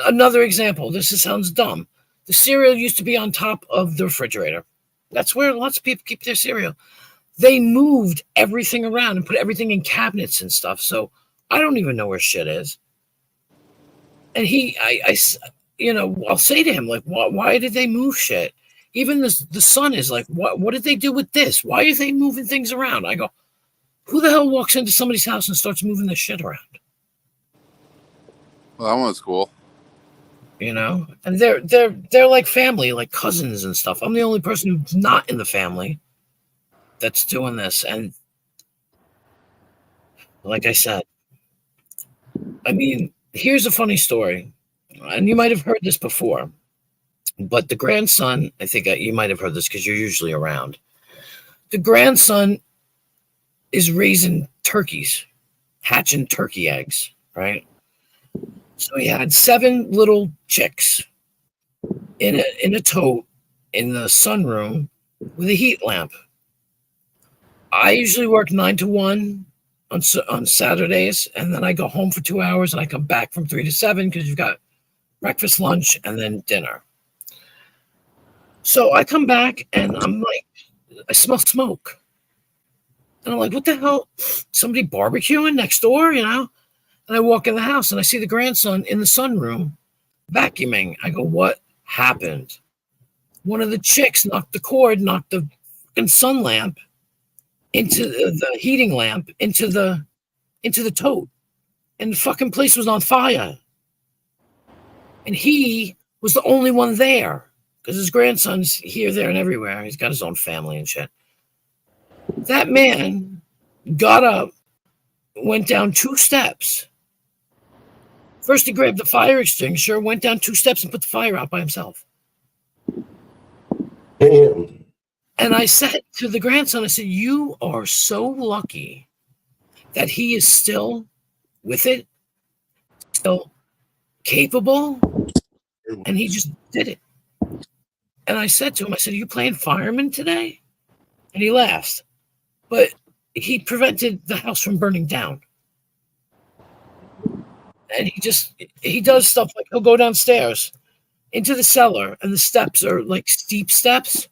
Another example. This sounds dumb. The cereal used to be on top of the refrigerator. That's where lots of people keep their cereal. They moved everything around and put everything in cabinets and stuff. So I don't even know where shit is. And I'll say to him, like, why did they move shit? Even the son is like, what did they do with this? Why are they moving things around? I go, who the hell walks into somebody's house and starts moving their shit around? Well, that one's cool. And they're like family, like cousins and stuff. I'm the only person who's not in the family that's doing this. And like I said, I mean, here's a funny story, and you might have heard this before, but the grandson, I think you might have heard this because you're usually around. The grandson is raising turkeys, hatching turkey eggs, right? So he had 7 little chicks in a tote in the sunroom with a heat lamp. I usually work 9 to 1 on Saturdays, and then I go home for 2 hours, and I come back from 3 to 7 because you've got breakfast, lunch, and then dinner. So I come back, and I'm like, I smell smoke. And I'm like, what the hell? Somebody barbecuing next door, And I walk in the house, and I see the grandson in the sunroom vacuuming. I go, what happened? One of the chicks knocked the fucking sun lamp into the heating lamp into the tote, and the fucking place was on fire. And he was the only one there because his grandson's here, there, and everywhere. He's got his own family and shit. That man got up, went down 2 steps. First, he grabbed the fire extinguisher, went down 2 steps, and put the fire out by himself. Damn. And I said to the grandson, I said, you are so lucky that he is still with it, still capable, and he just did it. And I said to him, I said, are you playing fireman today? And he laughed. But he prevented the house from burning down. And he does stuff like he'll go downstairs into the cellar, and the steps are like steep steps.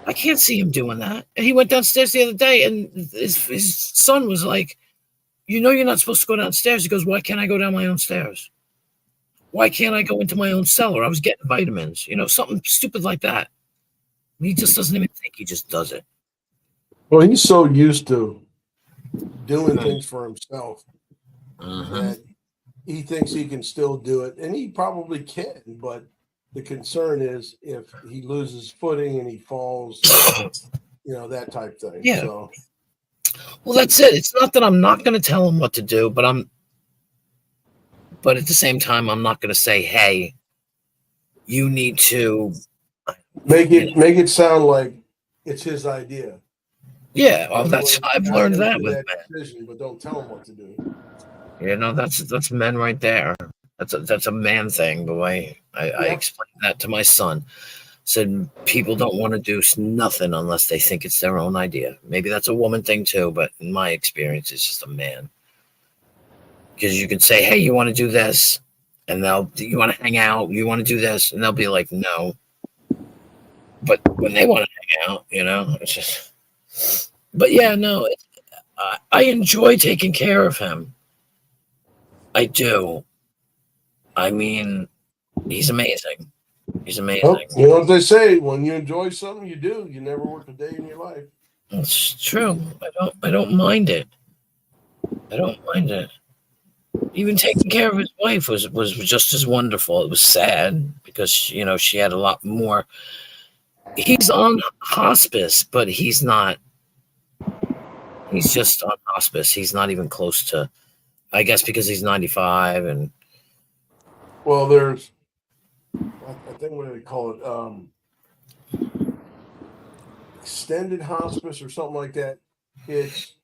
I can't see him doing that. And he went downstairs the other day, and his son was like, you're not supposed to go downstairs. He goes, why can't I go down my own stairs? Why can't I go into my own cellar? I was getting vitamins, something stupid like that. And he just doesn't even think, he just does it. Well, he's so used to doing things for himself that he thinks he can still do it, and he probably can, but the concern is if he loses footing and he falls, that type thing. Yeah. So. Well, that's it. It's not that I'm not going to tell him what to do, but at the same time, I'm not going to say, hey, you need to Make it sound like it's his idea. Yeah, well, I've learned that with that men. decision, but don't tell him what to do. That's men right there. That's a man thing. The way I explained that to my son, said people don't want to do nothing unless they think it's their own idea. Maybe that's a woman thing too, but in my experience, it's just a man. Because you can say, "Hey, you want to do this," and you want to hang out, you want to do this, and they'll be like, "No." But when they want to hang out, it's just. But yeah, no, I enjoy taking care of him. I do. I mean, he's amazing. He's amazing. Well, you know what they say: when you enjoy something, you do. You never work a day in your life. It's true. I don't mind it. I don't mind it. Even taking care of his wife was just as wonderful. It was sad because she had a lot more. He's on hospice, but he's not. He's just on hospice. He's not even close to. I guess because he's 95 and. Well, there's. I think what do they call it? Extended hospice or something like that. it's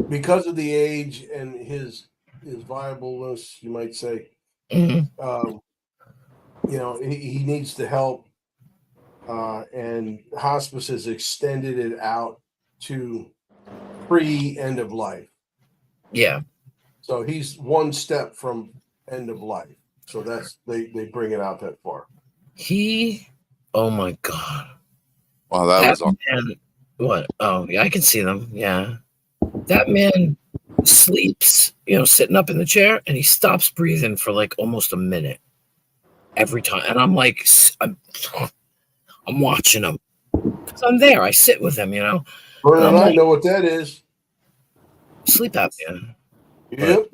because of the age and his viableness, you might say. Mhm. He needs the help, and hospice has extended it out to pre-end of life. Yeah. So he's one step from end of life. So that's they bring it out that far. Oh my God. Wow, that was awesome. Man, what? Oh, yeah, I can see them. Yeah. That man sleeps, sitting up in the chair, and he stops breathing for like almost a minute every time. And I'm like, I'm watching him because I'm there. I sit with him, Vernon and I like, know what that is. sleep apnea. Yep.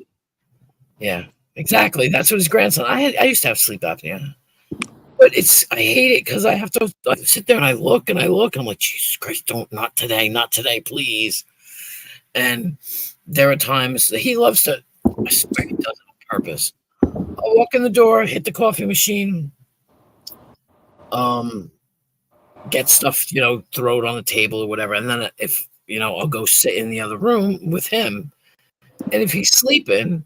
Yeah, exactly. That's what his grandson. I used to have sleep apnea, but I hate it because I have to sit there and I look and I look. And I'm like, Jesus Christ, not today, please. And there are times that he loves to. I swear he does it on purpose. I'll walk in the door, hit the coffee machine, get stuff, throw it on the table or whatever, and then if I'll go sit in the other room with him, and if he's sleeping.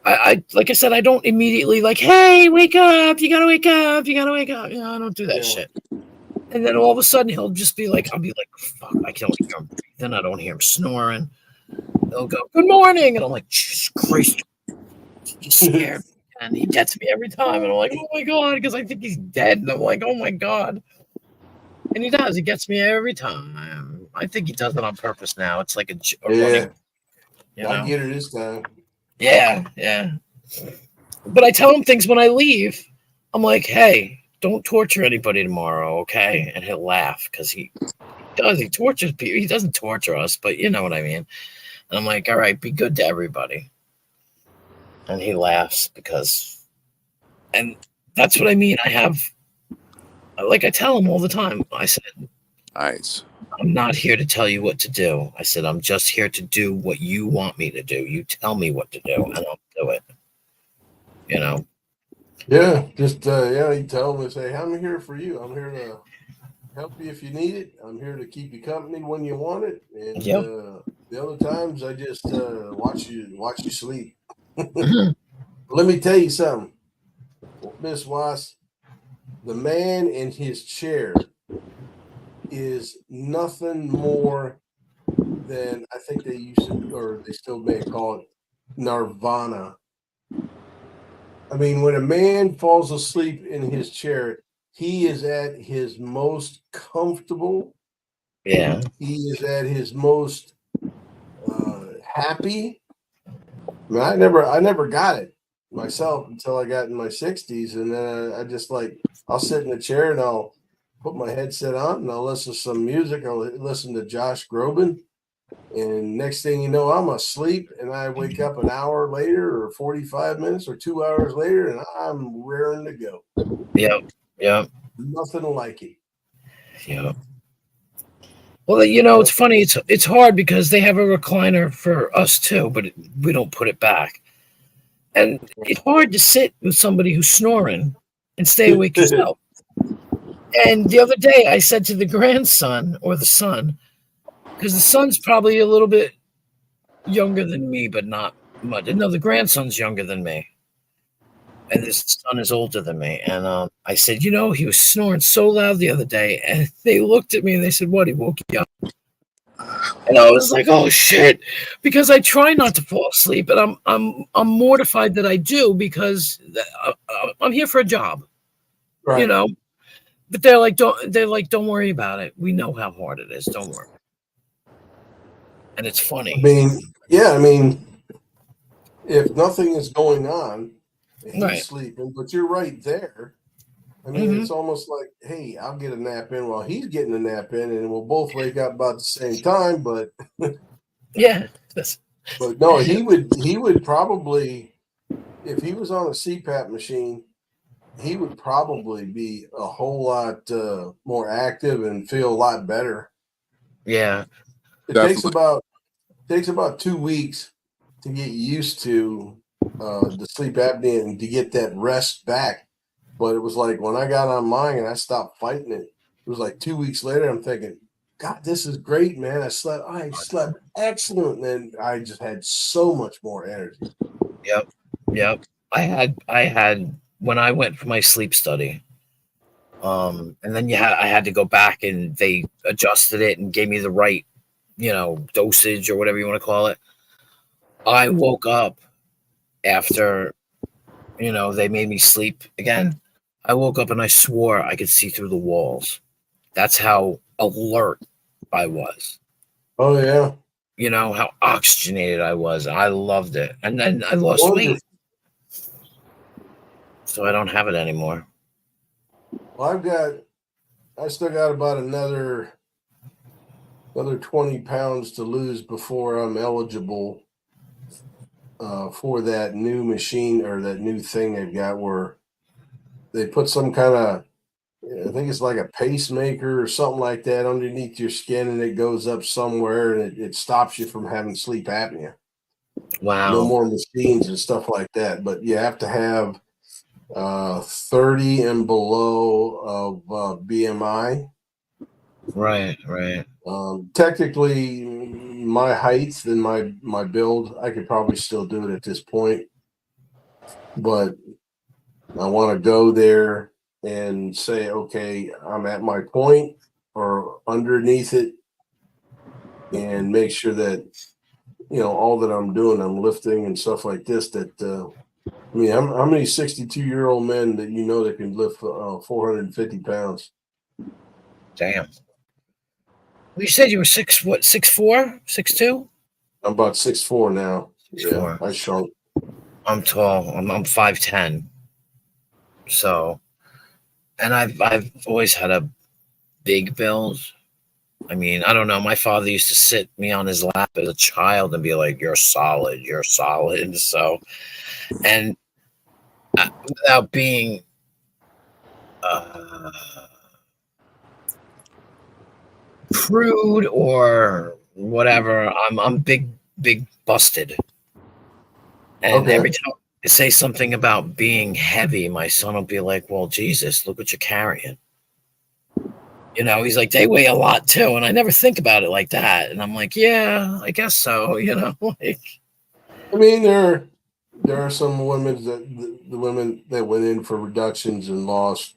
I like I said, I don't immediately like, hey, wake up, you gotta wake up. I don't do that shit. And then all of a sudden he'll just be like, I'll be like, fuck, I don't hear him breathing, I don't hear him snoring. He'll go, good morning, and I'm like, Jesus Christ, you scared me. And he gets me every time, and I'm like, oh my God, because I think he's dead, and I'm like, oh my God. And he does, he gets me every time. I think he does it on purpose now. It's like a running, I get it this time. Yeah. But I tell him things when I leave. I'm like, hey, don't torture anybody tomorrow, okay? And he'll laugh because he does. He tortures people. He doesn't torture us, but you know what I mean. And I'm like, all right, be good to everybody. And he laughs and that's what I mean. I tell him all the time. I said, Nice. I'm not here to tell you what to do. I said, I'm just here to do what you want me to do. You tell me what to do, and I'll do it. Yeah, just you tell them and say, I'm here for you. I'm here to help you if you need it. I'm here to keep you company when you want it. And the other times I just watch you sleep. Let me tell you something, Miss Wass. The man in his chair is nothing more than, I think they used to, or they still may call it, nirvana. I mean, when a man falls asleep in his chair, he is at his most comfortable. Yeah. He is at his most happy. I mean, I never got it myself until I got in my 60s, and then I just I'll sit in the chair and I'll put my headset on and I'll listen to some music. I'll listen to Josh Groban, and next thing you know, I'm asleep, and I wake up an hour later, or 45 minutes, or 2 hours later, and I'm raring to go. Yep. Nothing like it. Yep. Well, it's funny. It's hard because they have a recliner for us too, but we don't put it back. And it's hard to sit with somebody who's snoring and stay awake yourself. And the other day I said to the grandson or the son, because the son's probably a little bit younger than me, but not much. No, the grandson's younger than me. And this son is older than me. And I said, he was snoring so loud the other day. And they looked at me and they said, what, he woke you up? And I was like, oh shit, because I try not to fall asleep, and I'm mortified that I do, because I'm here for a job, Right. But they're like, don't worry about it. We know how hard it is. Don't worry. And it's funny. I mean, if nothing is going on, and he's sleeping, but you're right there. I mean, It's almost like, hey, I'll get a nap in while he's getting a nap in, and we'll both wake up about the same time. But yeah, but no, he would probably, if he was on a CPAP machine, he would probably be a whole lot more active and feel a lot better. Yeah, it takes about 2 weeks to get used to the sleep apnea and to get that rest back. But it was like when I got on mine and I stopped fighting it, it was like 2 weeks later, I'm thinking, God, this is great, man. I slept excellent, and I just had so much more energy. Yep. I had when I went for my sleep study. And then I had to go back and they adjusted it and gave me the right, dosage or whatever you want to call it. I woke up after, they made me sleep again. I woke up and I swore I could see through the walls. That's how alert I was. Oh yeah. How oxygenated I was. I loved it. And then I lost weight. So I don't have it anymore. Well, I still got about another 20 pounds to lose before I'm eligible for that new machine or that new thing they've got where they put some kind of, I think it's like a pacemaker or something like that underneath your skin, and it goes up somewhere and it stops you from having sleep apnea. Wow. No more machines and stuff like that, but you have to have 30 and below of BMI. Right. Technically, my height and my build, I could probably still do it at this point, but I want to go there and say, okay, I'm at my point or underneath it, and make sure that all that I'm doing, I'm lifting and stuff like this. That how many 62-year-old men that that can lift 450 pounds? Damn. Well, you said you were 6'4", 6'2"? I'm about 6'4" now. 6'4". Yeah, I shrunk. I'm tall. I'm 5'10". So, and I've always had a big build. I mean, I don't know. My father used to sit me on his lap as a child and be like, "You're solid. You're solid." So, and without being crude or whatever, I'm big busted. And Okay. every time I say something about being heavy, my son will be like, "Well, Jesus, look what you're carrying." He's like, "They weigh a lot too." And I never think about it like that. And I'm like, "Yeah, I guess so." Like. I mean, there are some women the women that went in for reductions and lost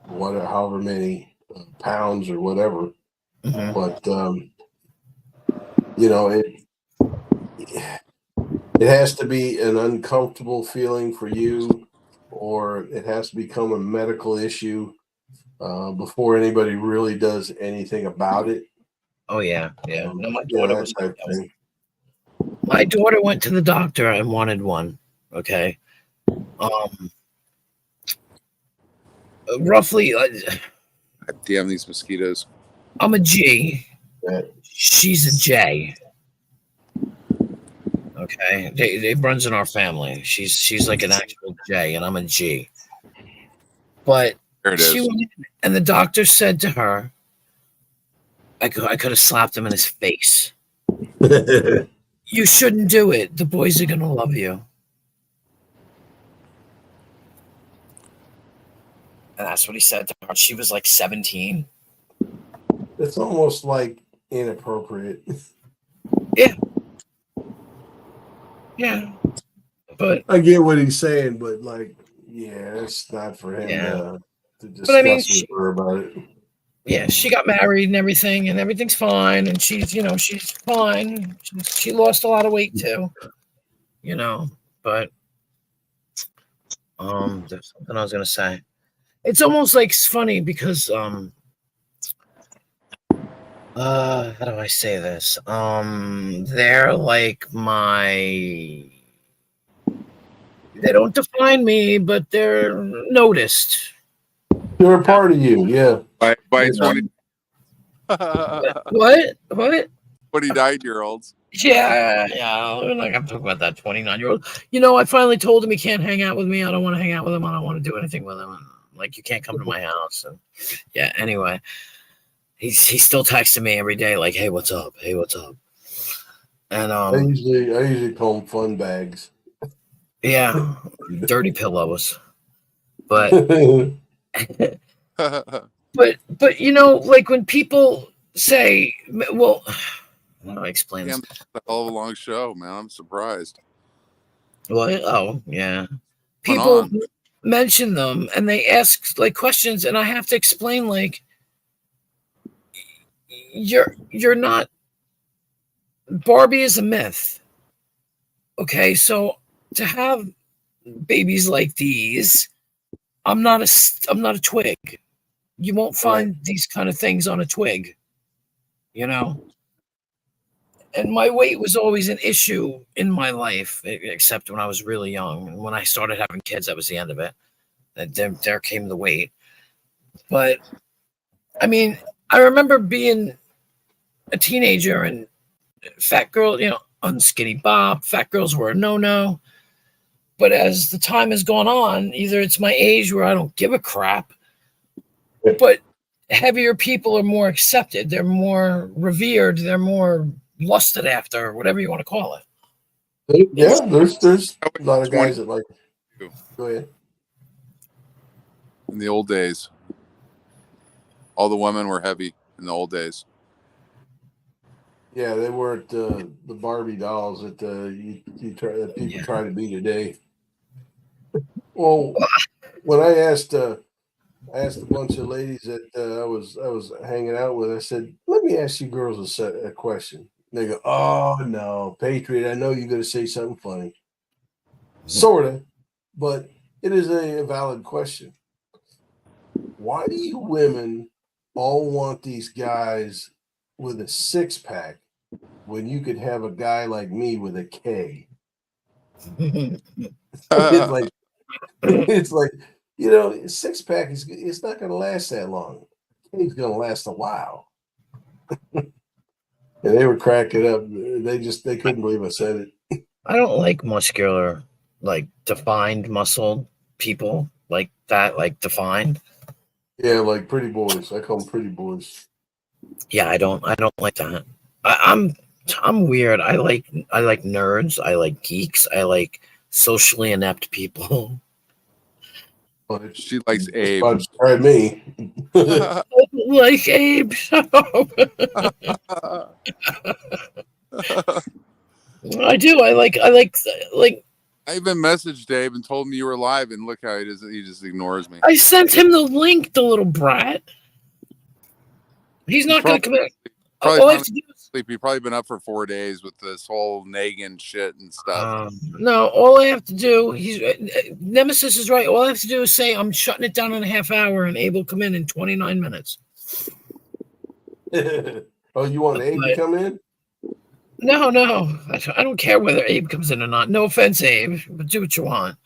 however many pounds or whatever. Mm-hmm. But it has to be an uncomfortable feeling for you, or it has to become a medical issue before anybody really does anything about it. Oh yeah. No, my daughter was. That type of thing. My daughter went to the doctor and wanted one. Okay. Roughly. Damn these mosquitoes. I'm a G. Right. She's a J. Okay, it runs in our family. She's like an actual J, and I'm a G. But There it she is. went in, and the doctor said to her, I could have slapped him in his face. You shouldn't do it. The boys are gonna love you. And that's what he said to her. She was like 17. It's almost like inappropriate. Yeah. But I get what he's saying, but it's not for him to discuss with her about it. Yeah, she got married and everything's fine, and she's fine. She lost a lot of weight too, but there's something I was gonna say. It's almost like it's funny because how do I say this? They're like they don't define me, but they're noticed. They're a part of you, yeah. By 20. What? 29-year-olds. Yeah. We're not gonna talk about that 29-year-old. I finally told him he can't hang out with me. I don't want to hang out with him. I don't want to do anything with him. Like, you can't come to my house. And anyway, he's still texting me every day, like, "Hey, what's up? Hey, what's up?" And I usually call them fun bags. Yeah, dirty pillows. But but like when people say, well, how do I explain this? Damn, that's a hell of a long show, man. I'm surprised. Well, oh yeah, Went people on. mention them and they ask like questions, and I have to explain like you're not. Barbie is a myth. Okay, so to have babies like these, I'm not a twig. You won't find these kind of things on a twig, you know. And my weight was always an issue in my life, except when I was really young. And when I started having kids, that was the end of it. And then there came the weight. But I mean, I remember being a teenager and fat girl, unskinny bop. Fat girls were a no-no. But as the time has gone on, either it's my age where I don't give a crap, but heavier people are more accepted. They're more revered. They're more lusted after, whatever you want to call it. Yeah, there's a lot of guys that like. Go ahead. In the old days, all the women were heavy in the old days. Yeah, they weren't the Barbie dolls that people try to be today. Well, when I asked a bunch of ladies that I was hanging out with, I said, "Let me ask you girls a question." And they go, "Oh no, Patriot! I know you're going to say something funny." Sorta, but it is a valid question. Why do you women all want these guys with a six-pack when you could have a guy like me with a K? It's like six-pack it's not going to last that long. It's going to last a while. And they were cracking up. They couldn't believe I said it. I don't like muscular, like defined muscle people like that, like defined. Yeah, like pretty boys. I call them pretty boys. Yeah, I don't like that. I'm weird. I like nerds. I like geeks. I like socially inept people. But She likes Abe. Try me. Like Abe. I do. I like. I even messaged Abe and told him you were live, and look how he just ignores me. I sent him the link, the little brat. He's not going to come in. All I have to do is sleep. He's probably been up for 4 days with this whole Negan shit and stuff. No, all I have to do, Nemesis is right. All I have to do is say I'm shutting it down in a half hour, and Abe will come in 29 minutes. Oh, you want Abe to come in? No, I don't care whether Abe comes in or not. No offense, Abe, but do what you want.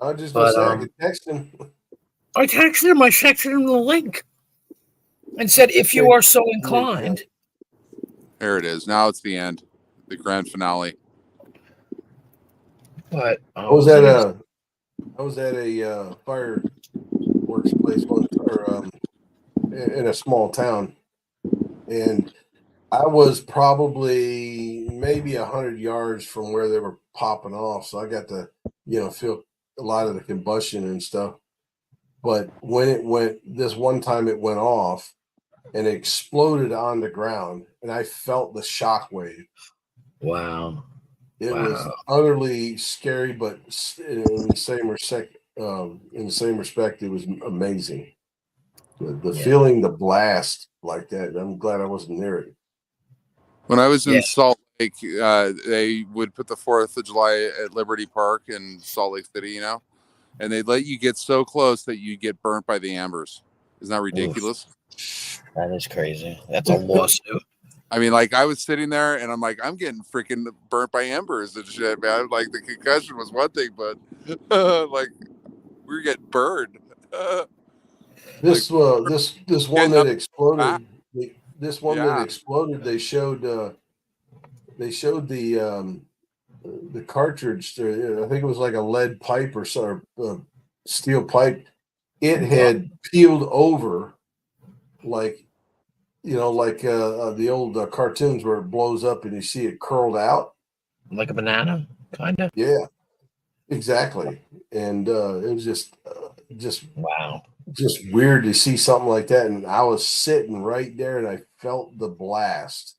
I just gonna say I could text him. I texted him. I texted him the link and said, "If you are so inclined." There it is. Now it's the end, the grand finale. But I was at a fireworks place in a small town, and I was probably maybe 100 yards from where they were popping off, so I got to feel a lot of the combustion and stuff. But when it went, this one time it went off and it exploded on the ground, and I felt the shock wave. Wow. It was utterly scary, but in the same respect, it was amazing. The feeling, the blast like that. I'm glad I wasn't near it. When I was in Salt Lake, they would put the 4th of July at Liberty Park in Salt Lake City, and they'd let you get so close that you get burnt by the embers. Isn't that ridiculous? Oof. That is crazy. That's a lawsuit. I mean, like, I was sitting there and I'm like, I'm getting freaking burnt by embers and shit, man. Like, the concussion was one thing, but like, we were getting burned. This one that exploded. This one that exploded. They showed the cartridge. I think it was like a lead pipe or steel pipe. It had peeled over, like the old cartoons where it blows up and you see it curled out, like a banana, kind of. Yeah, exactly. And it was just wow. just weird to see something like that. And I was sitting right there and I felt the blast.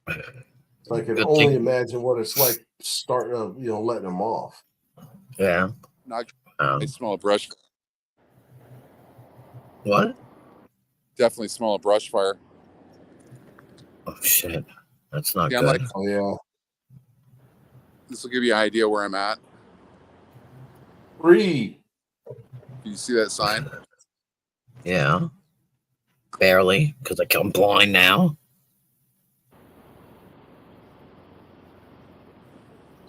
So I can Good only thing. imagine what it's like starting, letting them off. Yeah. Not, Um, I smell a brush. what? Definitely smell a brush fire. Oh shit, that's not Yeah, I'm good. like, Oh, yeah. this will give you an idea where I'm at. 3. Can you see that sign? Yeah, barely, because I'm blind now.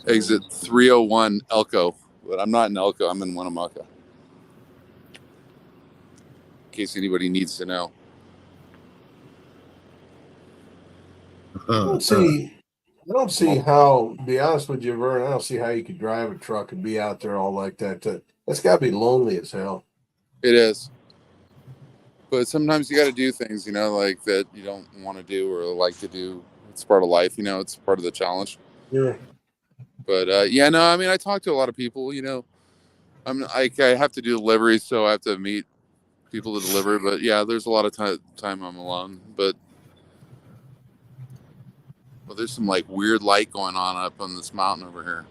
Exit 301 Elko. But I'm not in Elko, I'm in Winnemucca. In case anybody needs to know. I don't see how, to be honest with you, Vern, I don't see how you could drive a truck and be out there all like that. That's got to be lonely as hell. It is. But sometimes you got to do things, like that you don't want to do or like to do. It's part of life, it's part of the challenge. Yeah. But yeah, no, I mean, I talk to a lot of people, I have to do deliveries, so I have to meet people to deliver. But yeah, there's a lot of time I'm alone. But well, there's some like weird light going on up on this mountain over here.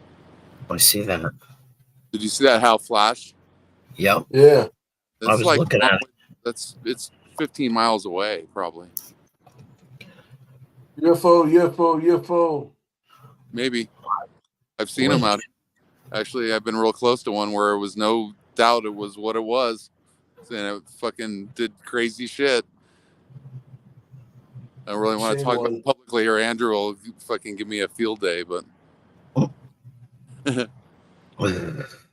I see that. Did you see that how flash? Yep. Yeah. That's I was like looking at it. it's 15 miles away, probably. UFO. Maybe. I've seen them out here. Actually, I've been real close to one where it was no doubt it was what it was. And it fucking did crazy shit. I don't really want to Same talk one. about it publicly, or Andrew will fucking give me a field day. But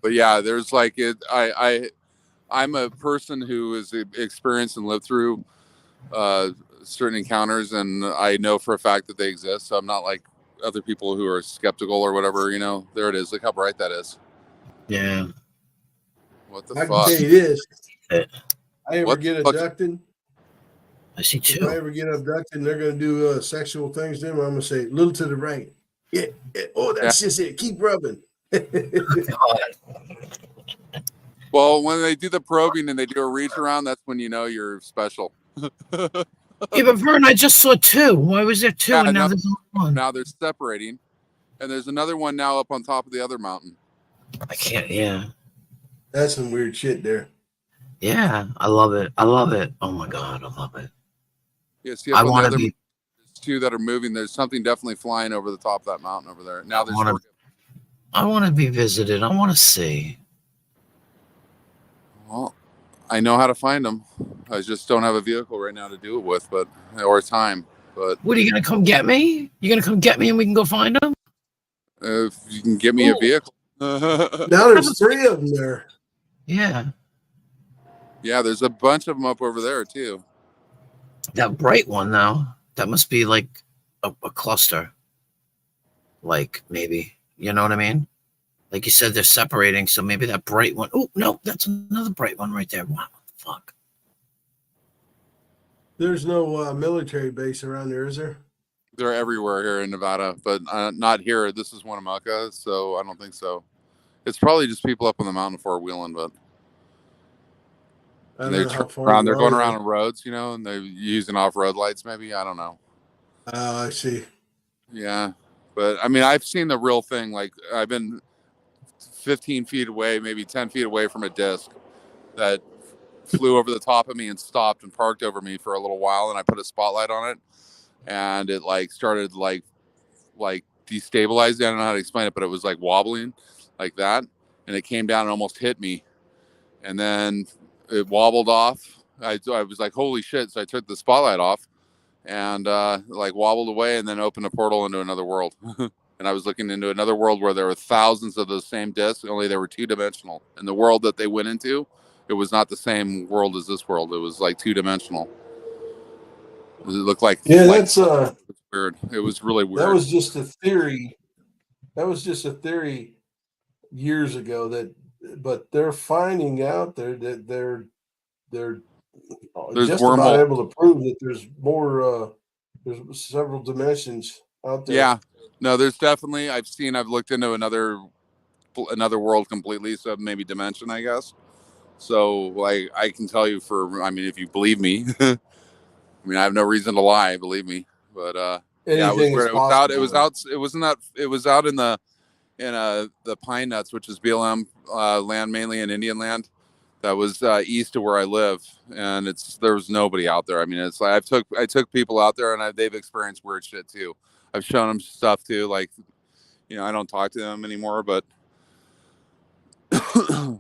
but yeah, there's like it. I'm a person who has experienced and lived through certain encounters, and I know for a fact that they exist. So I'm not like other people who are skeptical or whatever. There it is. Look how bright that is. Yeah. What the I can fuck? tell you this. Yeah. I ever What get the fuck? abducted. I see If I two. ever get abducted and they're going to do sexual things to them, I'm going to say, little to the right. Yeah. Oh, that's just it. Keep rubbing. Well, when they do the probing and they do a reach around, that's when you know you're special. Yeah, but Vern, I just saw two. Why was there two Yeah, and now now- there's only one? Now they're separating, and there's another one now up on top of the other mountain. I can't. Yeah. That's some weird shit there. Yeah. I love it. I love it. Oh my God. I love it. Yeah, see I up on the want other to be. there's two that are moving. There's something definitely flying over the top of that mountain over there. Now there's I want to be visited. I want to see. well, I know how to find them. I just don't have a vehicle right now to do it with, or time. But What are you gonna come get me? You gonna come get me and we can go find them? if you can get me a Ooh. vehicle. Now there's 3 of them there. Yeah. Yeah, there's a bunch of them up over there too. That bright one though. That must be like a cluster. Like maybe. You know what I mean? Like you said, they're separating, so maybe that bright one. Oh no, that's another bright one right there. Wow, what the fuck. There's no military base around there, is there? They're everywhere here in Nevada, but not here. This is Winnemucca, so I don't think so. It's probably just people up on the mountain four wheeling, but I don't they're know how far around. you They're going are. around on roads, and they're using off-road lights. Maybe I don't know. Oh, I see. Yeah, but I mean, I've seen the real thing. Like I've been 15 feet away, maybe 10 feet away from a disc that flew over the top of me and stopped and parked over me for a little while, and I put a spotlight on it, and it like started like destabilizing. I don't know how to explain it, but it was like wobbling like that, and it came down and almost hit me, and then it wobbled off. I was like, holy shit. So I took the spotlight off and like wobbled away and then opened a portal into another world. And I was looking into another world where there were thousands of those same discs, only they were 2-dimensional. And the world that they went into, it was not the same world as this world. It was like 2-dimensional. It looked like That's weird. It was really weird. that was just a theory. That was just a theory years ago but they're finding out there that they're There's just wormhole. about able to prove that there's more there's several dimensions out there. Yeah, no, there's definitely. I've looked into another world completely, so maybe dimension, I guess. So like I can tell you if you believe me, I mean I have no reason to lie, believe me. But yeah, it was Anything is weird. It was out. It possible. was out. It wasn't that. It was out in the Pine Nuts, which is BLM land, mainly in Indian land. That was east of where I live, and there was nobody out there. I mean, it's like I took people out there, and they've experienced weird shit too. I've shown them stuff too, like I don't talk to them anymore, but I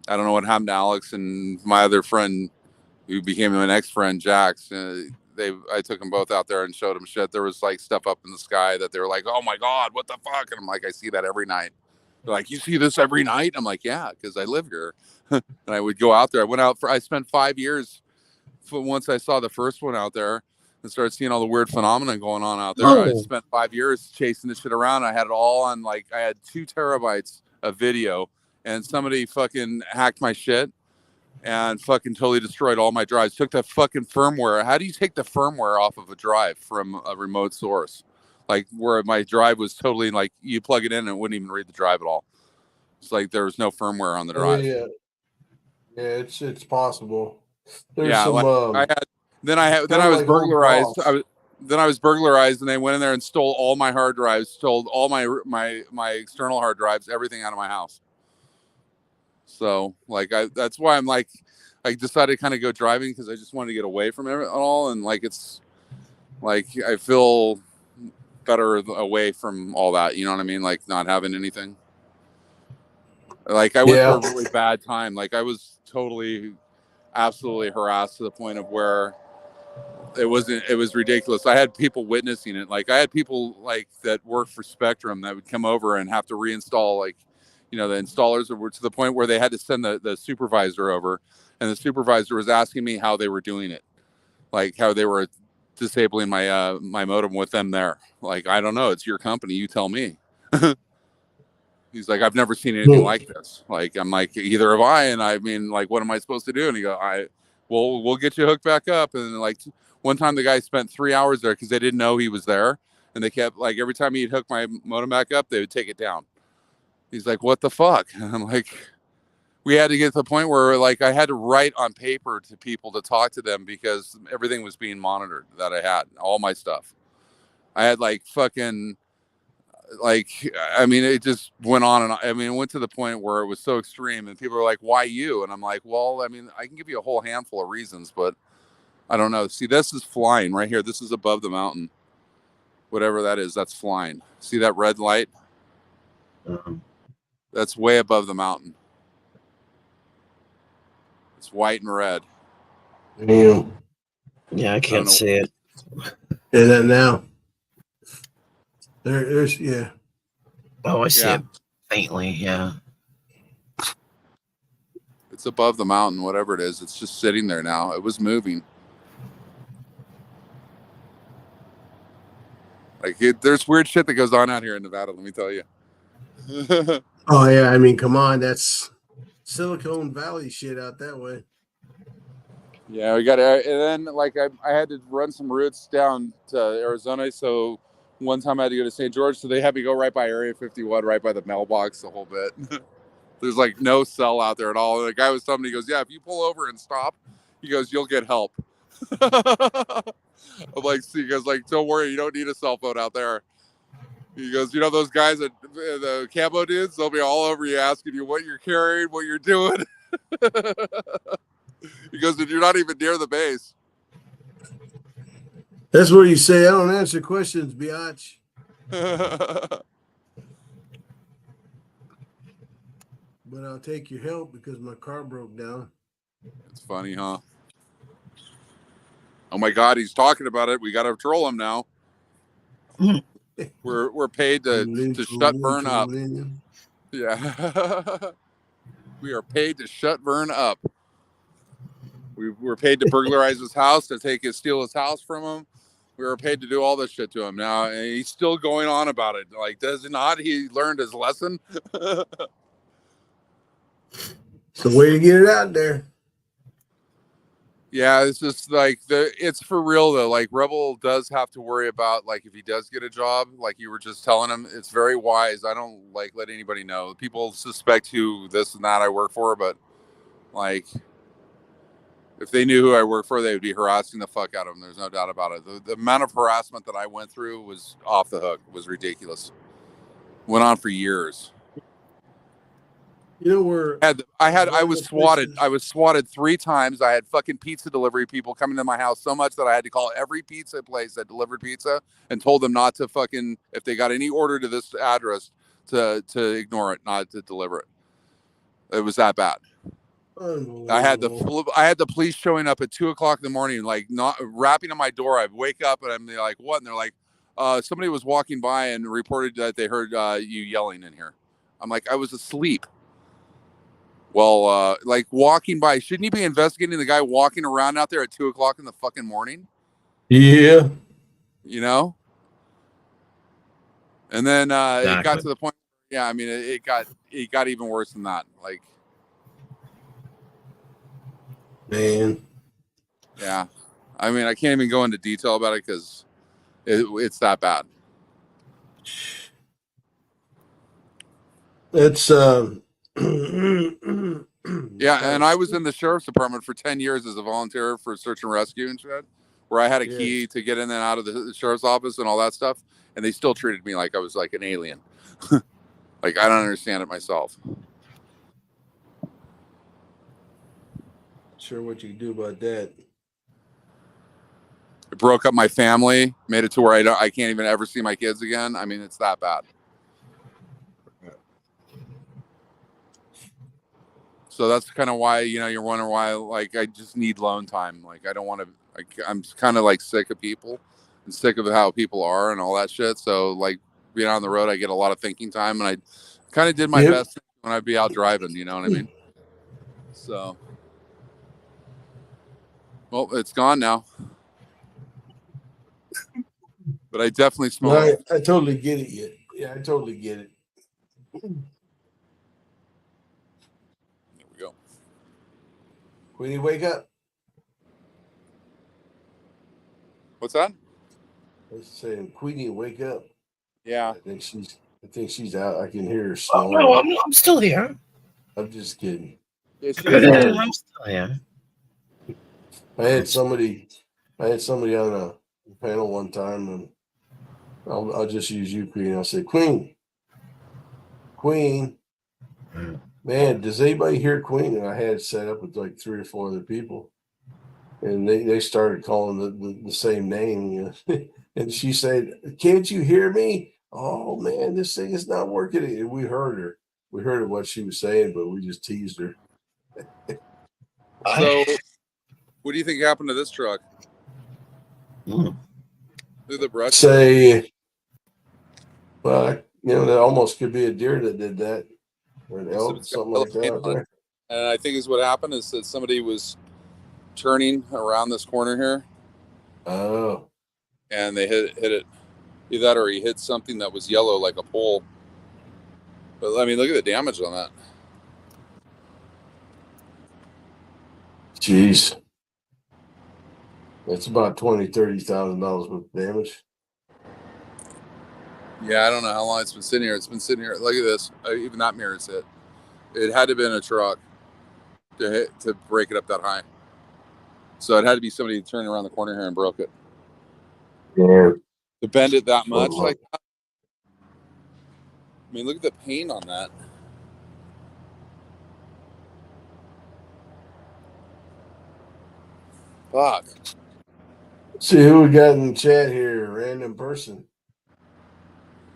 don't know what happened to Alex and my other friend, who became an ex-friend, Jax. I took them both out there and showed them shit. There was like stuff up in the sky that they were like, "Oh my god, what the fuck?" And I'm like, "I see that every night." They're like, "You see this every night?" I'm like, "Yeah, because I live here." And I would go out there. I spent 5 years once I saw the first one out there and started seeing all the weird phenomena going on out there. I spent 5 years chasing this shit around. I had it all on, I had 2 terabytes of video, and somebody fucking hacked my shit and fucking totally destroyed all my drives. Took the fucking firmware. How do you take the firmware off of a drive from a remote source? Like where my drive was totally you plug it in and it wouldn't even read the drive at all. It's like there was no firmware on the drive. Yeah, it's possible. There's Yeah, some. I was burglarized. I was burglarized, and they went in there and stole all my hard drives, stole all my external hard drives, everything out of my house. So that's why I decided to kind of go driving, because I just wanted to get away from it all, and it's I feel better away from all that. You know what I mean? Like not having anything. Like I went through a really bad time. Like I was totally, absolutely harassed to the point of where it was ridiculous. I had people witnessing it. Like I had people that work for Spectrum that would come over and have to reinstall the installers were to the point where they had to send the supervisor over, and the supervisor was asking me how they were doing it, like how they were disabling my my modem with them there. Like, I don't know, it's your company, you tell me. He's like, I've never seen anything like this. Like, I'm like, either have I, and I mean, like, what am I supposed to do? And he go, we'll get you hooked back up. And one time the guy spent 3 hours there because they didn't know he was there, and they kept every time he'd hook my modem back up, they would take it down. He's like, what the fuck? And I'm like, we had to get to the point where I had to write on paper to people to talk to them because everything was being monitored that I had, all my stuff. I had fucking, I mean, it just went on and on. I mean, it went to the point where it was so extreme and people were like, why you? And I'm like, well, I mean, I can give you a whole handful of reasons, but I don't know. See, this is flying right here. This is above the mountain. Whatever that is, that's flying. See that red light? That's way above the mountain. It's white and red. Damn. Yeah, I can't see it. Yeah, that now. There's yeah. Oh, I see it faintly. Yeah. It's above the mountain, whatever it is. It's just sitting there now. It was moving. There's weird shit that goes on out here in Nevada, let me tell you. Oh yeah, I mean, come on, that's Silicon Valley shit out that way. Yeah, we got it. And then I had to run some routes down to Arizona. So one time I had to go to St. George. So they had me go right by Area 51, right by the mailbox, the whole bit. There's no cell out there at all. And the guy was telling me, he goes, yeah, if you pull over and stop, he goes, you'll get help. I'm like, see, he goes, don't worry, you don't need a cell phone out there. He goes, those guys, the camo dudes, they'll be all over you asking you what you're carrying, what you're doing. He goes, and you're not even near the base. That's where you say, I don't answer questions, biatch. But I'll take your help because my car broke down. It's funny, huh? Oh my God, he's talking about it. We got to troll him now. We're paid to shut Vern up. Yeah. We are paid to shut Vern up. We're paid to burglarize his house, to steal his house from him. We were paid to do all this shit to him. Now, and he's still going on about it. Does it not? He learned his lesson. It's the way to get it out there. Yeah, it's just it's for real though. Rebel does have to worry about if he does get a job, like you were just telling him. It's very wise. I don't let anybody know. People suspect who this and that I work for, but Like, if they knew who I worked for, they would be harassing the fuck out of them. There's no doubt about it. The amount of harassment that I went through was off the hook. It was ridiculous. Went on for years. You know where I was swatted. I was swatted 3 times. I had fucking pizza delivery people coming to my house so much that I had to call every pizza place that delivered pizza and told them not to fucking, if they got any order to this address, to ignore it, not to deliver it. It was that bad. I had the police showing up at 2:00 in the morning, like not rapping on my door. I wake up and I'm like, what? And they're like, somebody was walking by and reported that they heard you yelling in here. I'm like, I was asleep. Well, like walking by, shouldn't you be investigating the guy walking around out there at 2:00 in the fucking morning? Yeah. You know? And then Exactly. it got to the point. Yeah, I mean, it got even worse than that. Like, Man. yeah, I mean, I can't even go into detail about it because it's that bad. It's Yeah, and I was in the sheriff's department for 10 years as a volunteer for search and rescue and shit, where I had a key to get in and out of the sheriff's office and all that stuff, and they still treated me like I was like an alien. Like, I don't understand it myself. sure what you can do about that. It broke up my family, made it to where I can't even ever see my kids again. I mean, it's that bad. So that's kind of why, you know, you're wondering why, like, I just need alone time. Like, I don't want to, like, I'm kind of like sick of people and sick of how people are and all that shit. So, like, being on the road, I get a lot of thinking time, and I kind of did my best when I'd be out driving, you know what I mean? So, well, it's gone now. But I definitely smoke. No, I totally get it. Yeah, I totally get it. There we go. Queenie, wake up. What's that? I was saying, Queenie, wake up. Yeah. I think she's out. I can hear her Oh, snoring. no, I'm still here. I'm just kidding. Yeah, she I'm still here. I had somebody on a panel one time, and I'll just use you, Queen. I'll say, Queen, man, does anybody hear Queen? And I had it set up with like 3 or 4 other people, and they started calling the same name, you know? And she said, "Can't you hear me? Oh man, this thing is not working." And we heard her. We heard what she was saying, but we just teased her. So, what do you think happened to this truck? Through the brush? Say, well, you know, that almost could be a deer that did that, or an elk, something like that out there. And I think is what happened is that somebody was turning around this corner here, Oh, and they hit it. Either that or he hit something that was yellow like a pole. But I mean, look at the damage on that. jeez. That's about $20,000-$30,000 worth of damage. Yeah, I don't know how long it's been sitting here. It's been sitting here. Look at this. Even that mirror's hit. It had to have been a truck to break it up that high. So it had to be somebody turning around the corner here and broke it. Yeah. To bend it that much like that. I mean, look at the paint on that. Fuck. See who we got in the chat here. Random person.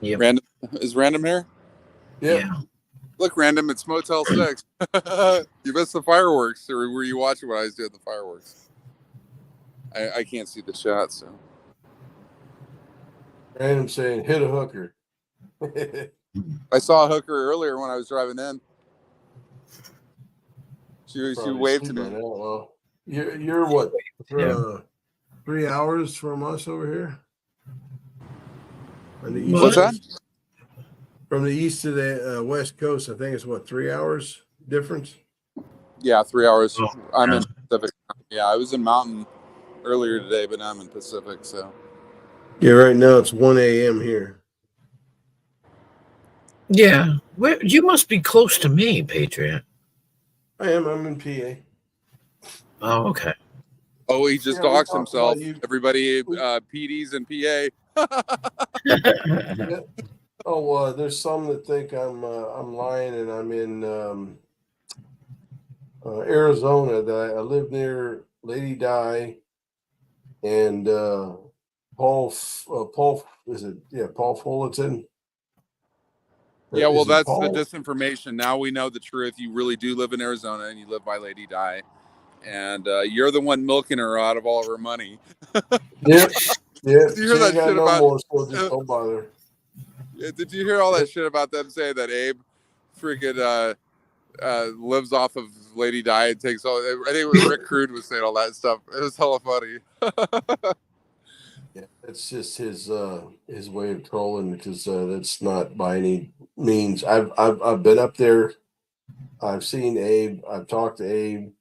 Yep. Random is Random here? Yep. Yeah. Look, Random, it's Motel 6. You missed the fireworks, or were you watching when I was doing the fireworks? I can't see the shot, so. Random saying, hit a hooker. I saw a hooker earlier when I was driving in. She waved to me. Well, you're what? 3 hours from us over here? On the east What's that? coast? From the east to the west coast, I think it's what, 3 hours difference? Yeah, 3 hours. Oh, I'm yeah. in Pacific. Yeah, I was in Mountain earlier today, but now I'm in Pacific, so. Yeah, right now it's 1 a.m. here. Yeah. You must be close to me, Patriot. I am. I'm in PA. Oh, okay. Oh, he just Yeah, we doxed talked himself. about you. Everybody, We- PDs and PA. Yeah. Oh, there's some that think I'm lying, and I'm in Arizona. That I live near Lady Di and Paul. Paul is it? Yeah, Paul Fullerton. Yeah, well, Is it that's the Paul? disinformation. Now we know the truth. You really do live in Arizona, and you live by Lady Di, and you're the one milking her out of all of her money. Yep. Yep. Did you hear that shit no about? more, so just don't bother. Did you hear all that shit about them saying that Abe freaking lives off of Lady Di and takes all? I think Rick Crude was saying all that stuff. It was hella funny. Yeah, it's just his way of trolling, because that's not by any means. I've been up there. I've seen Abe. I've talked to Abe.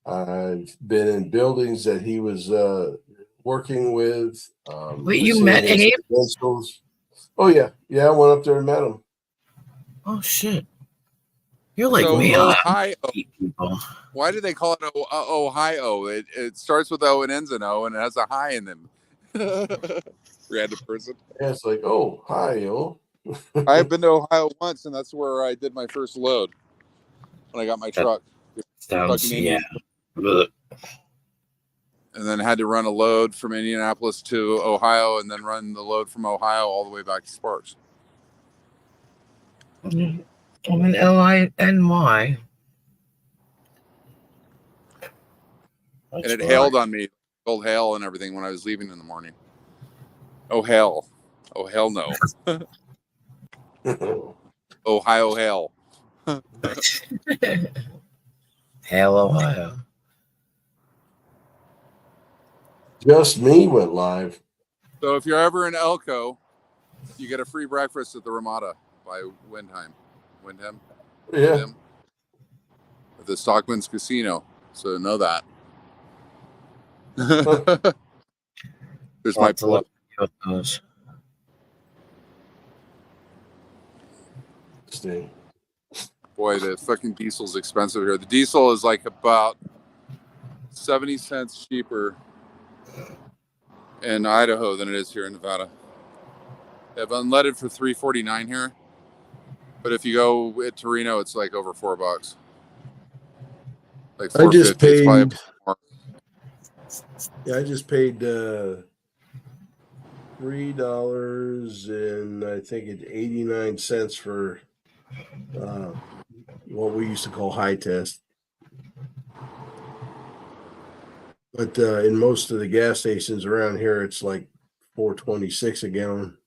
I've been in buildings that he was working with. Wait, I've you seen met his Abe? credentials. Oh yeah, yeah. I went up there and met him. Oh shit! You're like So me. I Ohio. meet people. Why do they call it Ohio? It starts with O and ends in O, and it has a hi in them. Random person. Yeah, it's like, oh hi, yo. I've been to Ohio once, and that's where I did my first load when I got my truck. Sounds Fucking yeah. Indian. And then had to run a load from Indianapolis to Ohio, and then run the load from Ohio all the way back to Sparks. I'm in L-I-N-Y. And it hailed on me, cold hail and everything when I was leaving in the morning. Oh hell. Oh hell no. Ohio hail. Hail, Ohio. Just me went live. So if you're ever in Elko, you get a free breakfast at the Ramada by Windham. Yeah. At the Stockman's Casino. So know that. There's my plug. Interesting. Boy, the fucking diesel's expensive here. The diesel is like about 70 cents cheaper in Idaho than it is here in Nevada. They have unleaded for $3.49 here, but if you go at Torino, it's like over $4. Like I just $4.50. It's probably paid. more. Yeah, I just paid $3 and I think it's 89 cents for what we used to call high test. But in most of the gas stations around here, it's like $4.26 a gallon.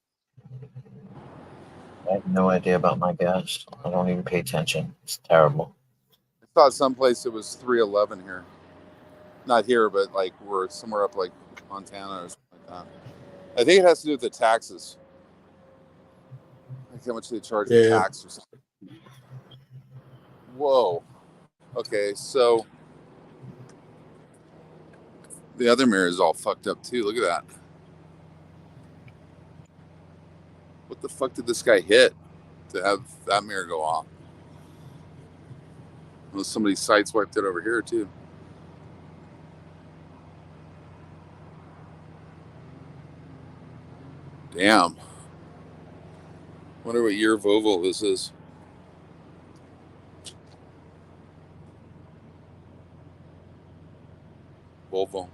I have no idea about my gas. I don't even pay attention. It's terrible. I thought someplace it was $3.11 here. Not here, but like we're somewhere up like Montana or something like that. I think it has to do with the taxes. Like how much they charge in tax or something. Whoa. Okay, so the other mirror is all fucked up too. Look at that. What the fuck did this guy hit to have that mirror go off? Well, somebody sideswiped it over here too. Damn. Wonder what year Volvo this is. Volvo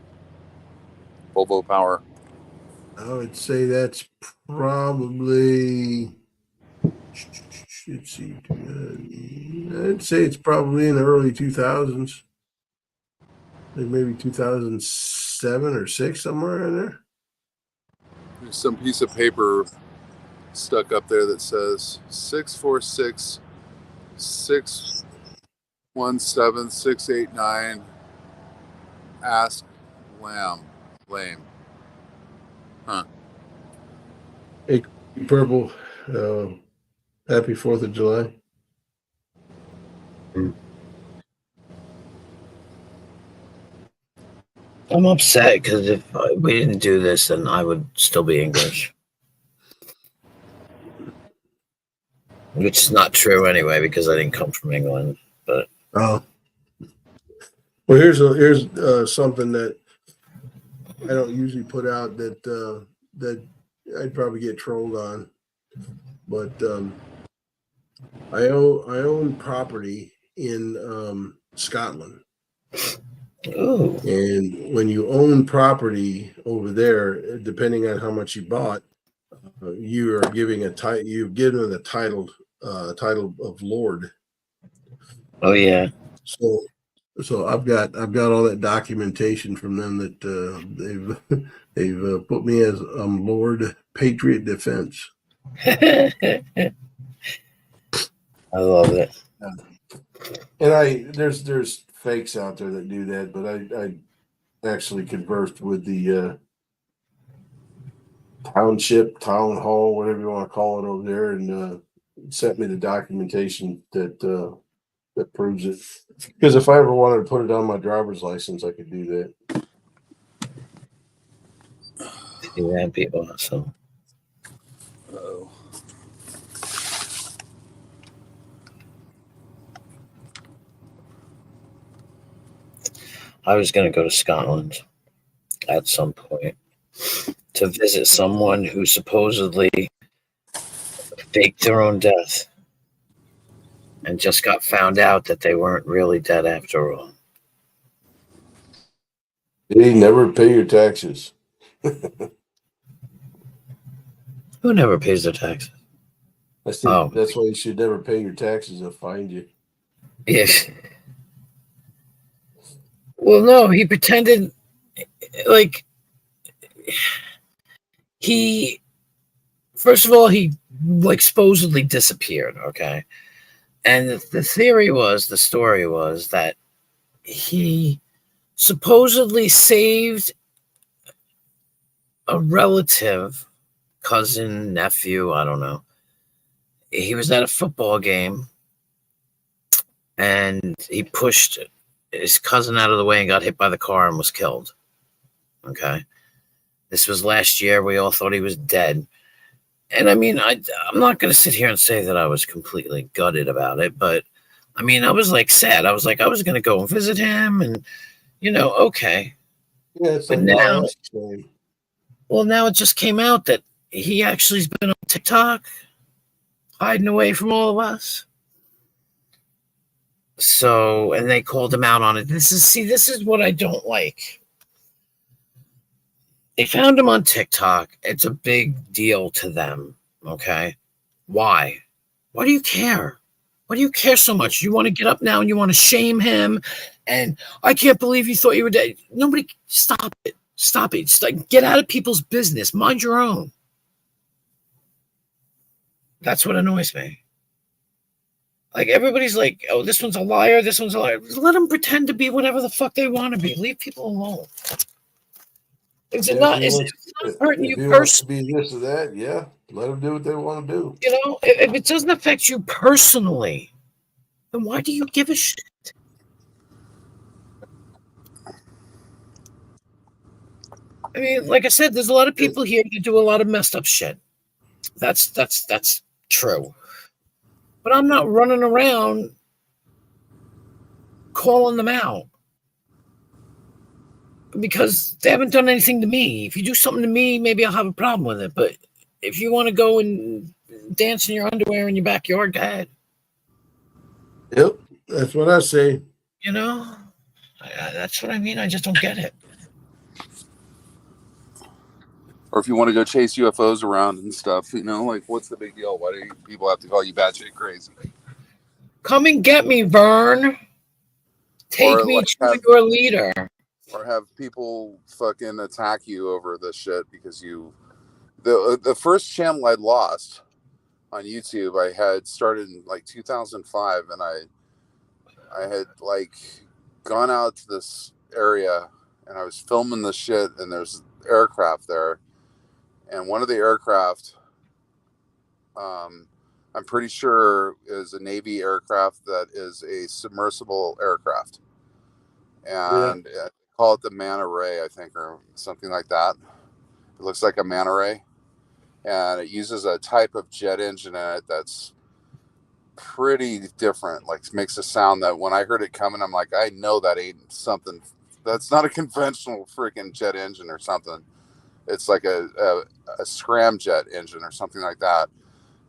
Power. I would say that's probably. Let's see. I'd say it's probably in the early 2000s. Maybe 2007 or 6, somewhere in there. There's some piece of paper stuck up there that says 646 617 689 ask lame. Huh. Hey, Purple, happy 4th of July. I'm upset because if we didn't do this, then I would still be English. Which is not true anyway, because I didn't come from England. But Oh, Well, here's something that I don't usually put out that I'd probably get trolled on, but I own property in Scotland, Ooh. and when you own property over there, depending on how much you bought, you are giving a title. You've given the title of lord. Oh yeah. So I've got all that documentation from them that they've put me as Lord Patriot Defense. I love it. And there's fakes out there that do that, but I actually conversed with the town hall, whatever you want to call it over there, and sent me the documentation that proves it. Because if I ever wanted to put it on my driver's license, I could do that. Yeah, that'd be awesome. Oh. I was going to go to Scotland at some point to visit someone who supposedly faked their own death and just got found out that they weren't really dead after all. They never pay your taxes. Who never pays their taxes? I think that's why you should never pay your taxes. They'll find you. Yes. Well, no, he pretended like first of all, he like supposedly disappeared. Okay. And the story was that he supposedly saved a relative, cousin, nephew, I don't know. He was at a football game and he pushed his cousin out of the way and got hit by the car and was killed. Okay. This was last year. We all thought he was dead. And I mean, I'm not going to sit here and say that I was completely gutted about it, but I mean, I was like sad. I was like, I was going to go and visit him and, okay. Yeah, it's but like now, now it just came out that he actually's been on TikTok hiding away from all of us. So, and they called him out on it. This is what I don't like. They found him on TikTok. It's a big deal to them. Okay. Why? Why do you care? Why do you care so much? You want to get up now and you want to shame him. And I can't believe you thought you were dead. Nobody, stop it. Stop it. Just like, get out of people's business. Mind your own. That's what annoys me. Like, everybody's like, oh, this one's a liar. This one's a liar. Let them pretend to be whatever the fuck they want to be. Leave people alone. Is it not hurting you personally? Be this or that, yeah. Let them do what they want to do. If it doesn't affect you personally, then why do you give a shit? I mean, like I said, there's a lot of people here that do a lot of messed up shit. That's true. But I'm not running around calling them out because they haven't done anything to me. If you do something to me, maybe I'll have a problem with it. But if you want to go and dance in your underwear in your backyard, go ahead. Yep, that's what I say. That's what I mean. I just don't get it. Or if you want to go chase UFOs around and stuff, like, what's the big deal? Why do people have to call you batshit crazy? Come and get me, Vern. Take me to your leader. Or have people fucking attack you over this shit because the first channel I'd lost on YouTube, I had started in like 2005, and I had like gone out to this area and I was filming the shit, and there's aircraft there. And one of the aircraft, I'm pretty sure is a Navy aircraft that is a submersible aircraft. And call it the Manta Ray, I think, or something like that. It looks like a Manta Ray. And it uses a type of jet engine in it that's pretty different. Like makes a sound that when I heard it coming, I'm like, I know that ain't something. That's not a conventional freaking jet engine or something. It's like a scramjet engine or something like that.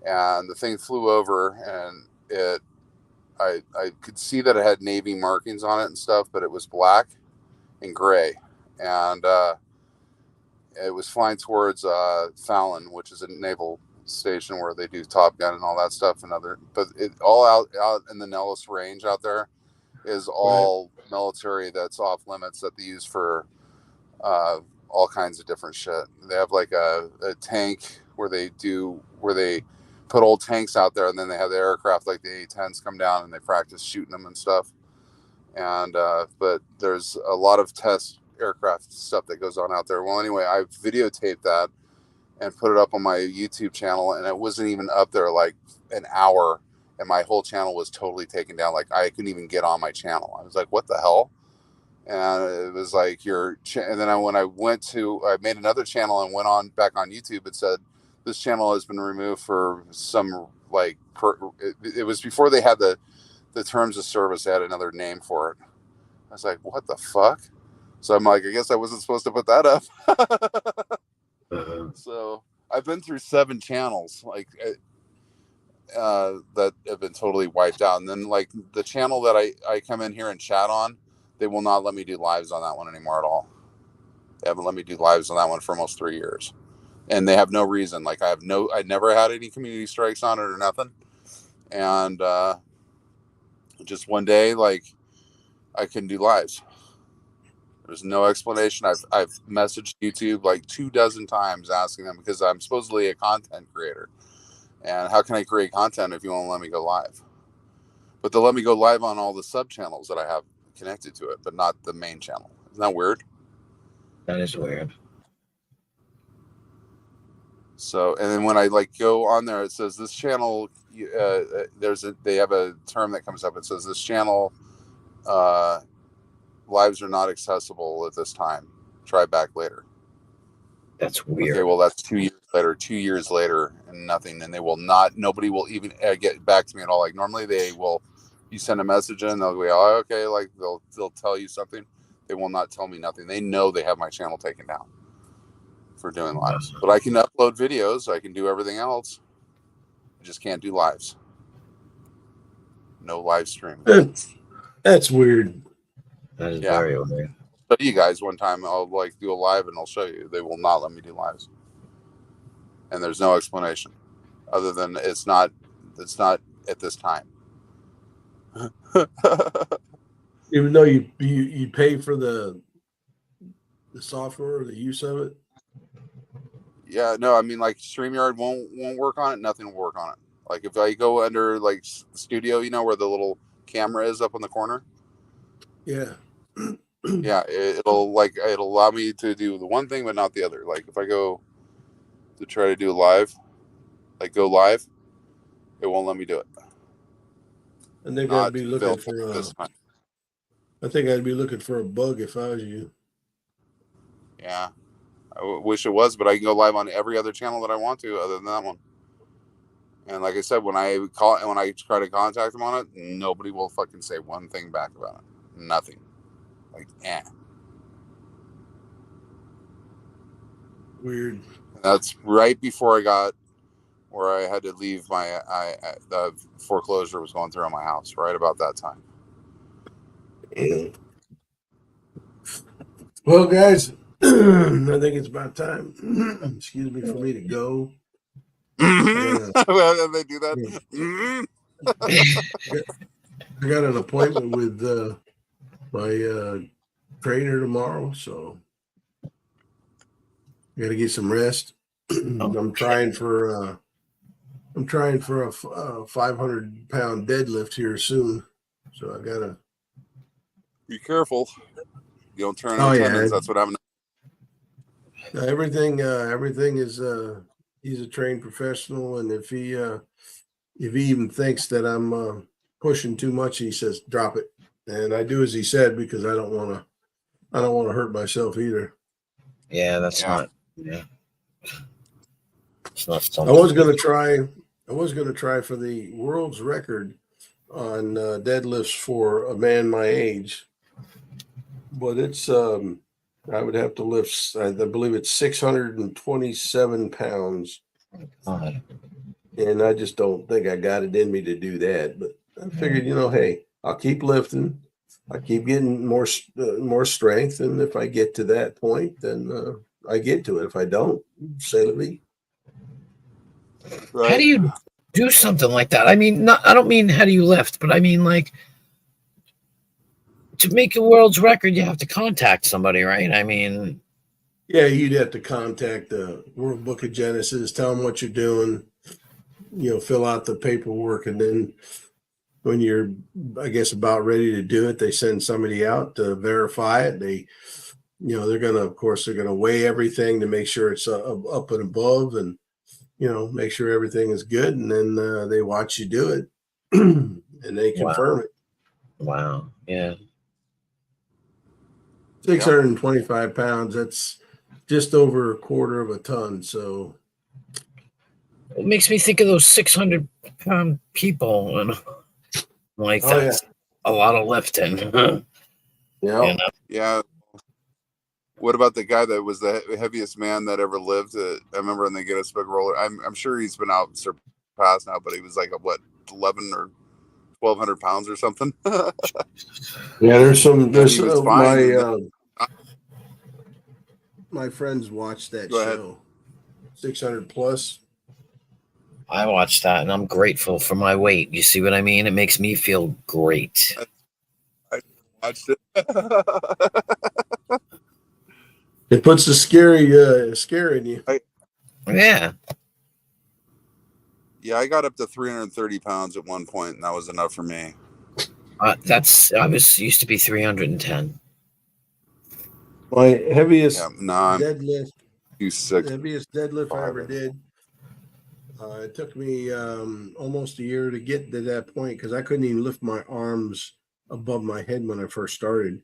And the thing flew over, and I could see that it had Navy markings on it and stuff, but it was black and gray, and it was flying towards Fallon, which is a naval station where they do Top Gun and all that stuff, and but it all out in the Nellis Range out there is all military that's off limits that they use for all kinds of different shit. They have like a tank where they put old tanks out there, and then they have the aircraft like the A-10s come down and they practice shooting them and stuff. And but there's a lot of test aircraft stuff that goes on out there. Well, anyway, I videotaped that and put it up on my YouTube channel, and it wasn't even up there like an hour, and my whole channel was totally taken down. Like I couldn't even get on my channel. I was like, what the hell? And it was like and then when I made another channel and went on back on YouTube, it said this channel has been removed for some like it was before they had the terms of service. They had another name for it. I was like, what the fuck? So I'm like, I guess I wasn't supposed to put that up. So I've been through 7 channels like that have been totally wiped out. And then like the channel that I come in here and chat on, they will not let me do lives on that one anymore at all. They haven't let me do lives on that one for almost 3 years. And they have no reason. Like I never had any community strikes on it or nothing. And just one day, like I couldn't do lives. There's no explanation. I've messaged YouTube like 24 times asking them, because I'm supposedly a content creator. And how can I create content if you won't let me go live? But they'll let me go live on all the sub channels that I have connected to it, but not the main channel. Isn't that weird? That is weird. So, and then when I like go on there, it says this channel, they have a term that comes up. It says this channel, lives are not accessible at this time. Try back later. That's weird. Okay, well, that's 2 years later. 2 years later, and nothing. And they will not. Nobody will even get back to me at all. Like normally, they will. You send a message in, they'll go, "Oh, okay." Like they'll tell you something. They will not tell me nothing. They know they have my channel taken down for doing lives. But I can upload videos. I can do everything else. I just can't do lives. No live stream. That's weird. That is very weird. Show you guys one time. I'll like do a live and I'll show you. They will not let me do lives. And there's no explanation other than it's not at this time. Even though you pay for the software or the use of it. Yeah, no, I mean like StreamYard won't work on it. Nothing will work on it. Like if I go under like Studio, you know where the little camera is up in the corner. Yeah. Yeah, it'll allow me to do the one thing but not the other. Like if I go to try to do live, like go live, it won't let me do it. And they're gonna be looking for this time. I think I'd be looking for a bug if I was you. Yeah, I wish it was, but I can go live on every other channel that I want to, other than that one. And like I said, when I try to contact them on it, nobody will fucking say one thing back about it. Nothing. Like, Weird. And that's right before I got where I had to leave the foreclosure was going through on my house. Right about that time. Well, guys, I think it's about time. Excuse me, for me to go. They do that. I got an appointment with my trainer tomorrow, so I got to get some rest. I'm trying for a 500-pound deadlift here soon, so I gotta Be careful. You don't turn Oh, attendance. yeah. That's what happened. everything is he's a trained professional, and if he even thinks that I'm pushing too much, he says drop it, and I do as he said because I don't want to hurt myself either. Yeah, that's Yeah. not. Yeah, it's not I something. was gonna try I was going to try for the world's record on deadlifts for a man my age, but it's I would have to lift. I believe it's 627 pounds, God. and I just don't think I got it in me to do that. But I figured, hey, I'll keep lifting. I keep getting more strength, and if I get to that point, then I get to it. If I don't, say la vie. How do you do something like that? I mean, I don't mean how do you lift, but I mean like to make a world's record, you have to contact somebody, right? I mean, yeah, you'd have to contact the World Book of Genesis, tell them what you're doing, fill out the paperwork, and then when you're, I guess, about ready to do it, they send somebody out to verify it. They're gonna weigh everything to make sure it's up and above, and make sure everything is good, and then they watch you do it, and they confirm it. Wow, yeah. 625 pounds. That's just over a quarter of a ton. So it makes me think of those 600-pound people, and like that's a lot of lifting. Yeah. Yeah. What about the guy that was the heaviest man that ever lived? I remember in the Guinness Book Roller. I'm sure he's been out surpassed now, but he was like 11 or 1,200 pounds or something. Yeah, there's my friends watched that show. 600 plus. I watched that, and I'm grateful for my weight. You see what I mean? It makes me feel great. I watched it. It puts the scare in you. Yeah. Yeah, I got up to 330 pounds at one point, and that was enough for me. I used to be 310. My heaviest deadlift. Heaviest deadlift I ever did. It took me almost a year to get to that point because I couldn't even lift my arms above my head when I first started,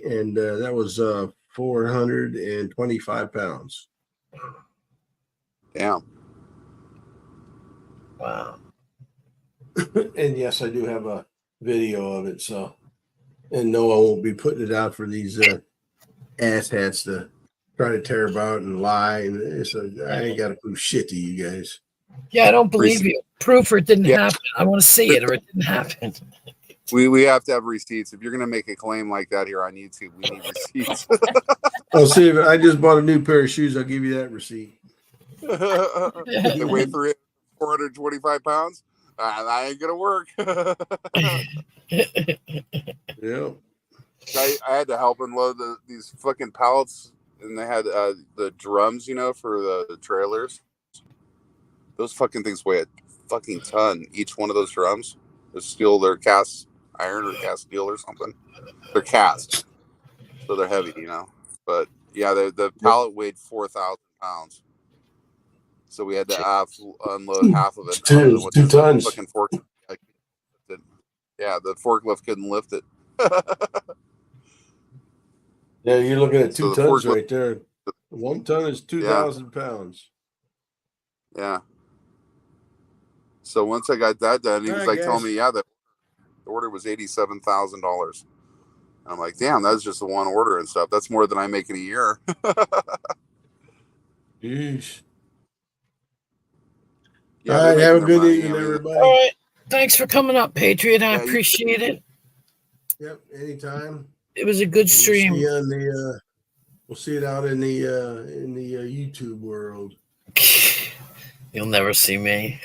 and that was 425 pounds. Damn. Wow. And yes, I do have a video of it. So, and no, I won't be putting it out for these asshats to try to tear about and lie. And I ain't got to prove shit to you guys. Yeah, I don't believe you. Proof or it didn't happen. I want to see it or it didn't happen. We have to have receipts. If you're going to make a claim like that here on YouTube, we need receipts. I'll see if I just bought a new pair of shoes. I'll give you that receipt. They weigh 425 pounds. That ain't gonna work. Yeah. I had to help unload these fucking pallets, and they had the drums, for the trailers. Those fucking things weigh a fucking ton. Each one of those drums, they're cast iron or cast steel or something. They're cast, so they're heavy, But yeah, the pallet weighed 4,000 pounds. So we had to unload half of it. 2 tons. Fucking forklift. Yeah, the forklift couldn't lift it. Yeah, you're looking at 2 tons right there. 1 ton is 2,000 pounds. Yeah. So once I got that done, he was telling me, the order was $87,000. I'm like, damn, that's just the one order and stuff. That's more than I make in a year. Yeesh. Yeah, all right, have a good evening, everybody. All right. Thanks for coming up, Patriot. I appreciate it. Yep, anytime. It was a good stream. We'll see it out in the YouTube world. You'll never see me.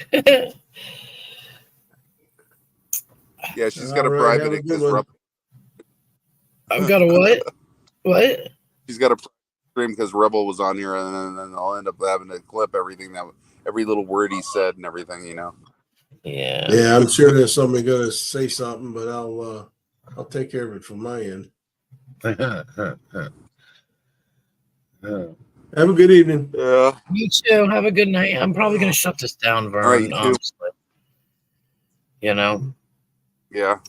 Yeah, she's got a private because I've got a what? What? She's got a stream because Rebel was on here, and then I'll end up having to clip every little word he said and everything, Yeah. Yeah, I'm sure there's somebody going to say something, but I'll take care of it from my end. Have a good evening. Yeah. You too. Have a good night. I'm probably going to shut this down, Vern. All right, Yeah.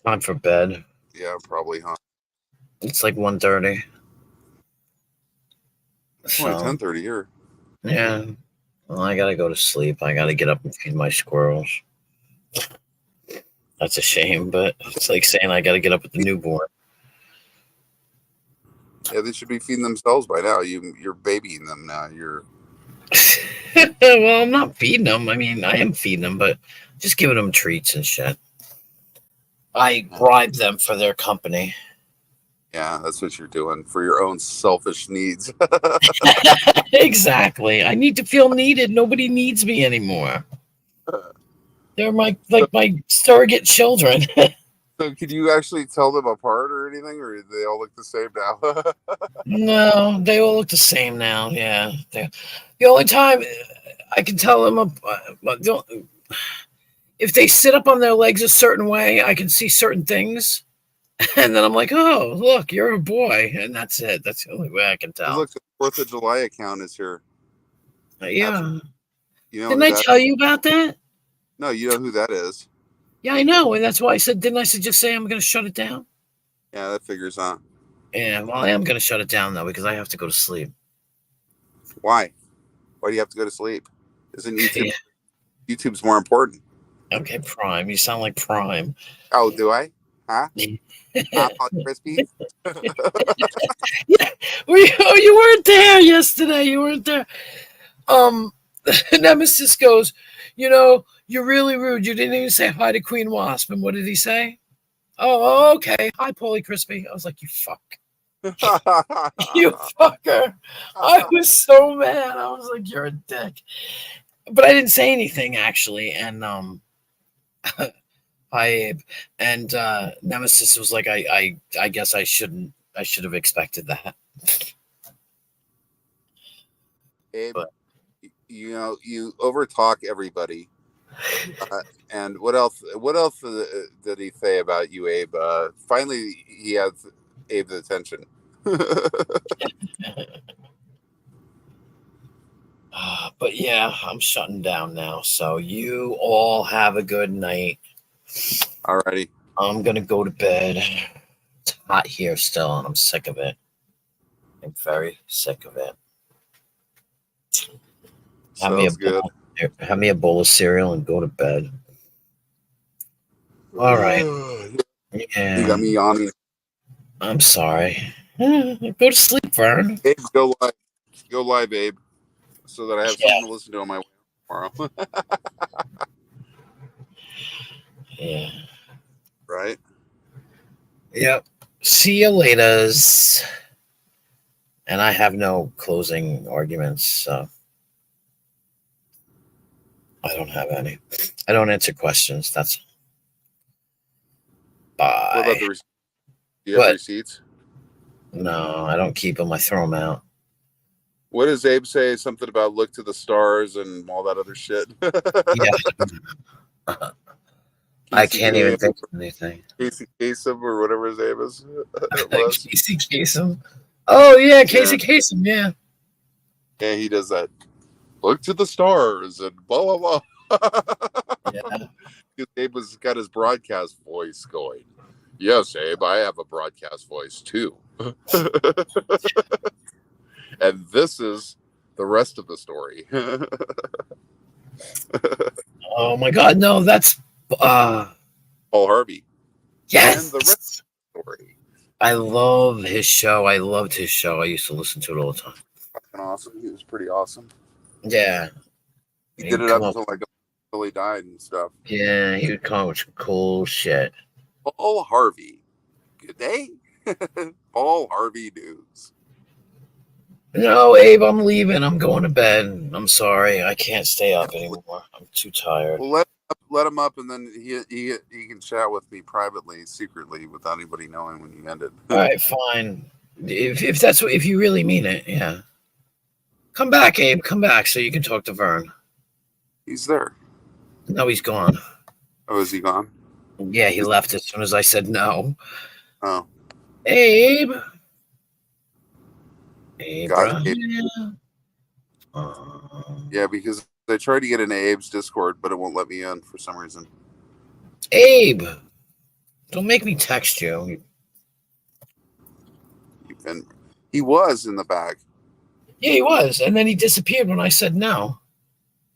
Time for bed. Yeah, probably, huh? It's like 1:30. It's only 10:30 here. Yeah. Well, I gotta go to sleep. I gotta get up and feed my squirrels. That's a shame, but it's like saying I gotta get up with the newborn. Yeah, they should be feeding themselves by now. You're babying them now. You're Well, I'm not feeding them. I mean, I am feeding them, but just giving them treats and shit. I bribe them for their company. yeah, that's what you're doing for your own selfish needs. Exactly. I need to feel needed. Nobody needs me anymore. They're my surrogate children. So, can you actually tell them apart or anything, or do they all look the same now? No, they all look the same now. Yeah. The only time I can tell them if they sit up on their legs a certain way, I can see certain things. And then I'm like, oh, look, you're a boy. And that's it. That's the only way I can tell. Look, the 4th of July account is here. Yeah. You know Didn't who I that tell is? you about that? No, you know who that is. Yeah, I know. And that's why I said, didn't I just say I'm going to shut it down? Yeah, that figures on. Yeah, well, I am going to shut it down, though, because I have to go to sleep. Why? Why do you have to go to sleep? Isn't YouTube? Yeah. YouTube's more important. Okay, Prime. You sound like Prime. Oh, do I? Huh? Hot crispy? Yeah. You weren't there yesterday. You weren't there. Nemesis goes, you're really rude. You didn't even say hi to Queen Wasp. And what did he say? Oh, okay. Hi, Paulie Crispy. I was like, you fuck. You fucker. I was so mad. I was like, you're a dick. But I didn't say anything, actually. And hi, Abe. And Nemesis was like, I guess I should have expected that. Abe, But- you overtalk everybody. And what else? What else did he say about you, Abe? Finally, he has Abe's attention. But yeah, I'm shutting down now. So you all have a good night. Alrighty. I'm gonna go to bed. It's hot here still, and I'm sick of it. I'm very sick of it. Sounds good. Have me a bowl of cereal and go to bed. All right. You Yeah. got me yawning. I'm sorry. Go to sleep, Vern. Abe, go live. Go live, Abe, so that I have Yeah. something to listen to on my way tomorrow. Yeah. Right? Yep. See you laters. And I have no closing arguments, so I don't have any. I don't answer questions. That's bye. What about the receipts? Do you have What? receipts? No, I don't keep them. I throw them out. What does Abe say? Something about look to the stars and all that other shit. Yeah. I can't even think of anything. Casey Kasem or whatever his name is. It was. Casey Kasem. Oh yeah, Casey Kasem. Yeah. Yeah, he does that. Look to the stars and blah blah blah. Yeah. Abe was got his broadcast voice going. Yes, Abe, I have a broadcast voice too. And this is the rest of the story. Oh my God, no, that's Paul Harvey. yes. And the rest of the story. I love his show. I loved his show. I used to listen to it all the time. Fucking awesome. He was pretty awesome. Yeah. He He'd did it come up until like until he died and stuff. Yeah, he would come up with some cool shit. Paul Harvey. Good day. Paul Harvey News. No, Abe, I'm leaving. I'm going to bed. I'm sorry. I can't stay up anymore. I'm too tired. Well, let him up, and then he can chat with me privately, secretly, without anybody knowing when you ended. All right, fine. If that's what, if you really mean it, yeah. Come back, Abe. Come back so you can talk to Vern. He's there. No, he's gone. Oh, is he gone? Yeah, he left as soon as I said no. Oh, Abe. Abe. Got it. Uh, yeah, because I tried to get into Abe's Discord, but it won't let me in for some reason. Abe. Don't make me text you. He was in the back. Yeah, he was. And then he disappeared when I said no.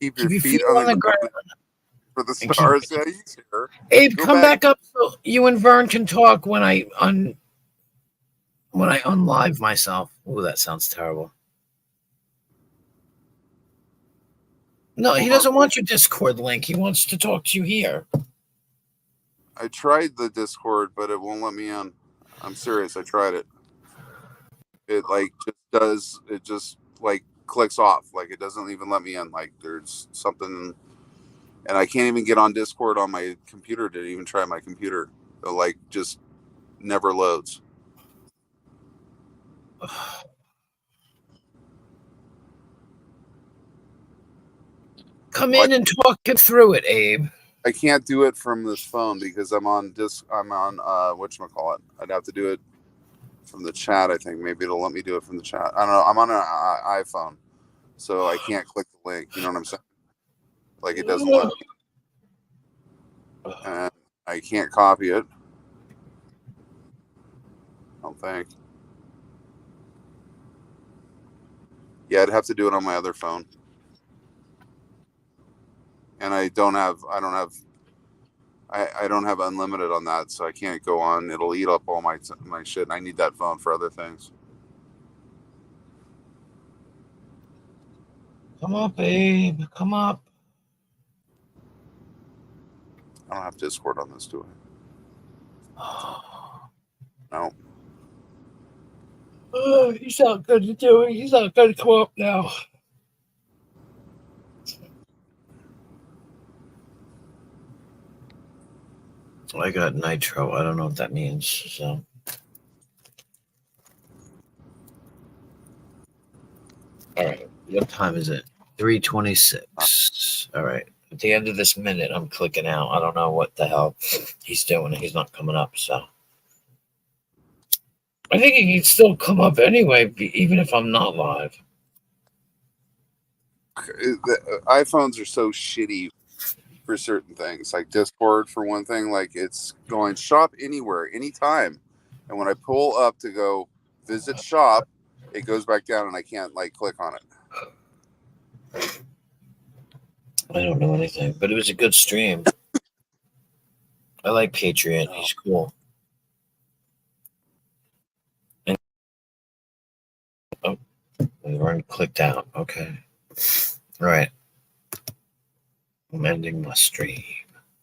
Keep your Keep your feet on the ground ground. for the And keep- stars. Yeah, he's here. Abe, Go come back. back up so you and Vern can talk when I unlive myself. Oh, that sounds terrible. No, he Hold on. doesn't want your Discord link. He wants to talk to you here. I tried the Discord, but it won't let me in. I'm serious. I tried it. It like just does. It just like clicks off. Like it doesn't even let me in. Like there's something, and I can't even get on Discord on my computer to even try my computer. It like just never loads. Come in and talk him through it, Abe. I can't do it from this phone because I'm on whatchamacallit. I'd have to do it from the chat. I think maybe it'll let me do it from the chat. I don't know. I'm on an iPhone, so I can't click the link. You know what I'm saying? Like it doesn't let me. And I can't copy it. I don't think. Yeah, I'd have to do it on my other phone. And I don't have unlimited on that, so I can't go on. It'll eat up all my shit, and I need that phone for other things. Come up, Abe. Come up. I don't have Discord on this, do I? No. Oh, he's not good to do it. He's not going to come up now. I got nitro. I don't know what that means. So, all right. What time is it? 3:26. All right. At the end of this minute, I'm clicking out. I don't know what the hell he's doing. He's not coming up. So, I think he can still come up anyway, even if I'm not live. The iPhones are so shitty for certain things, like Discord for one thing. Like it's going shop anywhere, anytime, and when I pull up to go visit shop, it goes back down, and I can't like click on it. I don't know anything, but it was a good stream. I like Patriot. He's cool. And we're clicked out. Okay. All right. I'm ending my stream.